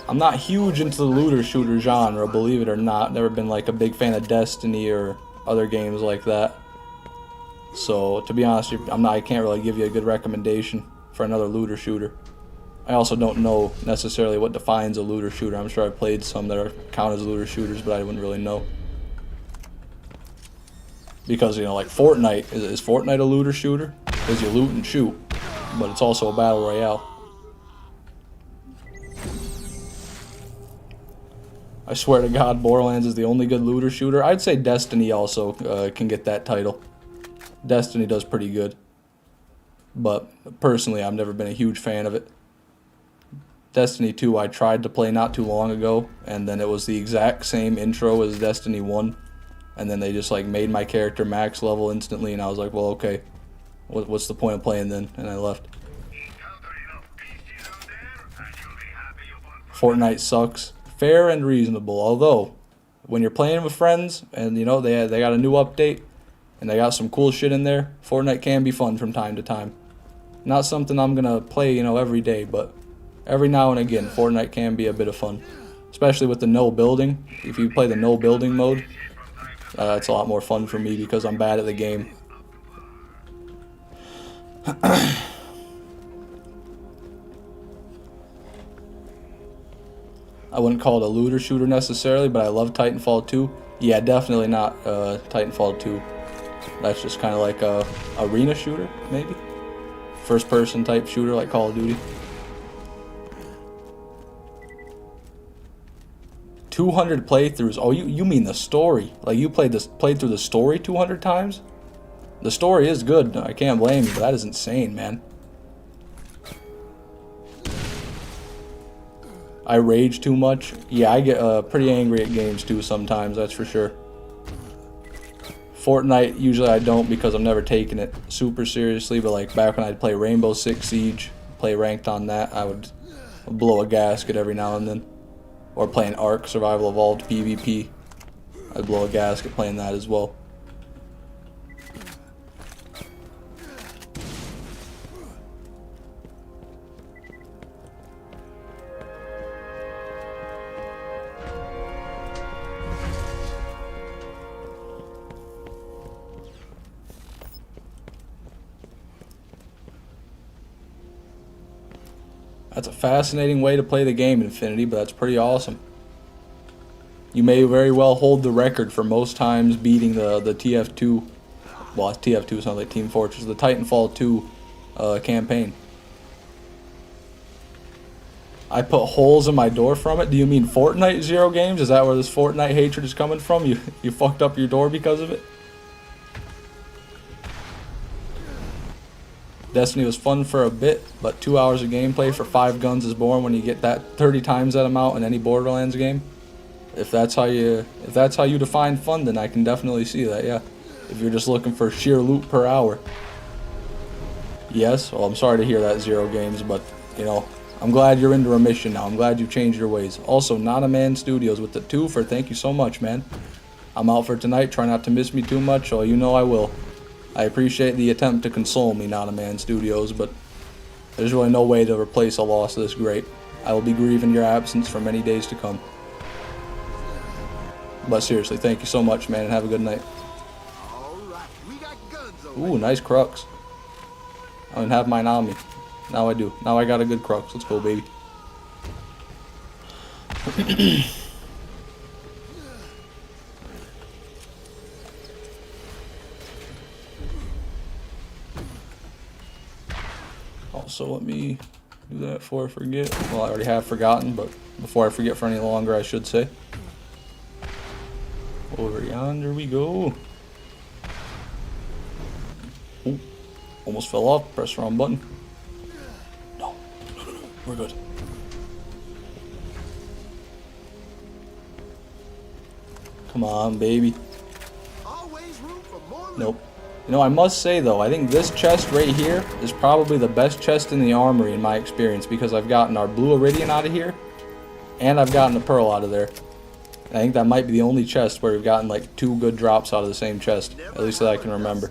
I'm not huge into the looter shooter genre, believe it or not. Never been like a big fan of Destiny or other games like that. So to be honest, I can't really give you a good recommendation for another looter shooter. I also don't know necessarily what defines a looter shooter. I'm sure I've played some that are count as looter shooters, but I wouldn't really know. Because, you know, like Fortnite, is Fortnite a looter shooter? Because you loot and shoot, but it's also a battle royale. I swear to God, Borderlands is the only good looter shooter. I'd say Destiny also can get that title. Destiny does pretty good. But personally, I've never been a huge fan of it. Destiny 2 I tried to play not too long ago, and then it was the exact same intro as Destiny 1. And then they just like made my character max level instantly, and I was like, well, okay. What's the point of playing then? And I left. Fortnite sucks. Fair and reasonable, although when you're playing with friends and you know they got a new update and they got some cool shit in there, Fortnite can be fun from time to time. Not something I'm gonna play, you know, every day, but every now and again, Fortnite can be a bit of fun, especially with the no building. If you play the no building mode, it's a lot more fun for me because I'm bad at the game. I wouldn't call it a looter shooter necessarily, but I love Titanfall 2. Yeah, definitely not Titanfall 2. That's just kind of like a arena shooter, maybe? First person type shooter like Call of Duty. 200 playthroughs. Oh, you mean the story. Like you played through the story 200 times? The story is good. I can't blame you, but that is insane, man. I rage too much. Yeah, I get pretty angry at games too sometimes, that's for sure. Fortnite, usually I don't because I'm never taking it super seriously, but like back when I'd play Rainbow Six Siege, play ranked on that, I would blow a gasket every now and then. Or playing Ark, Survival Evolved PvP. I'd blow a gasket playing that as well. That's a fascinating way to play the game, Infinity, but that's pretty awesome. You may very well hold the record for most times beating the TF2, well, TF2 sounds like Team Fortress, the Titanfall 2 campaign. I put holes in my door from it? Do you mean Fortnite Zero Games? Is that where this Fortnite hatred is coming from? You fucked up your door because of it? Destiny was fun for a bit, but 2 hours of gameplay for 5 guns is boring when you get that 30 times that amount in any Borderlands game. If that's how you define fun, then I can definitely see that, yeah. If you're just looking for sheer loot per hour. Yes, well, I'm sorry to hear that, Zero Games, but, you know, I'm glad you're into remission now. I'm glad you've changed your ways. Also, Not a Man Studios with the 2 for thank you so much, man. I'm out for tonight. Try not to miss me too much, or you know I will. I appreciate the attempt to console me, Not a Man Studios, but there's really no way to replace a loss this great. I will be grieving your absence for many days to come. But seriously, thank you so much, man, and have a good night. Ooh, nice crux. I didn't have mine on me. Now I do. Now I got a good crux. Let's go, baby. Also, let me do that before I forget. Well, I already have forgotten, but before I forget for any longer, I should say. Over yonder we go. Ooh, almost fell off. Press the wrong button. No, we're good. Come on, baby. Nope. You know, I must say though, I think this chest right here is probably the best chest in the armory in my experience because I've gotten our blue iridium out of here, and I've gotten a pearl out of there. I think that might be the only chest where we've gotten like 2 good drops out of the same chest, at least that I can remember.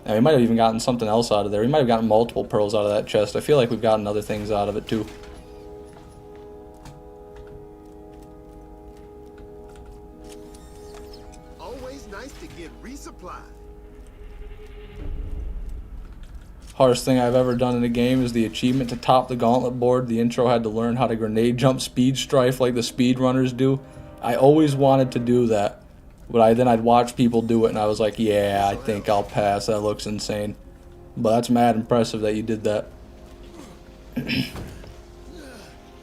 And we might have even gotten something else out of there. We might have gotten multiple pearls out of that chest. I feel like we've gotten other things out of it too. Always nice to get resupplied. Hardest thing I've ever done in a game is the achievement to top the gauntlet board. The intro had to learn how to grenade jump speed strife like the speedrunners do. I always wanted to do that, but I'd watch people do it and I was like, yeah, I think I'll pass. That looks insane. But that's mad impressive that you did that.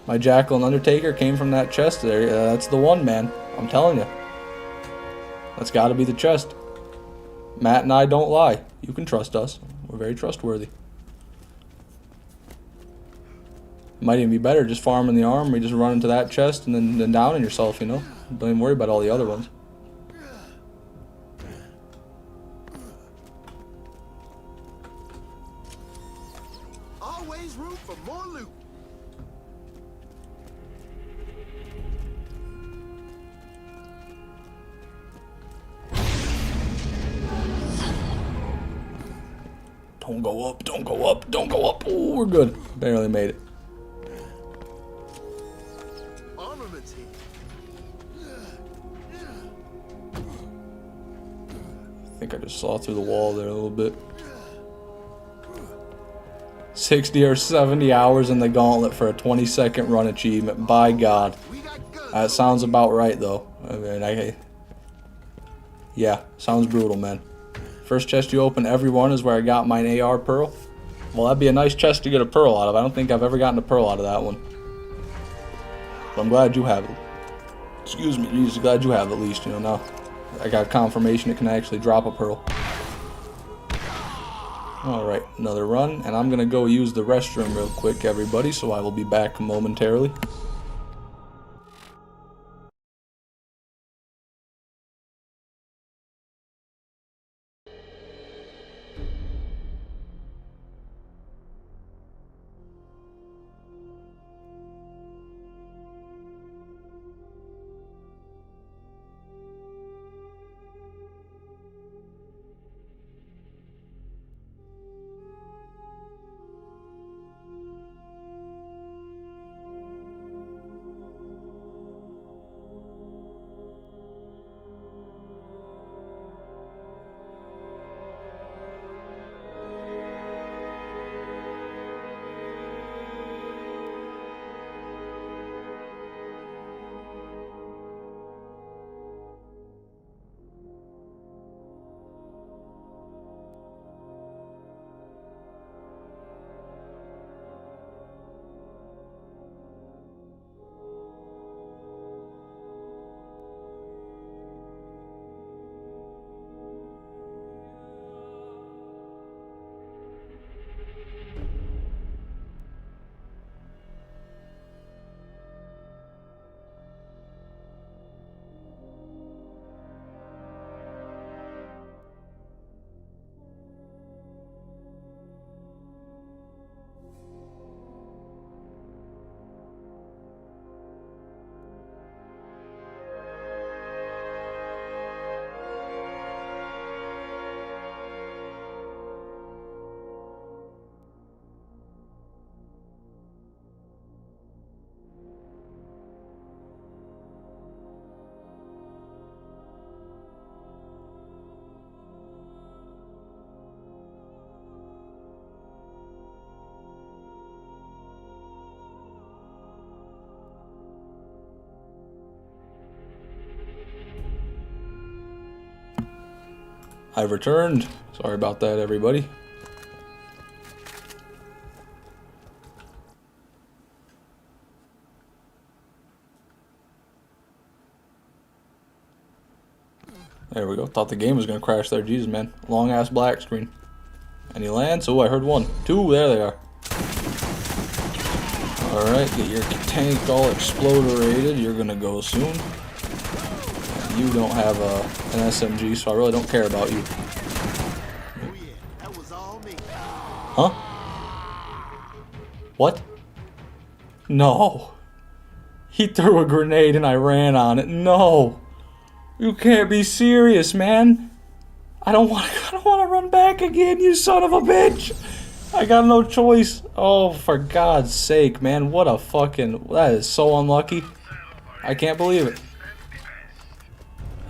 My Jackal and Undertaker came from that chest there. That's the one, man. I'm telling you. That's got to be the chest. Matt and I don't lie. You can trust us. We're very trustworthy. Might even be better just farming the armory, just run into that chest and then downing yourself, you know? Don't even worry about all the other ones. Always room for more loot. Don't go up, don't go up, don't go up. Ooh, we're good. Barely made it. Armaments here. I think I just saw through the wall there a little bit. 60 or 70 hours in the gauntlet for a 20-second run achievement. By God. That sounds about right, though. I mean, yeah, sounds brutal, man. First chest you open every one is where I got my AR pearl. Well, that'd be a nice chest to get a pearl out of. I don't think I've ever gotten a pearl out of that one. But I'm glad you have it. Excuse me, Jesus, glad you have it at least, you know, now I got confirmation it can actually drop a pearl. Alright, another run, and I'm gonna go use the restroom real quick, everybody, so I will be back momentarily. I've returned. Sorry about that, everybody. There we go. Thought the game was going to crash there. Jesus, man. Long ass black screen. Any lands? Oh, I heard one. Two. There they are. Alright, get your tank all exploderated. You're going to go soon. You don't have an SMG, so I really don't care about you. Oh yeah, that was all me. Huh? What? No. He threw a grenade and I ran on it. No. You can't be serious, man. I don't want to run back again, you son of a bitch. I got no choice. Oh, for God's sake, man. What a fucking... That is so unlucky. I can't believe it.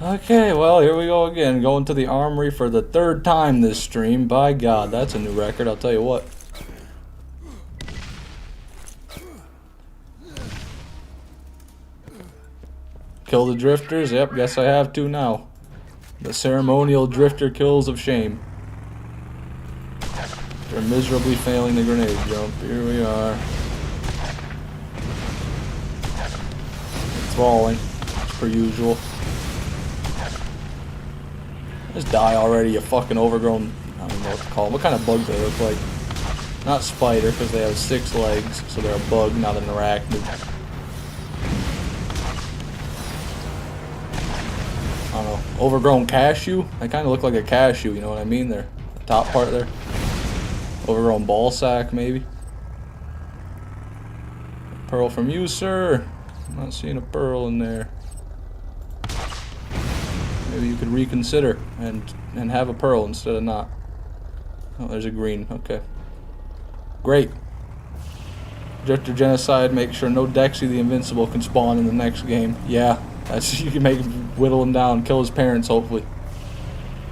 Okay, well, here we go again. Going to the armory for the 3rd time this stream. By God, that's a new record, I'll tell you what. Kill the drifters? Yep, guess I have to now. The ceremonial drifter kills of shame. They're miserably failing the grenade jump. Here we are. It's falling, as per usual. Just die already, you fucking overgrown... I don't know what to call them. What kind of bug do they look like? Not spider, because they have 6 legs, so they're a bug, not an arachnid. I don't know. Overgrown cashew? They kind of look like a cashew, you know what I mean? They're the top part there. Overgrown ball sack, maybe. Pearl from you, sir. I'm not seeing a pearl in there. Maybe you could reconsider and have a pearl instead of not. Oh, there's a green. Okay. Great. Drifter genocide. Make sure no Dexy the Invincible can spawn in the next game. Yeah, that's you can make him whittle him down, kill his parents. Hopefully.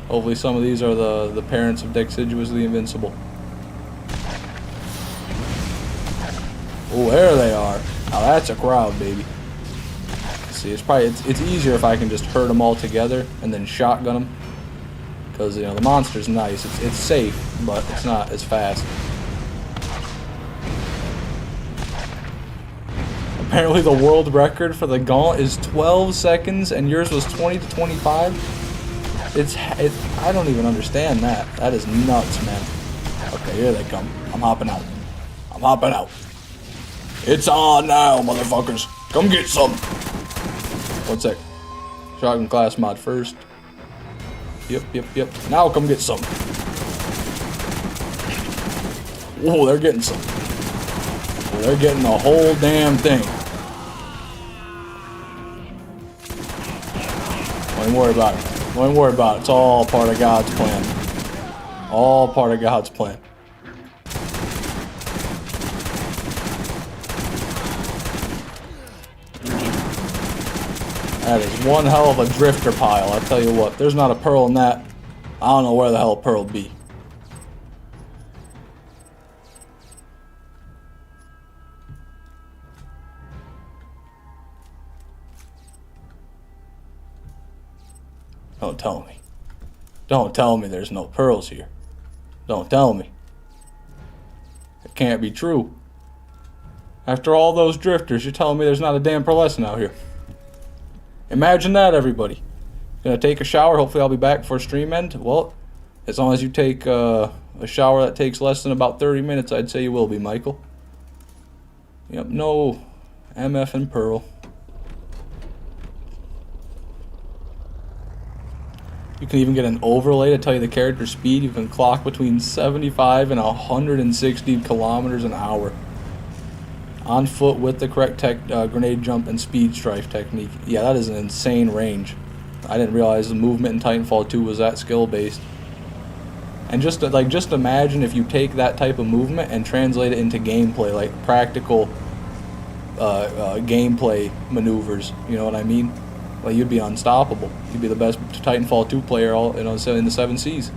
Hopefully some of these are the parents of Dexiduous the Invincible. Oh, there they are. Now that's a crowd, baby. See, it's easier if I can just herd them all together and then shotgun them, because you know the monster's nice. It's safe, but it's not as fast. Apparently, the world record for the gauntlet is 12 seconds, and yours was 20 to 25. I don't even understand that. That is nuts, man. Okay, here they come. I'm hopping out. I'm hopping out. It's on now, motherfuckers. Come get some. One sec. Shotgun class mod first. Yep. Now come get some. Whoa, they're getting some. Well, they're getting the whole damn thing. Don't even worry about it. Don't even worry about it. It's all part of God's plan. All part of God's plan. That is one hell of a drifter pile, I tell you what. If there's not a pearl in that, I don't know where the hell a pearl be. Don't tell me. Don't tell me there's no pearls here. Don't tell me. It can't be true. After all those drifters, you're telling me there's not a damn pearlescent out here. Imagine that, everybody. Gonna take a shower. Hopefully I'll be back before stream end. Well, as long as you take a shower that takes less than about 30 minutes, I'd say you will be, Michael. Yep, no MF and Pearl. You can even get an overlay to tell you the character speed. You can clock between 75 and 160 kilometers an hour. On foot with the correct grenade jump and speed strife technique. Yeah, that is an insane range. I didn't realize the movement in Titanfall 2 was that skill based. And just imagine if you take that type of movement and translate it into gameplay, like practical gameplay maneuvers. You know what I mean? Like you'd be unstoppable. You'd be the best Titanfall 2 player in the 7 seas.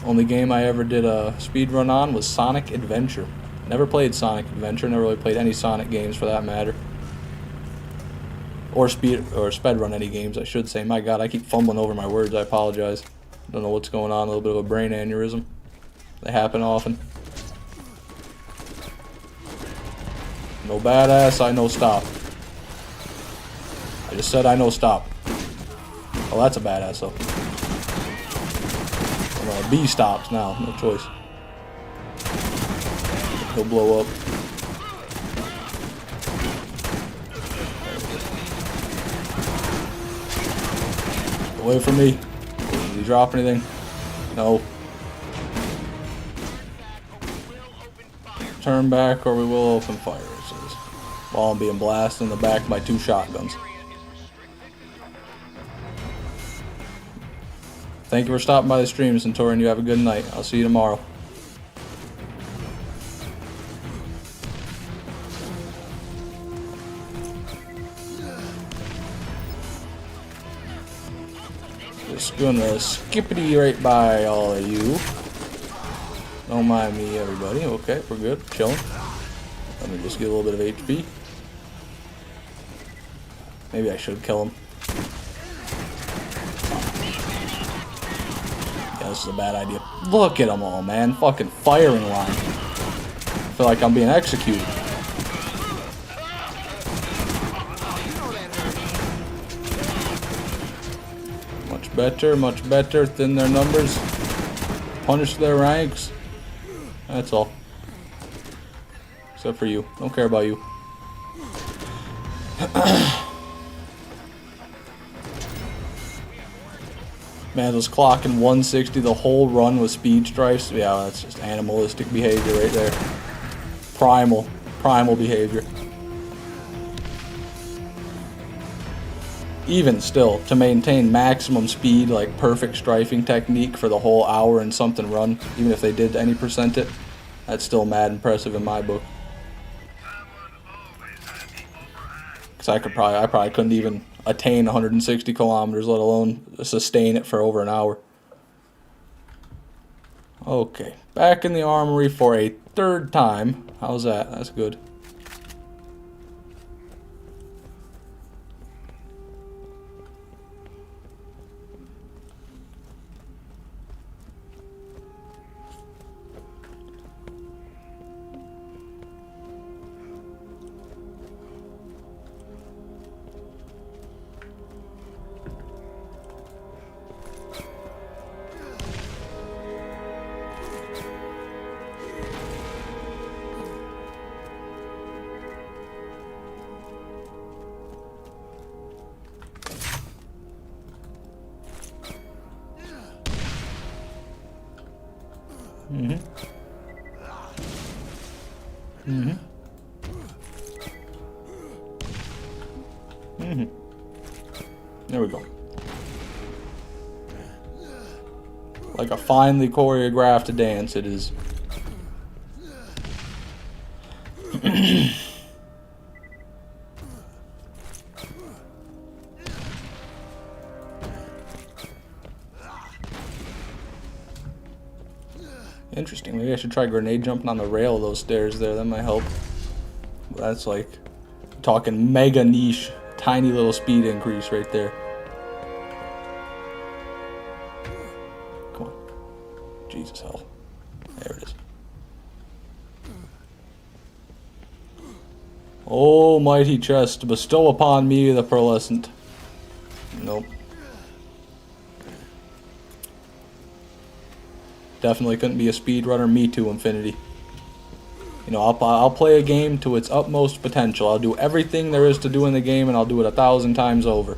Only game I ever did a speed run on was Sonic Adventure. Never played Sonic Adventure. Never really played any Sonic games for that matter. Or sped run any games, I should say. My God, I keep fumbling over my words. I apologize. Don't know what's going on. A little bit of a brain aneurysm. They happen often. No badass. I know stop. I just said I know stop. Oh, that's a badass though. B stops now, no choice. He'll blow up. Away from me. Did he drop anything? No. Turn back or we will open fire, it says. While I'm being blasted in the back by 2 shotguns. Thank you for stopping by the stream, Centurion. You have a good night. I'll see you tomorrow. Just gonna skippity right by all of you. Don't mind me, everybody. Okay, we're good. Chilling. Let me just get a little bit of HP. Maybe I should kill him. Yeah, this is a bad idea. Look at them all, man. Fucking firing line. I feel like I'm being executed. Much better. Thin their numbers. Punish their ranks. That's all. Except for you. Don't care about you. Man, was clocking 160 the whole run with speed stripes. Yeah, that's just animalistic behavior right there. Primal behavior. Even still, to maintain maximum speed, like perfect strafing technique for the whole hour and something run, even if they did any percent it, that's still mad impressive in my book. Because I probably couldn't even attain 160 kilometers, let alone sustain it for over an hour. Okay, back in the armory for a third time. How's that? That's good. There we go. Like a finely choreographed dance it is. Interesting. Maybe I should try grenade jumping on the rail of those stairs there. That might help. That's like talking mega niche, tiny little speed increase right there. Come on. Jesus hell. There it is. Oh, mighty chest, bestow upon me the pearlescent. Nope. Definitely couldn't be a speedrunner. Me to infinity. You know, I'll play a game to its utmost potential. I'll do everything there is to do in the game, and I'll do it 1,000 times over.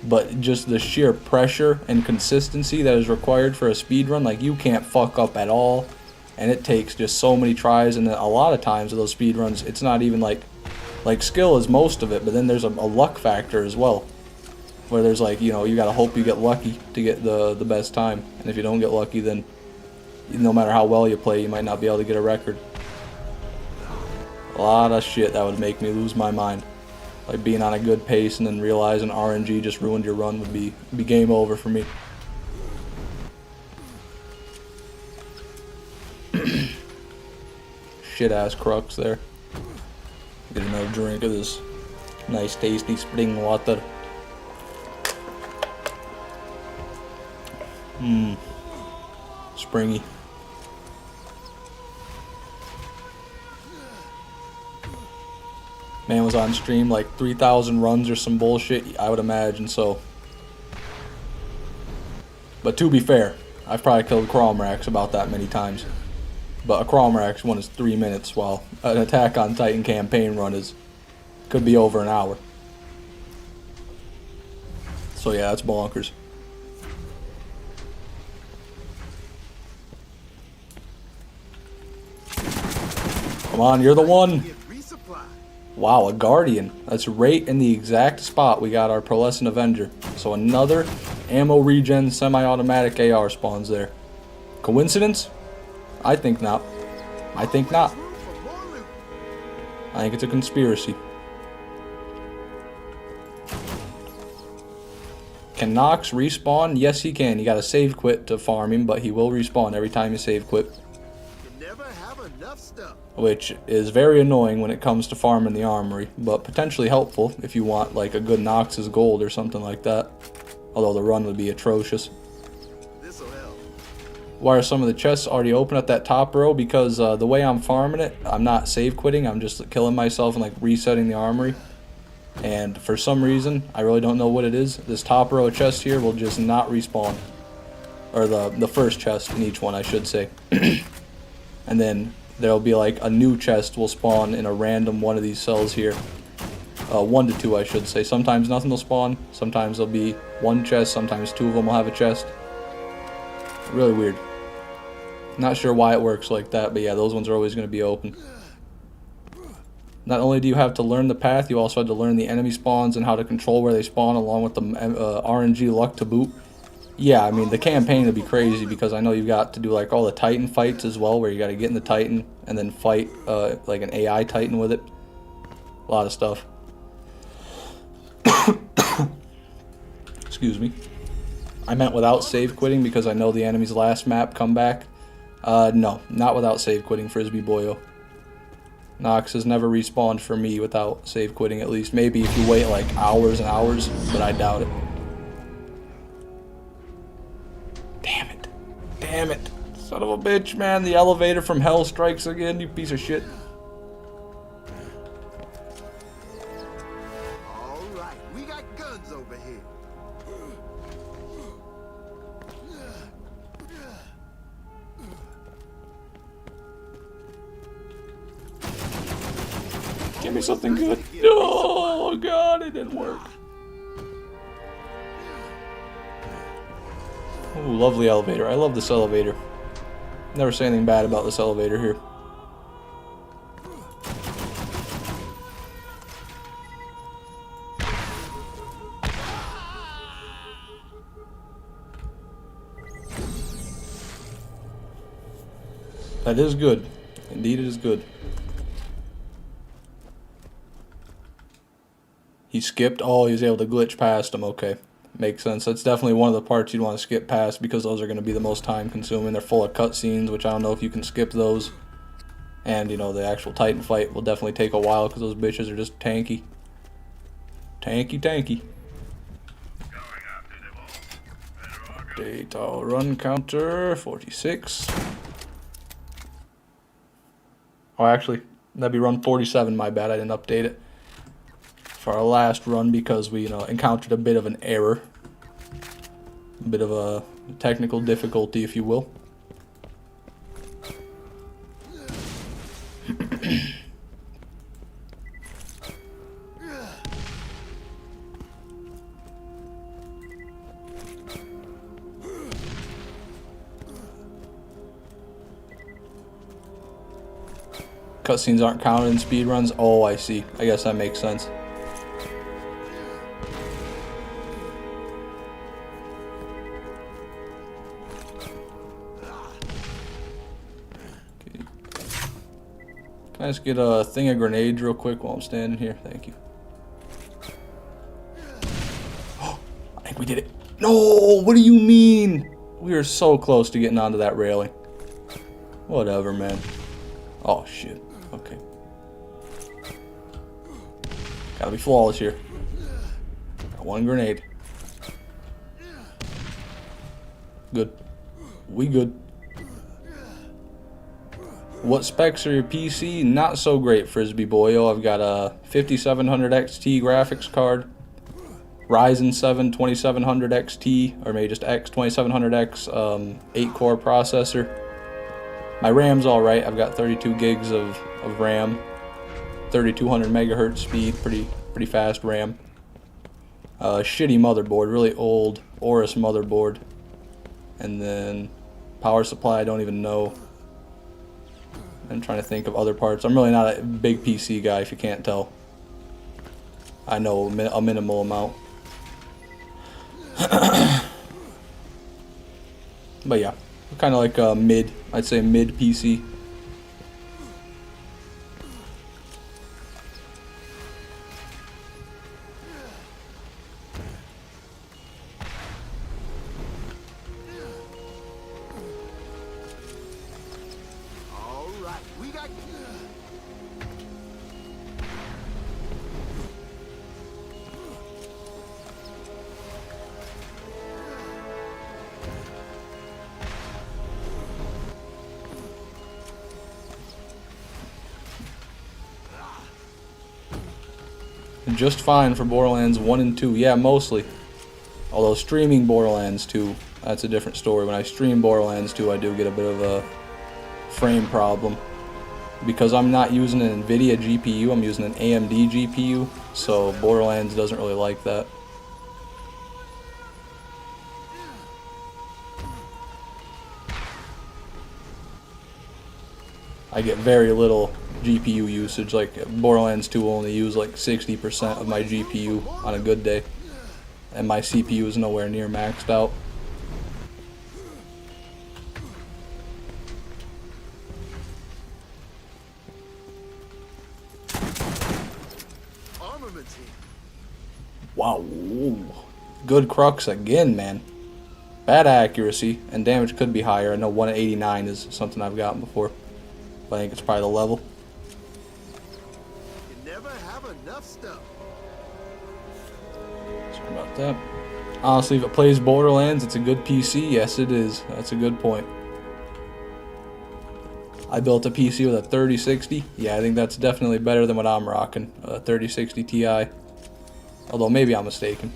But just the sheer pressure and consistency that is required for a speedrun, like, you can't fuck up at all. And it takes just so many tries, and a lot of times with those speedruns, it's not even like skill is most of it, but then there's a luck factor as well. Where there's like, you know, you gotta hope you get lucky to get the best time. And if you don't get lucky, then no matter how well you play, you might not be able to get a record. A lot of shit that would make me lose my mind. Like being on a good pace and then realizing RNG just ruined your run would be game over for me. Shit ass crux there. Get another drink of this nice tasty spring water. Springy. Man was on stream like 3,000 runs or some bullshit. I would imagine so. But to be fair, I've probably killed Cromrax about that many times. But a Cromrax one is 3 minutes, while an Attack on Titan campaign run could be over an hour. So yeah, that's bonkers. Come on, you're the one. Wow, a Guardian. That's right in the exact spot we got our Pearlescent Avenger. So another ammo regen semi-automatic AR spawns there. Coincidence? I think not. I think not. I think it's a conspiracy. Can Nox respawn? Yes, he can. You gotta save quit to farm him, but he will respawn every time you save quit. You never have enough stuff. Which is very annoying when it comes to farming the armory, but potentially helpful if you want like a good Nox's gold or something like that. Although the run would be atrocious. This'll help. Why are some of the chests already open at that top row? Because the way I'm farming it, I'm not save quitting. I'm just killing myself and like resetting the armory. And for some reason, I really don't know what it is, this top row of chests here will just not respawn. Or the first chest in each one, I should say. And then there'll be like a new chest will spawn in a random one of these cells here. 1 to 2, I should say. Sometimes nothing will spawn. Sometimes there'll be one chest. Sometimes 2 of them will have a chest. Really weird. Not sure why it works like that, but yeah, those ones are always going to be open. Not only do you have to learn the path, you also have to learn the enemy spawns and how to control where they spawn, along with the RNG luck to boot. Yeah, I mean, the campaign would be crazy because I know you've got to do like all the Titan fights as well, where you got to get in the Titan and then fight like an AI Titan with it. A lot of stuff. Excuse me. I meant without save quitting because I know the enemy's last map come back. No, not without save quitting, Frisbee Boyo. Nox has never respawned for me without save quitting, at least. Maybe if you wait like hours and hours, but I doubt it. Damn it. Damn it. Son of a bitch, man. The elevator from hell strikes again, you piece of shit. All right, we got guns over here. Give me something good. Oh, God, it didn't work. Ooh, lovely elevator. I love this elevator. Never say anything bad about this elevator here. That is good. Indeed, it is good. He skipped. Oh, he was able to glitch past him. Okay. Makes sense. That's definitely one of the parts you'd want to skip past because those are going to be the most time consuming. They're full of cutscenes, which I don't know if you can skip those. And, you know, the actual Titan fight will definitely take a while because those bitches are just tanky. Tanky, tanky. Data run counter 46. Oh, actually, that'd be run 47. My bad. I didn't update it for our last run because we, you know, encountered a bit of an error. A bit of a technical difficulty, if you will. Cutscenes aren't counted in speedruns. Oh, I see. I guess that makes sense. Okay. Can I just get a thing of grenades real quick while I'm standing here? Thank you. Oh, I think we did it. No, what do you mean? We were so close to getting onto that railing. Whatever, man. Oh, shit. Okay. Gotta be flawless here. Got one grenade. Good. We good. What specs are your PC? Not so great, Frisbee Boyo. I've got a 5700 XT graphics card. Ryzen 7 2700 XT, or maybe just X 2700X 8-core processor. My RAM's alright. I've got 32 gigs of RAM, 3200 megahertz speed, pretty fast RAM. Shitty motherboard, really old Aorus motherboard. And then power supply, I don't even know. I'm trying to think of other parts. I'm really not a big PC guy, if you can't tell. I know a minimal amount. But yeah, kind of like a mid, I'd say mid PC. just fine for Borderlands 1 and 2. Yeah, mostly. Although streaming Borderlands 2, that's a different story. When I stream Borderlands 2, I do get a bit of a frame problem. Because I'm not using an NVIDIA GPU, I'm using an AMD GPU, so Borderlands doesn't really like that. I get very little GPU usage, like Borderlands 2 will only use like 60% of my GPU on a good day. And my CPU is nowhere near maxed out. Armaments here. Wow. Good crux again, man. Bad accuracy, and damage could be higher. I know 189 is something I've gotten before. But I think it's probably the level. You never have enough stuff. Sorry about that. Honestly, if it plays Borderlands, it's a good PC. Yes, it is. That's a good point. I built a PC with a 3060. Yeah, I think that's definitely better than what I'm rocking. A 3060 Ti. Although maybe I'm mistaken.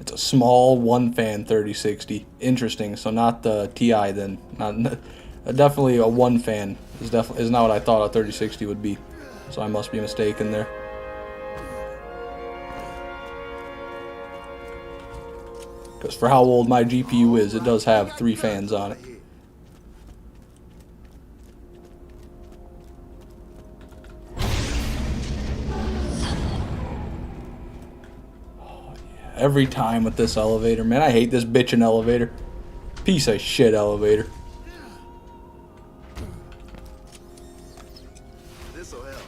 It's a small one-fan 3060. Interesting. So not the Ti then. Not definitely a one-fan is not what I thought a 3060 would be. So I must be mistaken there. Because for how old my GPU is, it does have 3 fans on it. Every time with this elevator, man, I hate this bitchin' elevator. Piece of shit elevator. This'll help.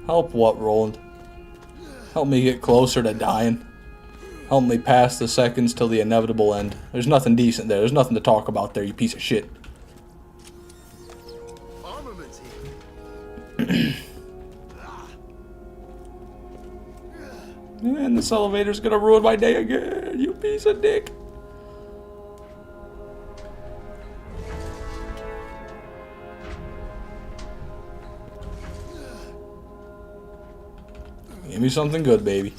Help what, Roland? Help me get closer to dying. Help me pass the seconds till the inevitable end. There's nothing decent there. There's nothing to talk about there, you piece of shit. Armaments here. And this elevator's gonna ruin my day again, you piece of dick. Give me something good, baby.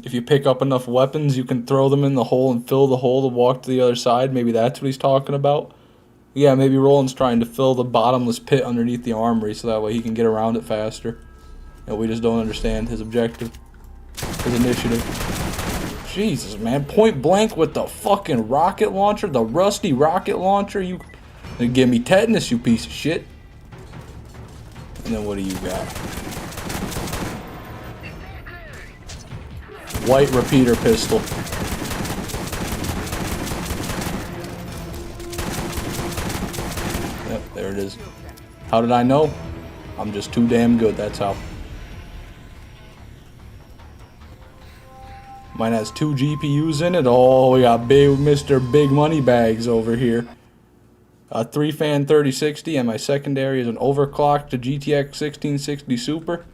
If you pick up enough weapons, you can throw them in the hole and fill the hole to walk to the other side. Maybe that's what he's talking about. Yeah, maybe Roland's trying to fill the bottomless pit underneath the armory so that way he can get around it faster. And we just don't understand his objective, his initiative. Jesus, man. Point blank with the fucking rocket launcher, the rusty rocket launcher. You give me tetanus, you piece of shit. And then what do you got? White repeater pistol. Yep, there it is. How did I know? I'm just too damn good, that's how. Mine has 2 GPUs in it. Oh, we got big Mr. Big Money Bags over here. A 3-fan 3060, and my secondary is an overclocked GTX 1660 Super.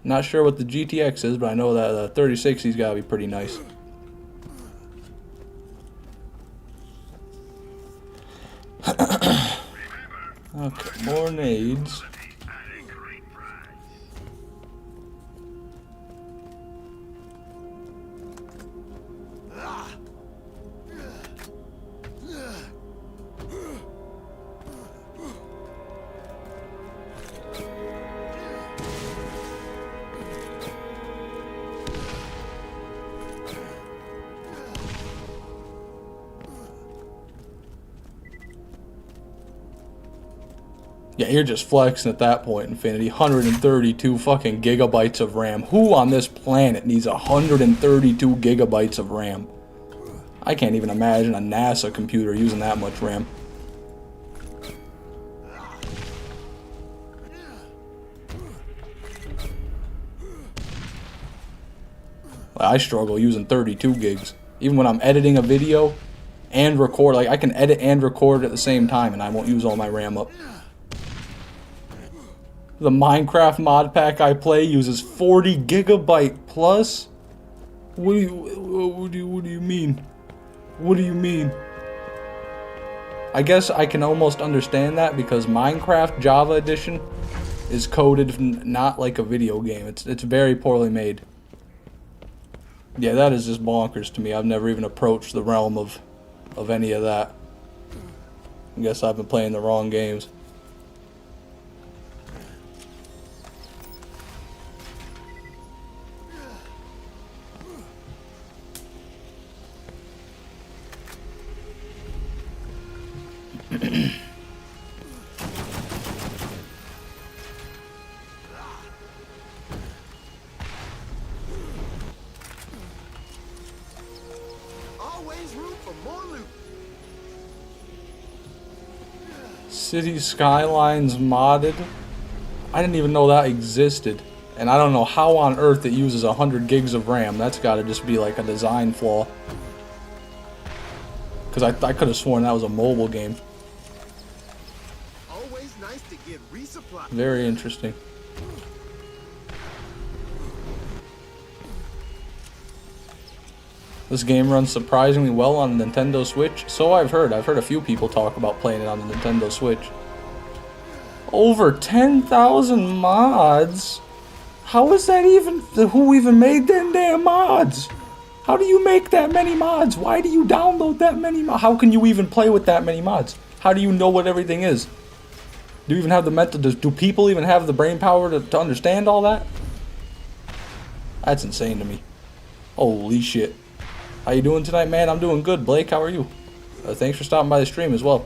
Not sure what the GTX is, but I know that the 3060's gotta be pretty nice. Okay, more nades. Yeah, you're just flexing at that point, Infinity. 132 fucking gigabytes of RAM. Who on this planet needs 132 gigabytes of RAM? I can't even imagine a NASA computer using that much RAM. I struggle using 32 gigs. Even when I'm editing a video and record, like I can edit and record at the same time and I won't use all my RAM up. The Minecraft mod pack I play uses 40 gigabyte plus. What do you mean? What do you mean? I guess I can almost understand that because Minecraft Java Edition is coded not like a video game. It's very poorly made. Yeah, that is just bonkers to me. I've never even approached the realm of any of that. I guess I've been playing the wrong games. Always room for more loot. City Skylines modded? I didn't even know that existed. And I don't know how on earth it uses 100 gigs of RAM. That's gotta just be like a design flaw. Because I could have sworn that was a mobile game. Always nice to get resupply. Very interesting. This game runs surprisingly well on the Nintendo Switch. So I've heard. I've heard a few people talk about playing it on the Nintendo Switch. Over 10,000 mods? How is that even... Who even made them damn mods? How do you make that many mods? Why do you download that many mods? How can you even play with that many mods? How do you know what everything is? Do you even have the mental... Do people even have the brain power to understand all that? That's insane to me. Holy shit. How you doing tonight, man? I'm doing good. Blake, how are you? Thanks for stopping by the stream as well.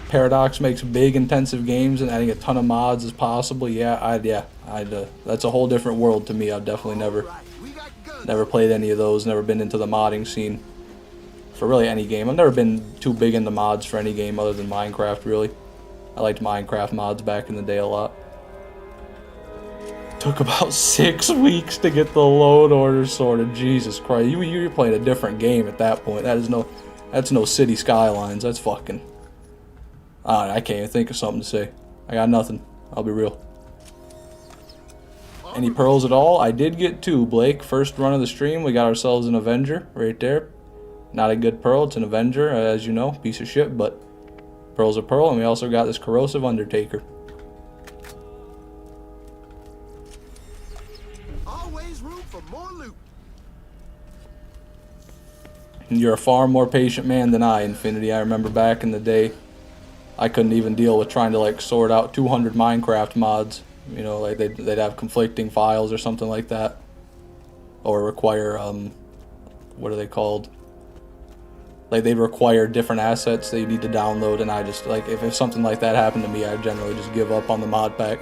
Paradox makes big, intensive games and adding a ton of mods as possible. Yeah, that's a whole different world to me. I've definitely never played any of those. Never been into the modding scene for really any game. I've never been too big into mods for any game other than Minecraft, really. I liked Minecraft mods back in the day a lot. Took about 6 weeks to get the load order sorted. Jesus Christ, you're playing a different game at that point. That's no City Skylines. That's fucking... I can't even think of something to say. I got nothing. I'll be real. Any pearls at all? I did get 2, Blake. First run of the stream, we got ourselves an Avenger right there. Not a good pearl, it's an Avenger, as you know. Piece of shit, but pearl's a pearl. And we also got this Corrosive Undertaker. Always room for more loot. You're a far more patient man than I, Infinity. I remember back in the day, I couldn't even deal with trying to like sort out 200 Minecraft mods. You know, like they'd have conflicting files or something like that, or require what are they called? Like they'd require different assets that you need to download, and I just like if something like that happened to me, I generally just give up on the mod pack.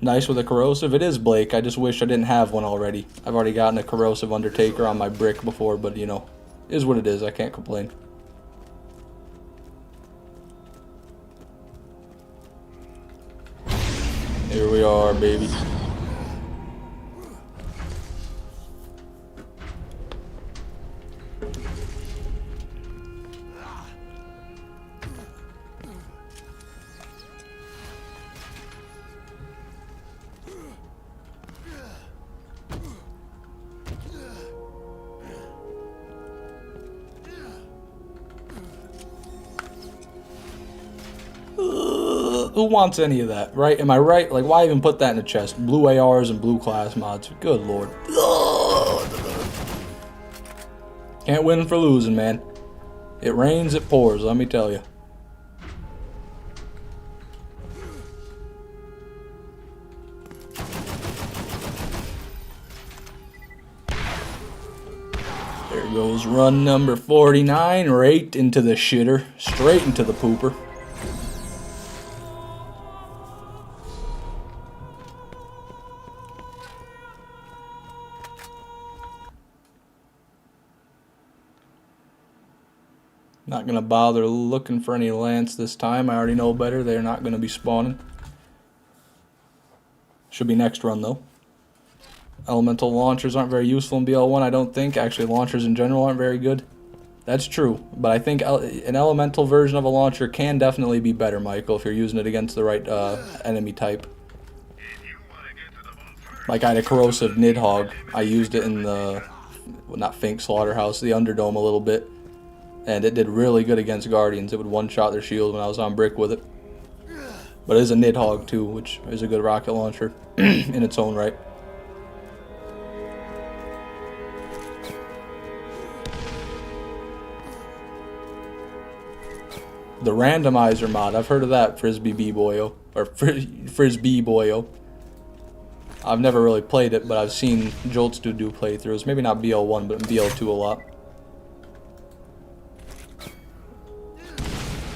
Nice with a corrosive. It is, Blake. I just wish I didn't have one already. I've already gotten a corrosive Undertaker on my brick before, but you know, it is what it is. I can't complain. Here we are, baby. Who wants any of that, right? Am I right? Like, why even put that in the chest? Blue ARs and blue class mods. Good lord. Can't win for losing, man. It rains, it pours, let me tell you. There There goes run number 49, right into the shitter, straight into the pooper. Not gonna bother looking for any Lance this time. I already know better. They're not gonna be spawning. Should be next run though. Elemental launchers aren't very useful in BL1, I don't think. Actually, launchers in general aren't very good. That's true, but I think an elemental version of a launcher can definitely be better, Michael, if you're using it against the right enemy type. Like I had a corrosive Nidhogg. I used it in the, well, not Fink Slaughterhouse, the Underdome a little bit. And it did really good against Guardians. It would one-shot their shield when I was on brick with it. But it is a Nidhogg too, which is a good rocket launcher in its own right. The randomizer mod, I've heard of that, Frisbee B-Boyo, or Frisbee Boyo. I've never really played it, but I've seen Jolts do playthroughs. Maybe not BL1, but in BL2 a lot.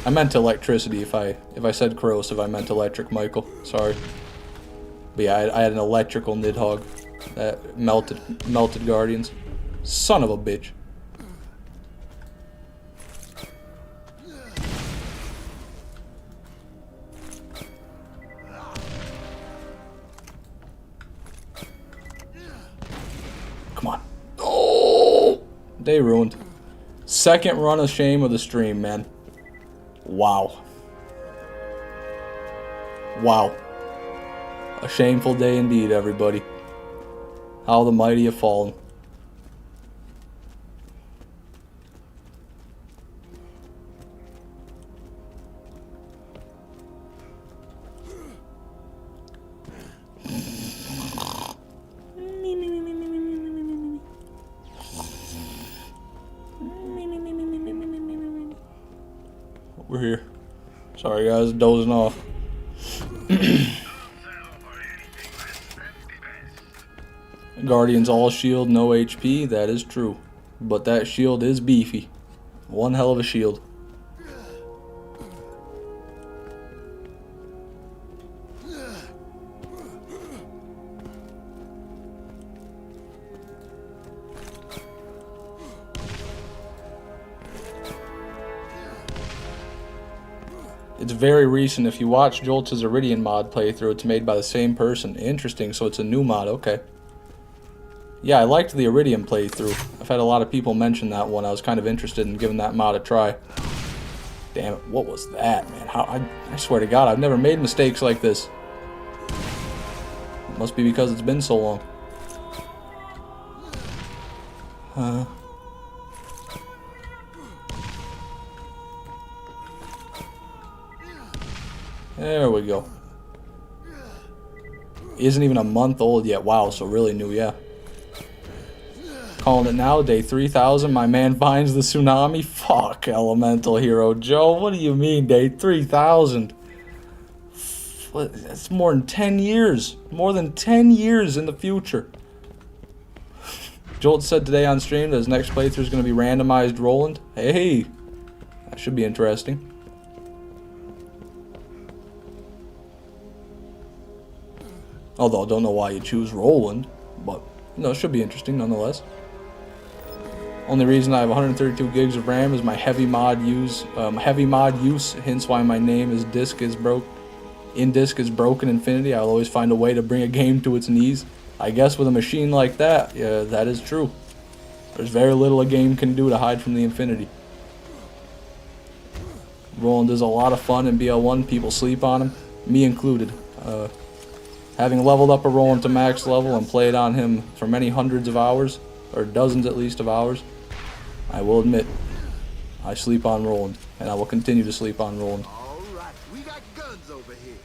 I meant electricity. If I said corrosive, I meant electric, Michael. Sorry. But yeah, I had an electrical Nidhogg that melted Guardians. Son of a bitch. Come on. Oh! Day ruined. Second run of shame of the stream, man. Wow. Wow. A shameful day indeed, everybody. How the mighty have fallen. We're here. Sorry guys, dozing off. Guardians all shield, no HP, that is true. But that shield is beefy. One hell of a shield. It's very recent. If you watch Jolt's Iridian mod playthrough, it's made by the same person. Interesting, so it's a new mod, okay. Yeah, I liked the Iridian playthrough. I've had a lot of people mention that one. I was kind of interested in giving that mod a try. Damn it, what was that, man? I swear to God, I've never made mistakes like this. It must be because it's been so long. There we go. Isn't even a month old yet. Wow, so really new, yeah. Calling it now, day 3000. My man finds the tsunami. Fuck, Elemental Hero Joe. What do you mean, day 3000? That's more than 10 years. More than 10 years in the future. Jolt said today on stream that his next playthrough is going to be randomized Roland. Hey, that should be interesting. Although I don't know why you choose Roland, but no, it should be interesting nonetheless. Only reason I have 132 gigs of RAM is my heavy mod use. Hence why my name is Disk is broke. In Disk is Broken Infinity. I'll always find a way to bring a game to its knees. I guess with a machine like that, yeah, that is true. There's very little a game can do to hide from the infinity. Roland is a lot of fun in BL1. People sleep on him, me included. Having leveled up a Roland to max level and played on him for many hundreds of hours, or dozens at least of hours, I will admit, I sleep on Roland, and I will continue to sleep on Roland. Alright, we got guns over here.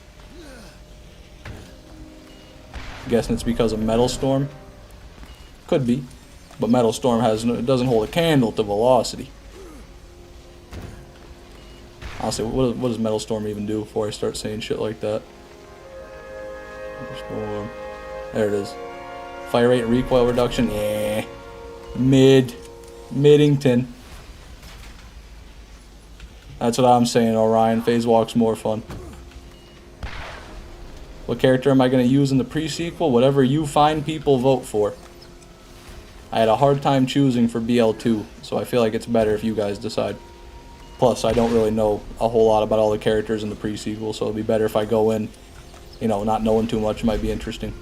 Guessing it's because of Metal Storm? Could be, but Metal Storm doesn't hold a candle to Velocity. Honestly, what does Metal Storm even do before I start saying shit like that? Storm. There it is. Fire rate and recoil reduction, mid. Middington. That's what I'm saying, Orion. Phase Walk's more fun. What character am I going to use in the pre-sequel? Whatever you find people vote for. I had a hard time choosing for BL2, so I feel like it's better if you guys decide. Plus, I don't really know a whole lot about all the characters in the pre-sequel, so it'd be better if I go in, you know, not knowing too much. It might be interesting.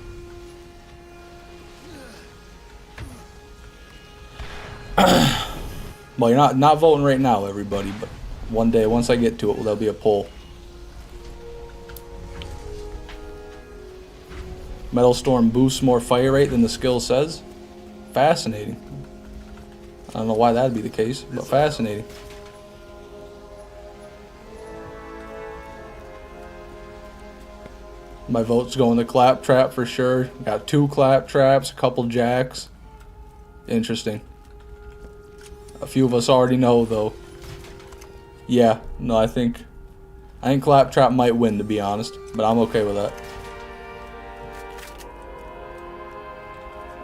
Well, you're not voting right now, everybody, but one day, once I get to it, there'll be a poll. Metal Storm boosts more fire rate than the skill says. Fascinating. I don't know why that'd be the case, but fascinating. My vote's going to Claptrap for sure. Got 2 Claptraps, a couple Jacks. Interesting. A few of us already know, though. Yeah, no, I think Claptrap might win, to be honest, but I'm okay with that.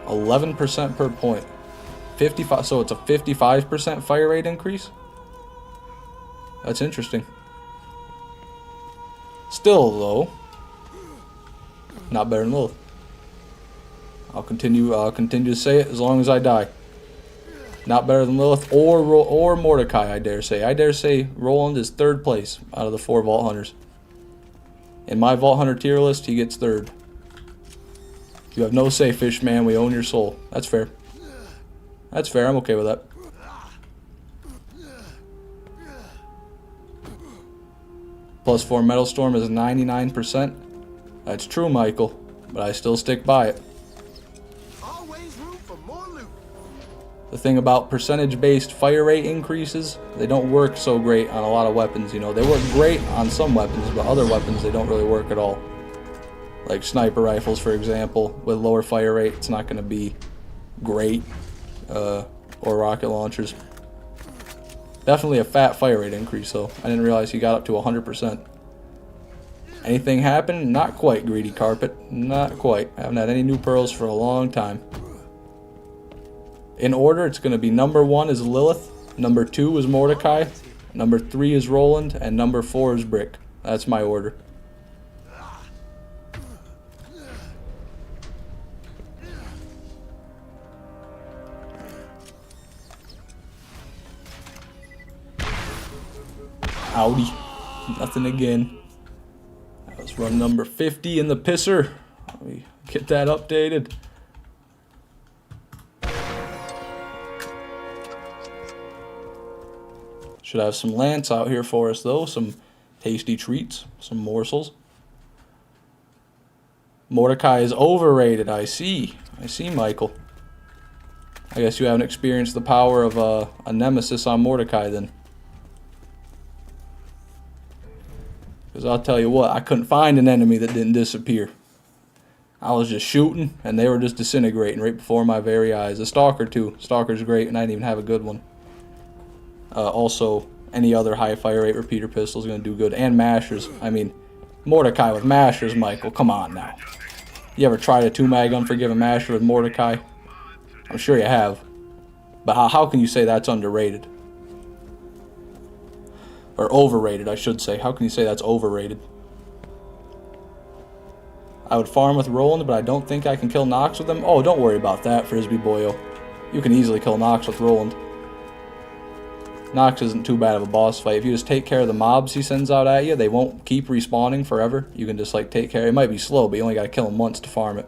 11% per point. 55, so it's a 55% fire rate increase? That's interesting. Still, though, not better than Lilith. I'll continue to say it as long as I die. Not better than Lilith or Mordecai, I dare say. I dare say Roland is 3rd place out of the 4 Vault Hunters. In my Vault Hunter tier list, he gets 3rd. You have no say, Fishman. We own your soul. That's fair. That's fair. I'm okay with that. Plus 4 Metal Storm is 99%. That's true, Michael, but I still stick by it. Always room for more loot. The thing about percentage-based fire rate increases, they don't work so great on a lot of weapons, you know. They work great on some weapons, but other weapons, they don't really work at all. Like sniper rifles, for example, with lower fire rate, it's not going to be great. Or rocket launchers. Definitely a fat fire rate increase, though. I didn't realize he got up to 100%. Anything happen? Not quite, Greedy Carpet. Not quite. I haven't had any new pearls for a long time. In order, it's going to be number 1 is Lilith, number 2 is Mordecai, number 3 is Roland, and number 4 is Brick. That's my order. Howdy. Nothing again. Let's run number 50 in the pisser. Let me get that updated. Should have some Lance out here for us, though. Some tasty treats. Some morsels. Mordecai is overrated. I see. I see, Michael. I guess you haven't experienced the power of a nemesis on Mordecai, then. Because I'll tell you what, I couldn't find an enemy that didn't disappear. I was just shooting, and they were just disintegrating right before my very eyes. The Stalker, too. Stalker's great, and I didn't even have a good one. Also, any other high fire rate repeater pistol is going to do good. And mashers. I mean, Mordecai with mashers, Michael. Come on now. You ever tried a 2-mag Unforgiven masher with Mordecai? I'm sure you have. But how can you say that's underrated? Or overrated, I should say. How can you say that's overrated? I would farm with Roland, but I don't think I can kill Nox with him. Oh, don't worry about that, Frisbee Boyo. You can easily kill Nox with Roland. Nox isn't too bad of a boss fight. If you just take care of the mobs he sends out at you, they won't keep respawning forever. You can just, like, take care. It might be slow, but you only gotta kill them once to farm it.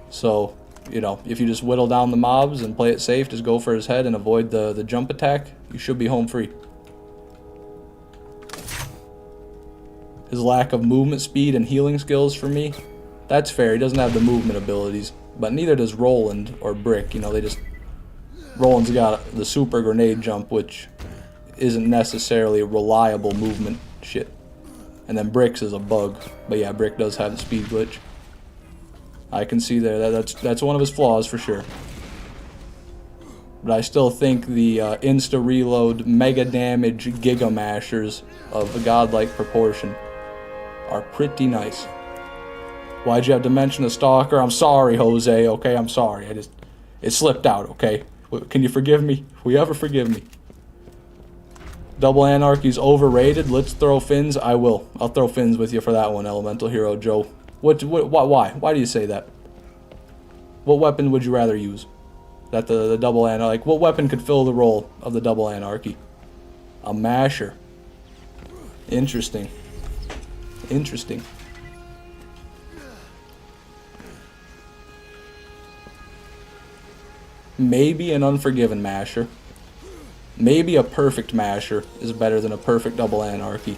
So, you know, if you just whittle down the mobs and play it safe, just go for his head and avoid the jump attack, you should be home free. His lack of movement speed and healing skills for me, that's fair. He doesn't have the movement abilities, but neither does Roland or Brick. You know, they just... Roland's got the super grenade jump, which isn't necessarily reliable movement shit. And then Brick's is a bug. But yeah, Brick does have the speed glitch. I can see there. That's one of his flaws for sure. But I still think the insta-reload, mega damage Giga Mashers of a godlike proportion are pretty nice. Why'd you have to mention the Stalker? I'm sorry, Jose, okay? I'm sorry. It slipped out, okay? Can you forgive me? Will you ever forgive me? Double Anarchy's overrated. Let's throw fins. I will. I'll throw fins with you for that one, Elemental Hero Joe. Why? Why do you say that? What weapon would you rather use? That the double anarchy? Like, what weapon could fill the role of the double anarchy? A masher. Interesting. Interesting. Maybe an Unforgiven masher. Maybe a perfect masher is better than a perfect double anarchy.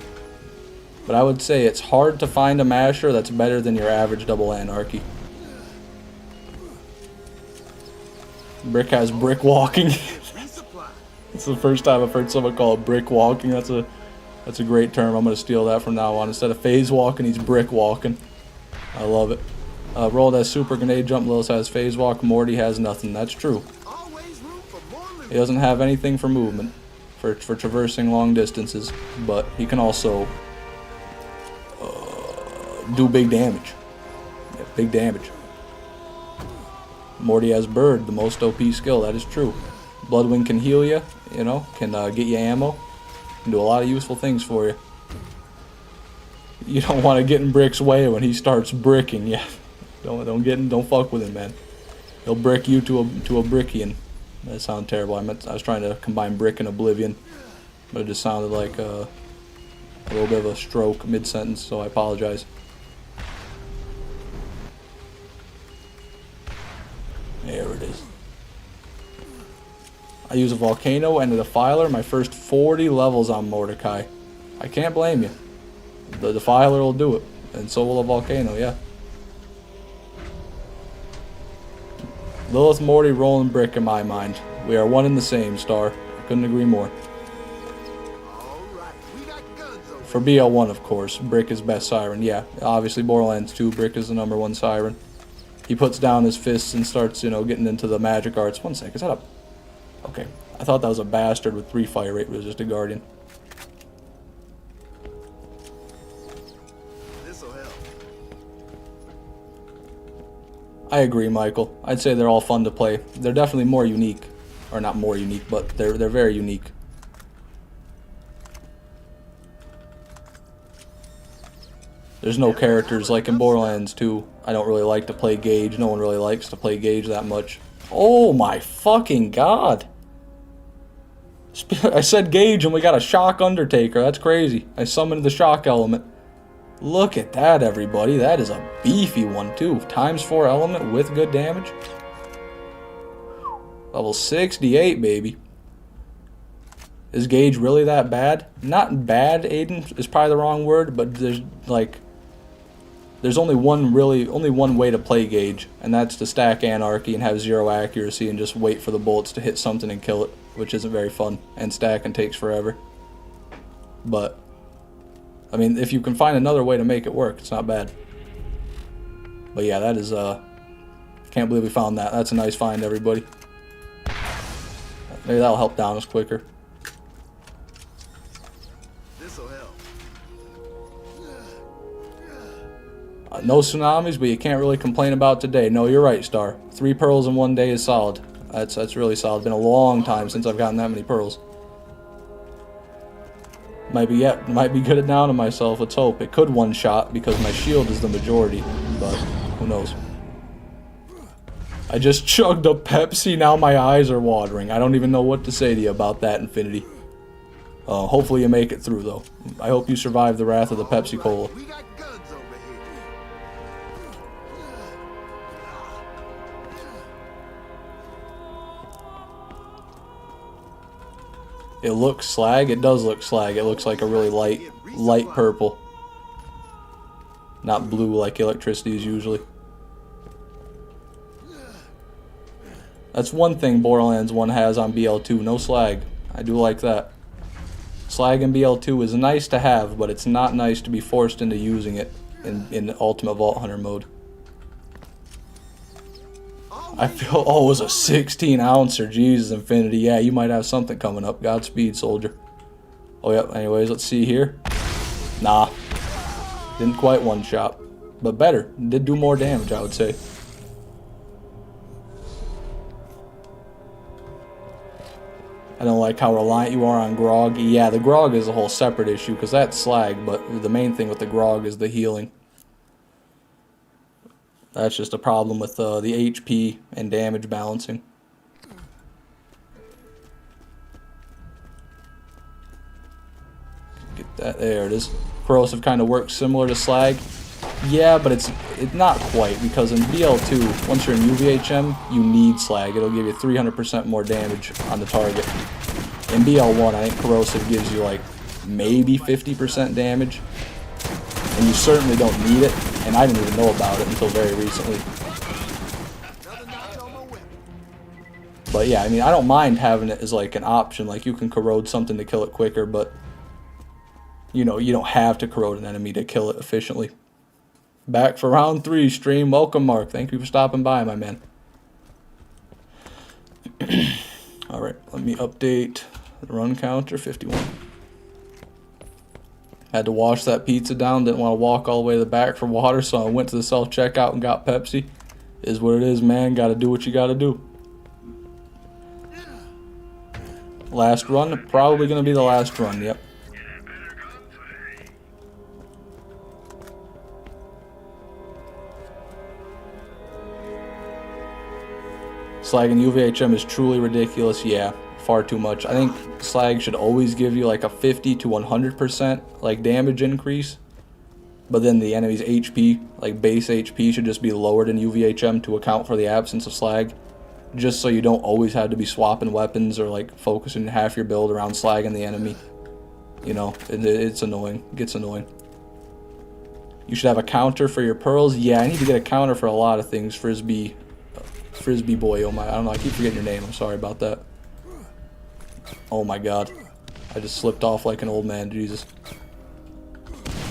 But I would say it's hard to find a masher that's better than your average double anarchy. Brick has brick walking. It's the first time I've heard someone call it brick walking. That's a great term. I'm gonna steal that from now on. Instead of phase walking, he's brick walking. I love it. Rolled has super grenade jump. Lilith has phase walk. Morty has nothing. That's true. He doesn't have anything for movement, for traversing long distances, but he can also do big damage. Yeah, big damage. Morty has Bird, the most OP skill. That is true. Bloodwing can heal you, you know, can get you ammo, can do a lot of useful things for you. You don't want to get in Brick's way when he starts bricking. Yeah, don't fuck with him, man. He'll brick you to a brickian. That sounded terrible. I was trying to combine brick and oblivion, but it just sounded like a little bit of a stroke mid-sentence, so I apologize. There it is. I use a volcano and a defiler. My first 40 levels on Mordecai. I can't blame you. The defiler will do it, and so will a volcano. Yeah. Lilith, Morty, rolling brick in my mind. We are one and the same, Star. I couldn't agree more. For BL1, of course, Brick is best Siren. Yeah, obviously Borderlands 2, Brick is the #1 Siren. He puts down his fists and starts, you know, getting into the magic arts. One sec, is that up? Okay, I thought that was a bastard with 3 fire rate, but it was just a guardian. I agree, Michael. I'd say they're all fun to play. They're definitely more unique. Or not more unique, but they're very unique. There's no characters like in Borderlands 2. I don't really like to play Gage. No one really likes to play Gage that much. Oh my fucking god. I said Gage and we got a Shock Undertaker. That's crazy. I summoned the Shock element. Look at that, everybody. That is a beefy one, too. ×4 element with good damage. Level 68, baby. Is Gage really that bad? Not bad, Aiden, is probably the wrong word, but there's only one way to play Gage, and that's to stack Anarchy and have 0 accuracy and just wait for the bullets to hit something and kill it, which isn't very fun, and stacking takes forever. But I mean, if you can find another way to make it work, it's not bad. But yeah, that is, can't believe we found that. That's a nice find, everybody. Maybe that'll help down us quicker. This'll help. No tsunamis, but you can't really complain about today. No, you're right, Star. 3 pearls in 1 day is solid. That's really solid. Been a long time since I've gotten that many pearls. Might be good at down to myself. Let's hope. It could one-shot because my shield is the majority, but who knows. I just chugged a Pepsi, now my eyes are watering. I don't even know what to say to you about that, Infinity. Hopefully you make it through, though. I hope you survive the wrath of the Pepsi Cola. We got guns over here. It looks slag. It does look slag. It looks like a really light purple. Not blue like electricity is usually. That's one thing Borderlands 1 has on BL2. No slag. I do like that. Slag in BL2 is nice to have, but it's not nice to be forced into using it in Ultimate Vault Hunter mode. I feel, oh, it was a 16-ouncer. Jesus, Infinity. Yeah, you might have something coming up. Godspeed, soldier. Oh, yep. Anyways, let's see here. Nah. Didn't quite one-shot. But better. Did do more damage, I would say. I don't like how reliant you are on grog. Yeah, the grog is a whole separate issue because that's slag, but the main thing with the grog is the healing. That's just a problem with the HP and damage balancing. Get that, there it is. Corrosive kind of works similar to slag. Yeah, but it's not quite, because in BL2, once you're in UVHM, you need slag. It'll give you 300% more damage on the target. In BL1, I think corrosive gives you like maybe 50% damage, and you certainly don't need it, and I didn't even know about it until very recently. But yeah, I mean, I don't mind having it as like an option, like you can corrode something to kill it quicker, but you know, you don't have to corrode an enemy to kill it efficiently. Back for round 3, stream. Welcome, Mark. Thank you for stopping by, my man. Alright, let me update the run counter, 51. Had to wash that pizza down, didn't want to walk all the way to the back for water, so I went to the self-checkout and got Pepsi. Is what it is, man. Gotta do what you gotta do. Last run, probably gonna be the last run, yep. Slag and UVHM is truly ridiculous, yeah, far too much. I think slag should always give you like a 50 to 100% like damage increase, but then the enemy's HP, like base HP, should just be lowered in UVHM to account for the absence of slag, just so you don't always have to be swapping weapons or like focusing half your build around slag and the enemy. You know, it's annoying, it gets annoying. You should have a counter for your pearls. Yeah, I need to get a counter for a lot of things. Frisbee boy, oh my, I don't know, I keep forgetting your name, I'm sorry about that. Oh my god, I just slipped off like an old man, Jesus.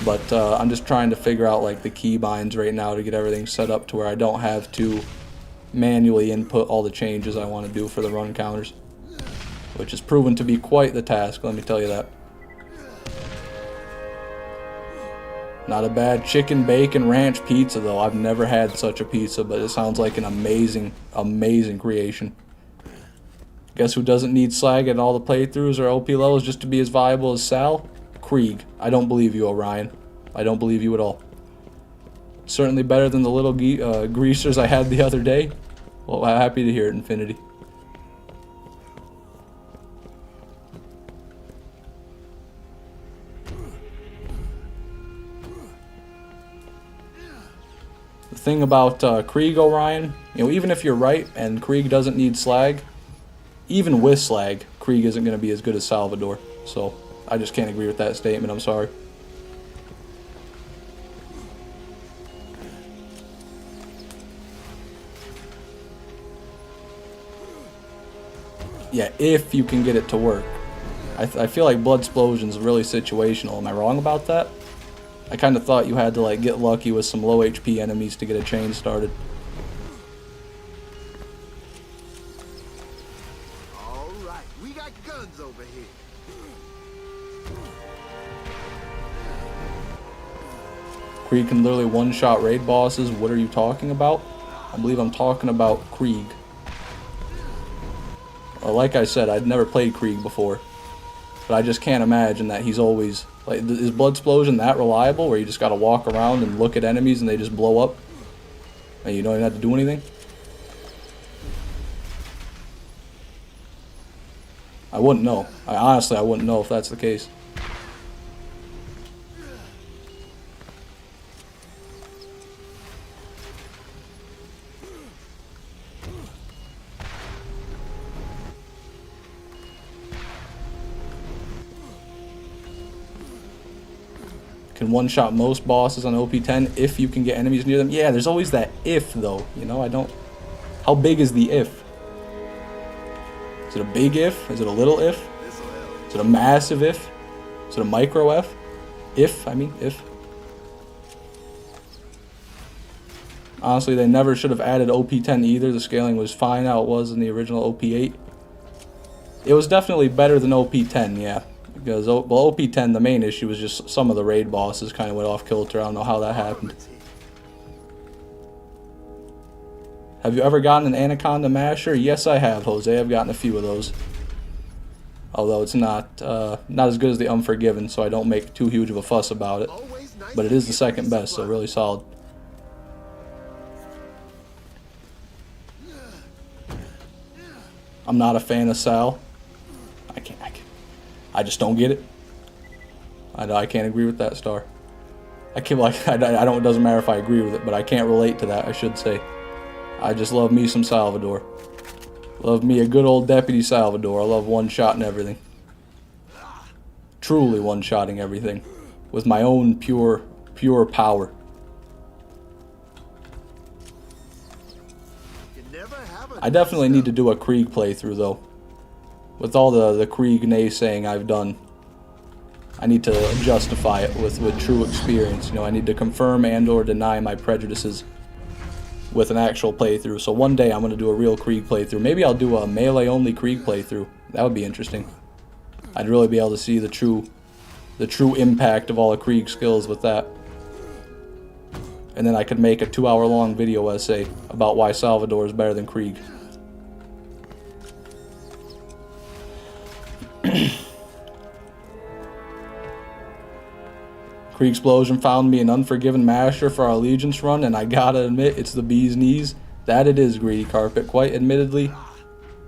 But I'm just trying to figure out like the keybinds right now to get everything set up to where I don't have to manually input all the changes I want to do for the run counters, which has proven to be quite the task, let me tell you that. Not a bad chicken bacon ranch pizza though. I've never had such a pizza, but it sounds like an amazing, amazing creation. Guess who doesn't need slag at all the playthroughs or OP levels just to be as viable as Sal? Krieg. I don't believe you, Orion. I don't believe you at all. Certainly better than the little greasers I had the other day. Well, I'm happy to hear it, Infinity. The thing about Krieg, Orion, you know, even if you're right and Krieg doesn't need slag, even with slag, Krieg isn't going to be as good as Salvador. So, I just can't agree with that statement, I'm sorry. Yeah, if you can get it to work. I feel like Blood Explosion is really situational. Am I wrong about that? I kind of thought you had to like get lucky with some low HP enemies to get a chain started. All right, we got guns over here. Krieg can literally one-shot raid bosses. What are you talking about? I believe I'm talking about Krieg. Like I said, I'd never played Krieg before, but I just can't imagine that he's always... Like, is Blood Explosion that reliable, where you just gotta walk around and look at enemies and they just blow up? And you don't even have to do anything? I wouldn't know. Honestly, I wouldn't know if that's the case. Can one-shot most bosses on OP10 if you can get enemies near them. Yeah, there's always that if, though. You know, I don't... How big is the if? Is it a big if? Is it a little if? Is it a massive if? Is it a micro if? If. Honestly, they never should have added OP10 either. The scaling was fine how it was in the original OP8. It was definitely better than OP10, yeah. Because, well, OP10, the main issue was just some of the raid bosses kind of went off kilter. I don't know how that happened. Have you ever gotten an Anaconda Masher? Yes, I have, Jose. I've gotten a few of those. although it's not as good as the Unforgiven, so I don't make too huge of a fuss about it. Always nice But it to is the get second free best, so supplies. really solid. I'm not a fan of Sal. I just don't get it. I can't agree with that star. I can't like I don't. It doesn't matter if I agree with it, but I can't relate to that. I should say. I just love me some Salvador. Love me a good old Deputy Salvador. I love one-shotting everything. Truly one-shotting everything with my own pure power. You never have a I definitely need to do a Krieg playthrough though. With all the Krieg naysaying I've done, I need to justify it with true experience. You know, I need to confirm and or deny my prejudices with an actual playthrough. So one day I'm going to do a real Krieg playthrough. Maybe I'll do a melee only Krieg playthrough. That would be interesting. I'd really be able to see the true impact of all the Krieg skills with that. And then I could make a 2-hour long video essay about why Salvador is better than Krieg. Krieg Explosion found me an Unforgiven Masher for our Allegiance run, and I gotta admit, it's the bee's knees. That it is, Greedy Carpet, quite admittedly.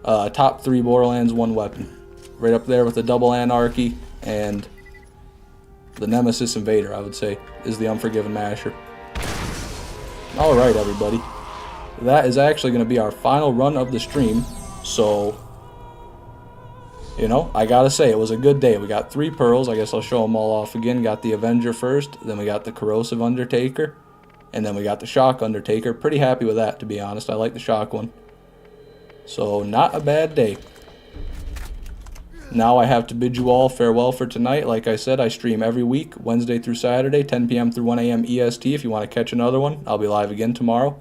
Top 3 Borderlands 1 weapon. Right up there with the Double Anarchy and the Nemesis Invader, I would say, is the Unforgiven Masher. Alright, everybody. That is actually going to be our final run of the stream, so, you know, I gotta say, it was a good day. We got 3 pearls. I guess I'll show them all off again. Got the Avenger first, then we got the Corrosive Undertaker, and then we got the Shock Undertaker. Pretty happy with that, to be honest. I like the Shock one. So, not a bad day. Now I have to bid you all farewell for tonight. Like I said, I stream every week, Wednesday through Saturday, 10 p.m. through 1 a.m. EST. If you want to catch another one, I'll be live again tomorrow.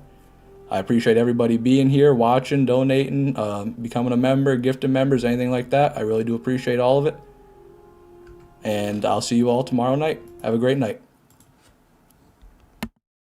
I appreciate everybody being here, watching, donating, becoming a member, gifting members, anything like that. I really do appreciate all of it. And I'll see you all tomorrow night. Have a great night.